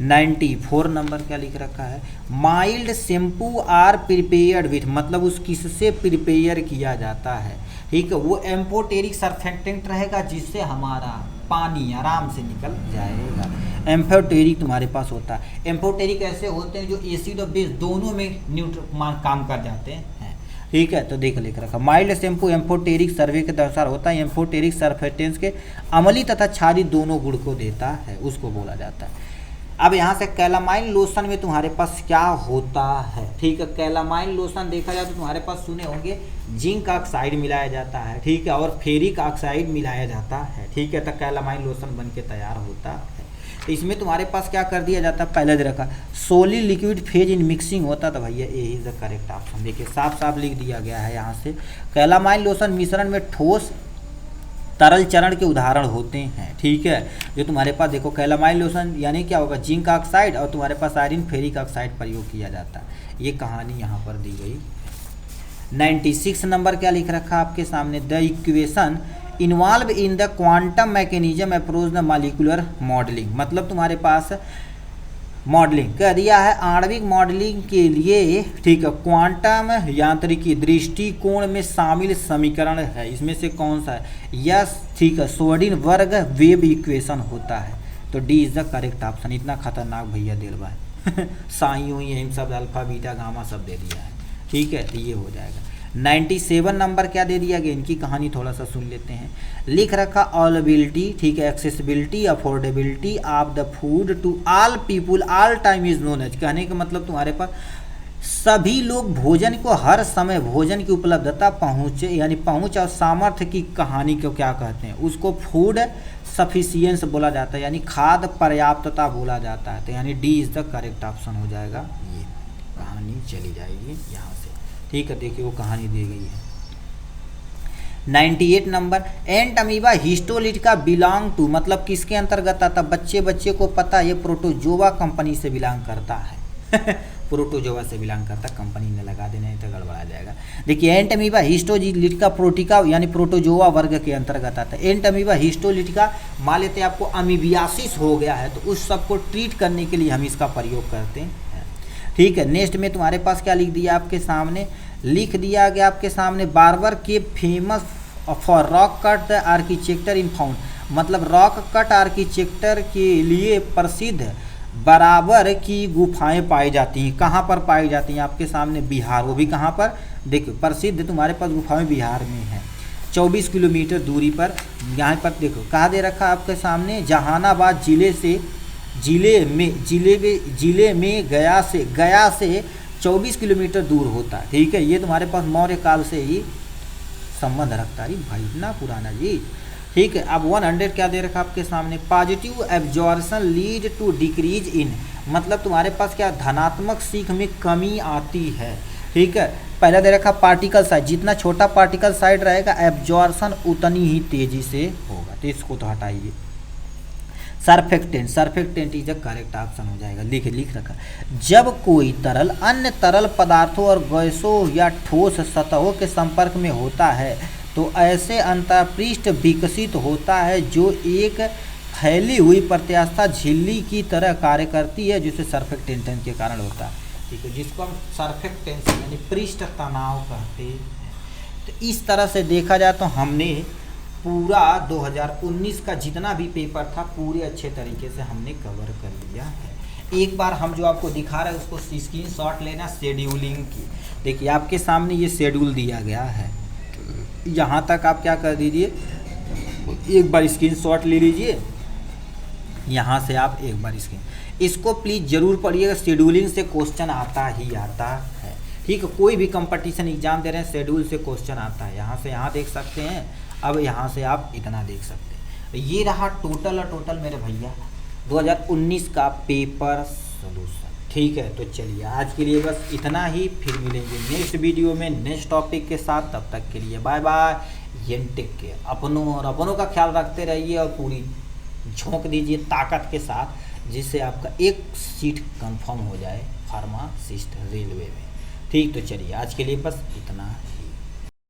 94 नंबर क्या लिख रखा है, mild shampoo are prepared with, मतलब उस किससे प्रिपेयर किया जाता है, ठीक है, वो एम्फोटेरिक सरफेक्टेंट रहेगा जिससे हमारा पानी आराम से निकल जाएगा। एम्फोटेरिक तुम्हारे पास होता है। एम्फोटेरिक ऐसे होते हैं जो एसिड और बेस दोनों में काम कर जाते हैं। ठीक है, तो देख लिख रखा, माइल्ड शैम्पू एम्फोटेरिक सर्वे के अनुसार होता है, एम्फोटेरिक सरफेक्टेंट्स के अम्लीय तथा क्षारीय दोनों गुण को देता है, उसको बोला जाता है। अब यहाँ से कैलामाइन लोशन में तुम्हारे पास क्या होता है, ठीक है, कैलामाइन लोशन देखा जाए तो तुम्हारे पास सुने होंगे जिंक ऑक्साइड मिलाया जाता है, ठीक है, और फेरिक ऑक्साइड मिलाया जाता है। ठीक है, तो कैलामाइन लोशन बन के तैयार होता है। तो इसमें तुम्हारे पास क्या कर दिया जाता है, पहले दे रखा solid liquid phase in mixing होता, तो भैया ये इज द करेक्ट ऑप्शन। देखिए साफ साफ लिख दिया गया है यहाँ से, कैलामाइन लोशन मिश्रण में ठोस तरल चरण के उदाहरण होते हैं। ठीक है, जो तुम्हारे पास देखो कैलामाइन लोशन यानी क्या होगा, जिंक ऑक्साइड और तुम्हारे पास आयरन फेरिक ऑक्साइड प्रयोग किया जाता है। ये कहानी यहाँ पर दी गई। 96 नंबर क्या लिख रखा आपके सामने, the equation involve in the quantum mechanism approach the molecular modelling, मतलब तुम्हारे पास मॉडलिंग कह दिया है, आणविक मॉडलिंग के लिए, ठीक है, क्वांटम यांत्रिकी दृष्टिकोण में शामिल समीकरण है, इसमें से कौन सा है, यस, ठीक है, श्रोडिंगर वेव इक्वेशन होता है, तो D is the correct option. इतना खतरनाक भैया दिल भाई साई हुई है, सब अल्फा बीटा गामा सब दे दिया है। ठीक है, तो ये हो जाएगा। 97 नंबर क्या दे दिया गया, इनकी कहानी थोड़ा सा सुन लेते हैं। लिख रखा अवेलेबिलिटी, ठीक है, accessibility affordability of the food to all people all time is known as, कहने का मतलब तुम्हारे पास सभी लोग भोजन को हर समय भोजन की उपलब्धता पहुँचे यानी पहुँच और सामर्थ्य की कहानी को क्या कहते हैं, उसको फूड सफिशियंस बोला जाता है, यानी खाद्य पर्याप्तता बोला जाता है। तो यानी D is the correct option हो जाएगा। ये कहानी चली जाएगी यहाँ से। ठीक है, देखिए वो कहानी दी गई है। 98 number, entamoeba histolytica belong to, मतलब किसके अंतर्गत आता, बच्चे को पता है ये प्रोटोजोआ कंपनी से बिलोंग करता है प्रोटोजोआ से बिलोंग करता, कंपनी ने लगा देना है तो गड़बड़ा जाएगा। देखिए एंट अमीबा हिस्टोलिटिका प्रोटिका यानी प्रोटोजोआ वर्ग के अंतर्गत आता है। एंट अमीबा हिस्टोलिटिका, मान लेते हैं आपको अमीबियासिस हो गया है तो उस सब को ट्रीट करने के लिए हम इसका प्रयोग करते हैं। ठीक है, नेक्स्ट में तुम्हारे पास क्या लिख दिया आपके सामने, लिख दिया गया आपके सामने बार्बर के famous for rock cut architecture in found, मतलब रॉक कट आर्किटेक्चर के लिए प्रसिद्ध बराबर की गुफाएं पाई जाती हैं। कहाँ पर पाई जाती हैं आपके सामने, बिहार, वो भी कहाँ पर, देखो प्रसिद्ध तुम्हारे पास गुफाएं बिहार में है, 24 किलोमीटर दूरी पर। यहाँ पर देखो कहाँ दे रखा आपके सामने, जहानाबाद जिले से जिले में गया से 24 किलोमीटर दूर होता है। ठीक है, ये तुम्हारे पास मौर्य काल से ही संबंध रखता है भाई, इतना पुराना जी। ठीक है, अब 100 क्या दे रखा आपके सामने, positive absorption lead to decrease in, मतलब तुम्हारे पास क्या धनात्मक सीख में कमी आती है। ठीक है, पहला दे रखा पार्टिकल साइज, जितना छोटा पार्टिकल साइज रहेगा एब्जॉर्प्शन उतनी ही तेजी से होगा, तो इसको तो हटाइए। Surfactant is a correct option हो जाएगा, लिख रखा। जब कोई तरल अन्य तरल पदार्थों और गैसों या ठोस सतहों के संपर्क में होता है तो ऐसे अंतःपृष्ठ विकसित होता है जो एक फैली हुई प्रत्यास्था झिल्ली की तरह कार्य करती है, जिसे सरफेक्टेंट के कारण होता है। ठीक है, जिसको हम सरफेक्टेंस यानी पृष्ठ तनाव कहते हैं। तो इस तरह से देखा जाए तो हमने पूरा 2019 का जितना भी पेपर था पूरे अच्छे तरीके से हमने कवर कर लिया है। एक बार हम जो आपको दिखा रहे हैं उसको स्क्रीनशॉट लेना शेड्यूलिंग की। देखिए आपके सामने ये शेड्यूल दिया गया है, यहाँ तक आप क्या कर दीजिए, एक बार स्क्रीनशॉट ले लीजिए, यहाँ से आप एक बार इसको प्लीज़ ज़रूर पढ़िएगा। शेड्यूलिंग से क्वेश्चन आता ही आता है। ठीक है, कोई भी कंपटीशन एग्जाम दे रहे हैं शेड्यूल से क्वेश्चन आता है। यहाँ से यहाँ देख सकते हैं, अब यहाँ से आप इतना देख सकते हैं। ये रहा टोटल मेरे भैया 2019 का पेपर सोल्यूशन। ठीक है, तो चलिए आज के लिए बस इतना ही, फिर मिलेंगे नेक्स्ट वीडियो में नेक्स्ट टॉपिक के साथ। तब तक के लिए बाय बाय, टेक केयर। अपनों का ख्याल रखते रहिए और पूरी झोंक दीजिए ताकत के साथ, जिससे आपका एक सीट कंफर्म हो जाए फार्मासिस्ट रेलवे में। ठीक, तो चलिए आज के लिए बस इतना है।